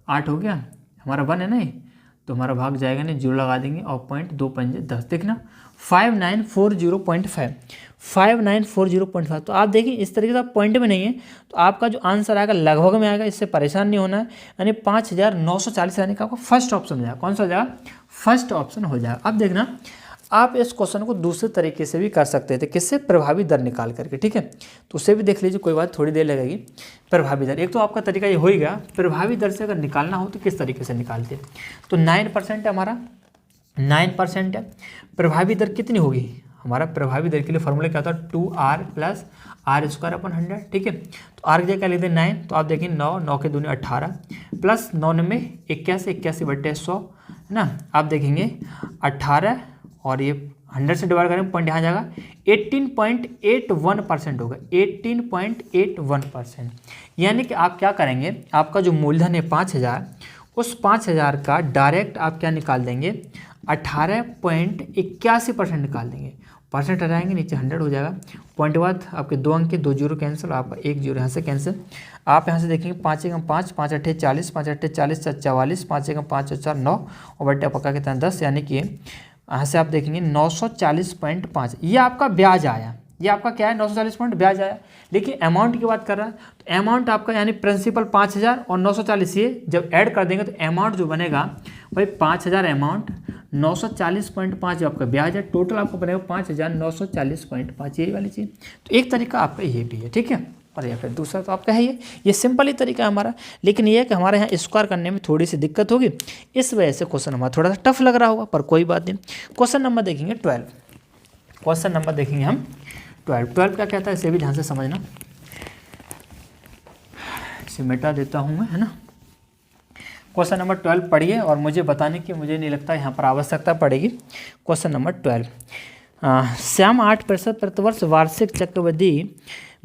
8 हो गया हमारा 1 है ना, तो हमारा भाग जाएगा नहीं, 0 लगा देंगे और पॉइंट 2 पंजे 10, देखना 5940.5, 5940.5। तो आप देखिए इस तरीके से आप पॉइंट में नहीं है तो आपका जो आंसर आएगा लगभग में आएगा, इससे परेशान नहीं होना है। यानी 5,940 यानी कि आपका फर्स्ट ऑप्शन हो जाएगा। कौन सा हो जाएगा? फर्स्ट ऑप्शन हो जाएगा। अब देखना, आप इस क्वेश्चन को दूसरे तरीके से भी कर सकते थे, किससे? प्रभावी दर निकाल करके, ठीक है। तो उसे भी देख लीजिए, कोई बात, थोड़ी देर लगेगी। प्रभावी दर, एक तो आपका तरीका ये हो ही गया। प्रभावी दर से अगर निकालना हो तो किस तरीके से निकालते? तो 9% है हमारा, 9% है। प्रभावी दर कितनी होगी? हमारा प्रभावी दर के लिए फॉर्मूला क्या होता है? 2r प्लस r²/100, ठीक है। तो r की जगह क्या लिखते हैं? 9, तो आप देखिए 9, 9 के दूनी 18 प्लस 9 में 81, 81/100 है ना। आप देखेंगे 18 और ये 100 से डिवाइड करेंगे, पॉइंट यहाँ जाएगा, 18.81% होगा, 18.81%। यानी कि आप क्या करेंगे, आपका जो मूलधन है 5,000, उस 5,000 का डायरेक्ट आप क्या निकाल देंगे? 18.81% निकाल देंगे। परसेंट हटाएंगे, नीचे 100 हो जाएगा। पॉइंट के बाद आपके 2 अंक के 2 जीरो कैंसिल, आपका 1 जीरो यहाँ से कैंसिल। आप यहाँ से देखेंगे 5 एकम 5, 5 अट्ठे 40, 5 अट्ठे 40, 44, 5 एकम 5 और 4 9 और बट्टा पक्का कितना 10, यानी कि यहाँ से आप देखेंगे 940.5। ये आपका ब्याज आया, ये आपका क्या है? 940 पॉइंट ब्याज आया। लेकिन अमाउंट की बात कर रहा है तो अमाउंट आपका यानी प्रिंसिपल 5,000 और 940, ये जब ऐड कर देंगे तो अमाउंट जो बनेगा भाई 5,000 अमाउंट, 940.5 जो आपका ब्याज है, टोटल आपको बनेगा 5,940.5, यही वाली चीज़। तो एक तरीका आपका ये भी है, ठीक है। और या फिर दूसरा तो आपका है ये सिंपल ही तरीका है हमारा। लेकिन ये है कि हमारे यहाँ स्क्वायर करने में थोड़ी सी दिक्कत होगी, इस वजह से क्वेश्चन हमारा थोड़ा सा टफ लग रहा होगा, पर कोई बात नहीं। क्वेश्चन नंबर देखेंगे 12, क्वेश्चन नंबर देखेंगे हम 12 क्या कहता है, इसे भी ध्यान से समझना। इसे मिटा देता हूँ मैं, है ना। क्वेश्चन नंबर 12 पढ़िए और मुझे बताने की मुझे नहीं लगता यहाँ पर आवश्यकता पड़ेगी। क्वेश्चन नंबर 12, श्याम 8% प्रतिवर्ष वार्षिक चक्रवृद्धि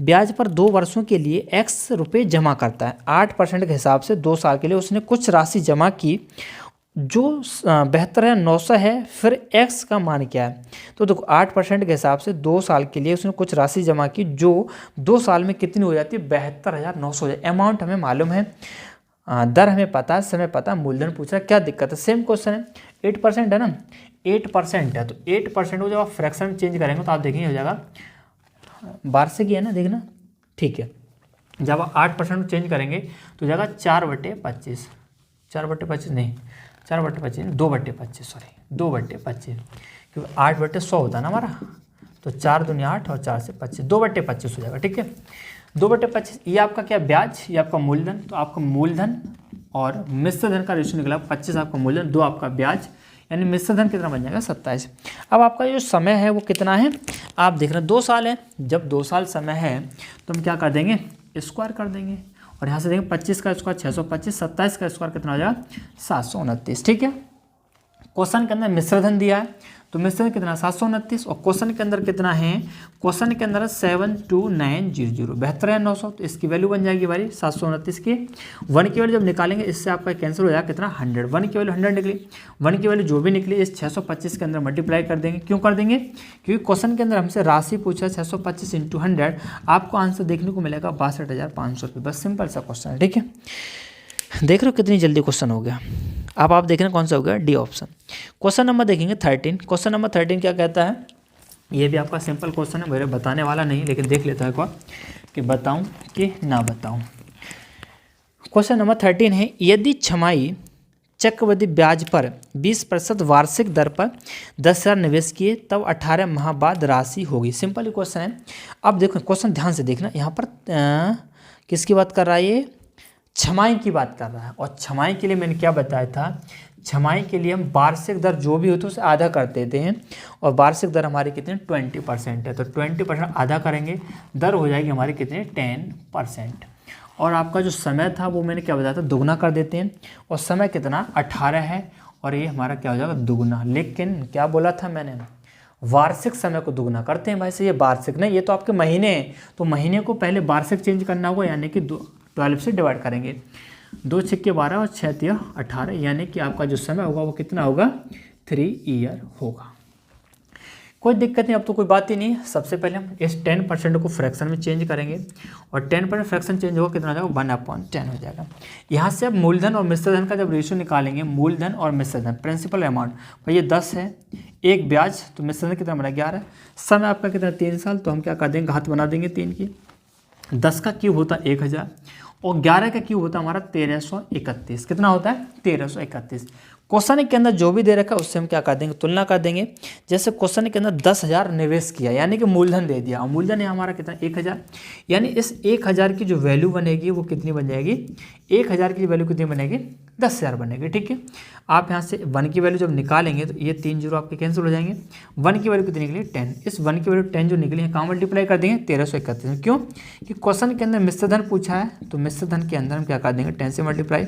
ब्याज पर 2 वर्षों के लिए x रुपये जमा करता है। 8% के हिसाब से 2 साल के लिए उसने कुछ राशि जमा की जो 72,900 है, फिर x का मान क्या है? तो देखो 8% के हिसाब से 2 साल के लिए उसने कुछ राशि जमा की जो 2 साल में कितनी हो जाती है? 72,900 हो जाए। अमाउंट हमें मालूम है, दर हमें पता है, समय पता, मूलधन पूछ रहा है, क्या दिक्कत है? सेम क्वेश्चन है, 8% है ना, 8% है तो 8% को जब आप फ्रैक्शन चेंज करेंगे तो आप देखेंगे हो जाएगा वार्षिक ही है ना, देखना, ठीक है। जब आप 8% चेंज करेंगे तो जाएगा 4/25, 4/25 नहीं, 4/25 2/25, सॉरी 2/25, क्योंकि 8/100 होता है ना हमारा, तो 4 दूनी 8 और 4 से 25, 2/25 हो जाएगा, ठीक है। 2/25 ये आपका क्या? ब्याज, ये आपका मूलधन। तो आपका मूलधन और मिश्र धन का रेशियो निकला, 25 आपका मूलधन, 2 आपका ब्याज, यानी मिश्र धन कितना बन जाएगा? 27। अब आपका जो समय है वो कितना है? आप देख रहे हैं 2 साल है। जब 2 साल समय है तो हम क्या कर देंगे? स्क्वायर कर देंगे, और यहाँ से देखेंगे 25 का स्क्वायर 625, 27 का स्क्वायर कितना हो जाएगा? 729, ठीक है। क्वेश्चन के अंदर मिश्र धन दिया है, तो मिश्र धन कितना 729, और क्वेश्चन के अंदर कितना है, क्वेश्चन के अंदर 72900 72,900, तो इसकी वैल्यू बन जाएगी हमारी 729 की। 1 की वैल्यू जब निकालेंगे इससे आपका कैंसिल हो जाएगा कितना 100, 1 की वैल्यू 100 निकली, 1 की वैल्यू जो भी निकली इस 625 के अंदर मल्टीप्लाई कर देंगे। क्यों कर देंगे, क्योंकि क्वेश्चन के अंदर हमसे राशि पूछा 625 × 100, आपको आंसर देखने को मिलेगा 62,500 रुपये। बस सिंपल सा क्वेश्चन है, ठीक है। देख रहे हो कितनी जल्दी क्वेश्चन हो गया। अब आप देख रहे हैं कौन सा हो गया, डी ऑप्शन। क्वेश्चन नंबर देखेंगे 13। क्वेश्चन नंबर 13 क्या कहता है, ये भी आपका सिंपल क्वेश्चन है, मेरे बताने वाला नहीं, लेकिन देख लेता है एक बार कि बताऊं कि ना बताऊं। क्वेश्चन नंबर 13 है, यदि छमाही चक्रवृद्धि ब्याज पर 20% वार्षिक दर पर 10,000 निवेश किए तब 18 माह बाद राशि होगी। सिंपल क्वेश्चन है। अब देखो क्वेश्चन ध्यान से देखना, यहाँ पर किसकी बात कर रहा है, ये छमाही की बात कर रहा है। और छमाही के लिए मैंने क्या बताया था, छमाही के लिए हम वार्षिक दर जो भी होती है उसे आधा कर देते हैं, और वार्षिक दर हमारी कितनी 20% है, तो 20% आधा करेंगे, दर हो जाएगी हमारी कितनी 10%। और आपका जो समय था वो मैंने क्या बताया था, दुगना कर देते हैं, और समय कितना 18 है, और ये हमारा क्या हो जाएगा दुगना। लेकिन क्या बोला था मैंने, वार्षिक समय को दुगना करते हैं भाई से, ये वार्षिक नहीं, ये तो आपके महीने हैं, तो महीने को पहले वार्षिक चेंज करना होगा, यानी कि 12 से डिवाइड करेंगे, 2 छक्के 12 और 6 तिया 18, यानी कि आपका जो समय होगा वो कितना होगा 3 ईयर होगा। कोई दिक्कत नहीं, अब तो कोई बात ही नहीं। सबसे पहले हम इस 10% को फ्रैक्शन में चेंज करेंगे, और 10% फ्रैक्शन चेंज होगा कितना हो जाएगा 1/10 हो जाएगा। यहाँ से अब मूलधन और मिश्र धन का जब रेशियो निकालेंगे, मूलधन और मिश्र धन प्रिंसिपल अमाउंट भाई ये 10 है, एक ब्याज, तो मिश्र धन कितना बना 11, समय आपका कितना 3 साल, तो हम क्या कर देंगे घात बना देंगे 3 की। 10 का क्यूब होता है 1000, और 11 का क्यूब होता है हमारा 1331। कितना होता है 1331। क्वेश्चन के अंदर जो भी दे रखा है उससे हम क्या कर देंगे तुलना कर देंगे। जैसे क्वेश्चन के अंदर 10,000 निवेश किया, यानी कि मूलधन दे दिया, और मूलधन है हमारा कितना 1000, यानी इस 1000 की जो वैल्यू बनेगी वो कितनी बन जाएगी, 1000 की वैल्यू कितनी बनेगी 10,000 बनेगी, ठीक है। आप यहाँ से 1 की वैल्यू जब निकालेंगे तो ये 3 जीरो आपके कैंसिल हो जाएंगे। 1 की वैल्यू कितनी निकली 10, इस 1 की वैल्यू 10 जो निकली है कहाँ मल्टीप्लाई कर देंगे 1331। क्यों कि क्वेश्चन के अंदर मिश्र धन पूछा है, तो मिश्र धन के अंदर हम क्या कर देंगे 10 से मल्टीप्लाई,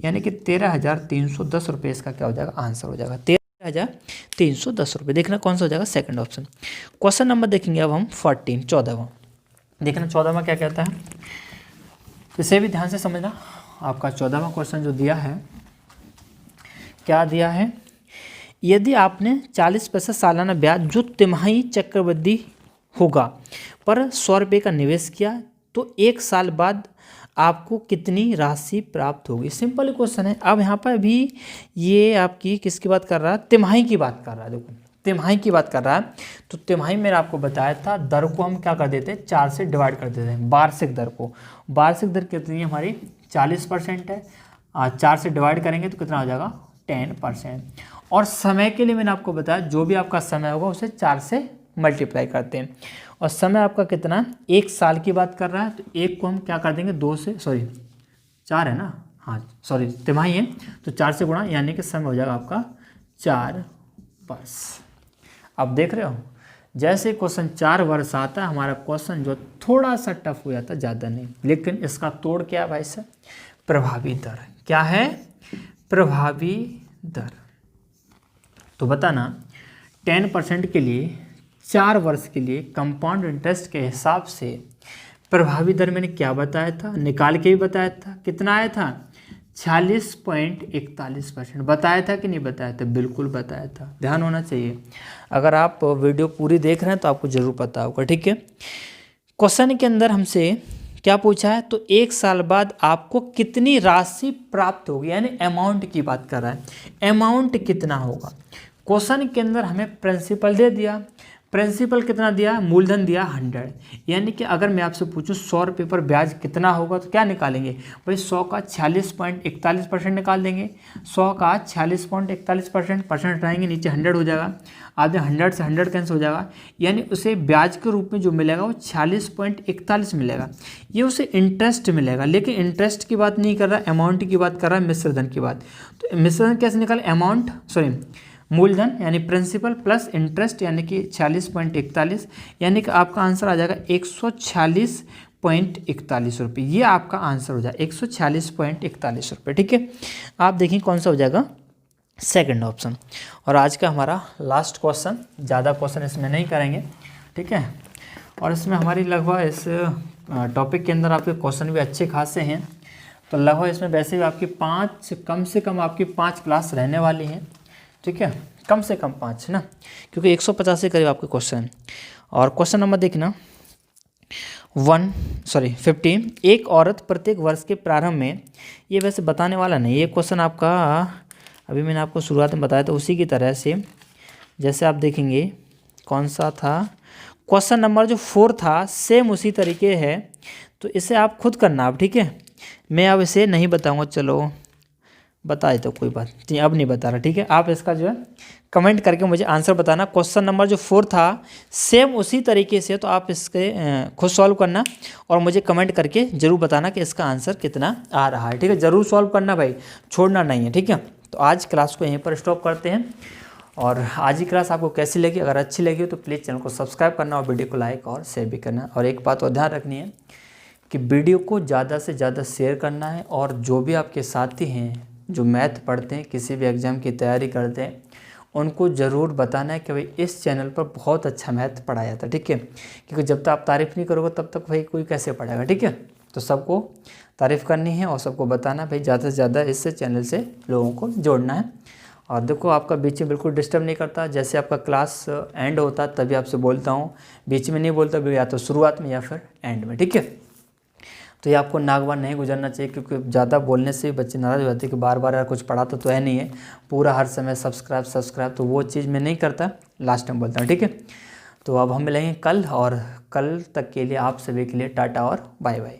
यानी कि 13,310 रुपये इसका क्या हो जाएगा आंसर हो जाएगा 13,310 रुपये। देखना कौन सा हो जाएगा सेकंड ऑप्शन। क्वेश्चन नंबर देखेंगे अब हम 14 14वां। देखना 14वां क्या कहता है, इसे भी ध्यान से समझना। आपका 14वां क्वेश्चन जो दिया है, क्या दिया है, यदि आपने 40% सालाना ब्याज जो तिमाही चक्रवृद्धि होगा पर 100 रुपये का निवेश किया तो 1 साल बाद आपको कितनी राशि प्राप्त होगी। सिंपल क्वेश्चन है। अब यहाँ पर भी ये आपकी किसकी बात कर रहा है, तिमाही की बात कर रहा है। देखो तिमाही की बात कर रहा है, तो तिमाही मैंने आपको बताया था दर को हम क्या कर देते हैं 4 से डिवाइड कर देते हैं, वार्षिक दर को। वार्षिक दर कितनी है हमारी 40% है, 4 से डिवाइड करेंगे तो कितना हो जाएगा 10%। और समय के लिए मैंने आपको बताया जो भी आपका समय होगा उसे 4 से मल्टीप्लाई करते हैं, और समय आपका कितना 1 साल की बात कर रहा है, तो 1 को हम क्या कर देंगे 2 से, सॉरी 4 है ना, हाँ सॉरी तिमाही है, तो 4 से गुणा, यानी कि समय हो जाएगा आपका 4 वर्ष। अब देख रहे हो जैसे क्वेश्चन 4 वर्ष आता है, हमारा क्वेश्चन जो थोड़ा सा टफ हो जाता है, ज़्यादा नहीं, लेकिन इसका तोड़ क्या है भाई साहब, प्रभावी दर। क्या है प्रभावी दर। तो बताना 10% के लिए 4 वर्ष के लिए कंपाउंड इंटरेस्ट के हिसाब से प्रभावी दर मैंने क्या बताया था, निकाल के भी बताया था, कितना आया था 46.41%। बताया था कि नहीं बताया था, बिल्कुल बताया था, ध्यान होना चाहिए। अगर आप वीडियो पूरी देख रहे हैं तो आपको ज़रूर पता होगा, ठीक है। क्वेश्चन के अंदर हमसे क्या पूछा है, तो 1 साल बाद आपको कितनी राशि प्राप्त होगी, यानी अमाउंट की बात कर रहा है, अमाउंट कितना होगा। क्वेश्चन के अंदर हमें प्रिंसिपल दे दिया, प्रिंसिपल कितना दिया, मूलधन दिया 100, यानी कि अगर मैं आपसे पूछूं 100 रुपये पर ब्याज कितना होगा, तो क्या निकालेंगे भाई 100 का 46.41% निकाल देंगे। 100 का 46.41% परसेंट हटाएंगे, नीचे 100 हो जाएगा, आधे 100 से 100 कैंसिल हो जाएगा, यानी उसे ब्याज के रूप में जो मिलेगा वो 46.41 मिलेगा। ये उसे इंटरेस्ट मिलेगा, लेकिन इंटरेस्ट की बात नहीं कर रहा, अमाउंट की बात कर रहा है, मिश्रधन की बात। तो मिश्रधन कैसे निकाले, अमाउंट सॉरी मूलधन यानी प्रिंसिपल प्लस इंटरेस्ट, यानी कि 46.41, यानी कि आपका आंसर आ जाएगा 146.41 रुपये। ये आपका आंसर हो जाएगा 146.41 रुपये, ठीक है। आप देखिए कौन सा हो जाएगा सेकंड ऑप्शन। और आज का हमारा लास्ट क्वेश्चन, ज़्यादा क्वेश्चन इसमें नहीं करेंगे, ठीक है। और इसमें हमारी लगभग इस टॉपिक के अंदर आपके क्वेश्चन भी अच्छे खासे हैं, तो लगभग इसमें वैसे भी आपकी 5, कम से कम आपकी 5 क्लास रहने वाली हैं, ठीक है, कम से कम 5 है ना, क्योंकि 150 के करीब आपके क्वेश्चन हैं। और क्वेश्चन नंबर देखना 15, एक औरत प्रत्येक वर्ष के प्रारंभ में, ये वैसे बताने वाला नहीं, ये क्वेश्चन आपका अभी मैंने आपको शुरुआत में बताया था उसी की तरह से, जैसे आप देखेंगे कौन सा था क्वेश्चन नंबर जो 4 था, सेम उसी तरीके है, तो इसे आप खुद करना अब, ठीक है। मैं अब इसे नहीं बताऊंगा, चलो बता देता हूँ, कोई बात नहीं, अब नहीं बता रहा, ठीक है। आप इसका जो है कमेंट करके मुझे आंसर बताना, क्वेश्चन नंबर जो 4 था सेम उसी तरीके से, तो आप इसके खुद सॉल्व करना और मुझे कमेंट करके ज़रूर बताना कि इसका आंसर कितना आ रहा है, ठीक है। ज़रूर सॉल्व करना भाई, छोड़ना नहीं है, ठीक है। तो आज क्लास को यहीं पर स्टॉप करते हैं। और आज की क्लास आपको कैसी लगी, अगर अच्छी लगी हो तो प्लीज़ चैनल को सब्सक्राइब करना और वीडियो को लाइक और शेयर भी करना। और एक बात और ध्यान रखनी है कि वीडियो को ज़्यादा से ज़्यादा शेयर करना है, और जो भी आपके साथी हैं जो मैथ पढ़ते हैं, किसी भी एग्ज़ाम की तैयारी करते हैं, उनको ज़रूर बताना है कि भाई इस चैनल पर बहुत अच्छा मैथ पढ़ाया जाता है, ठीक है। क्योंकि जब तक आप तारीफ़ नहीं करोगे तब तक भाई कोई कैसे पढ़ेगा, ठीक है। तो सबको तारीफ़ करनी है और सबको बताना भाई, ज़्यादा से ज़्यादा इस चैनल से लोगों को जोड़ना है। और देखो आपका बीच में बिल्कुल डिस्टर्ब नहीं करता, जैसे आपका क्लास एंड होता तभी आपसे बोलता हूँ, बीच में नहीं बोलता, या तो शुरुआत में या फिर एंड में, ठीक है। तो ये आपको नागवान नहीं गुजरना चाहिए, क्योंकि ज़्यादा बोलने से बच्चे नाराज़ हो जाते हैं कि बार बार यार कुछ पढ़ाता तो है नहीं है, पूरा हर समय सब्सक्राइब, तो वो चीज़ मैं नहीं करता, लास्ट टाइम बोलता हूँ, ठीक है। तो अब हम मिलेंगे कल, और कल तक के लिए आप सभी के लिए टाटा और बाय बाय।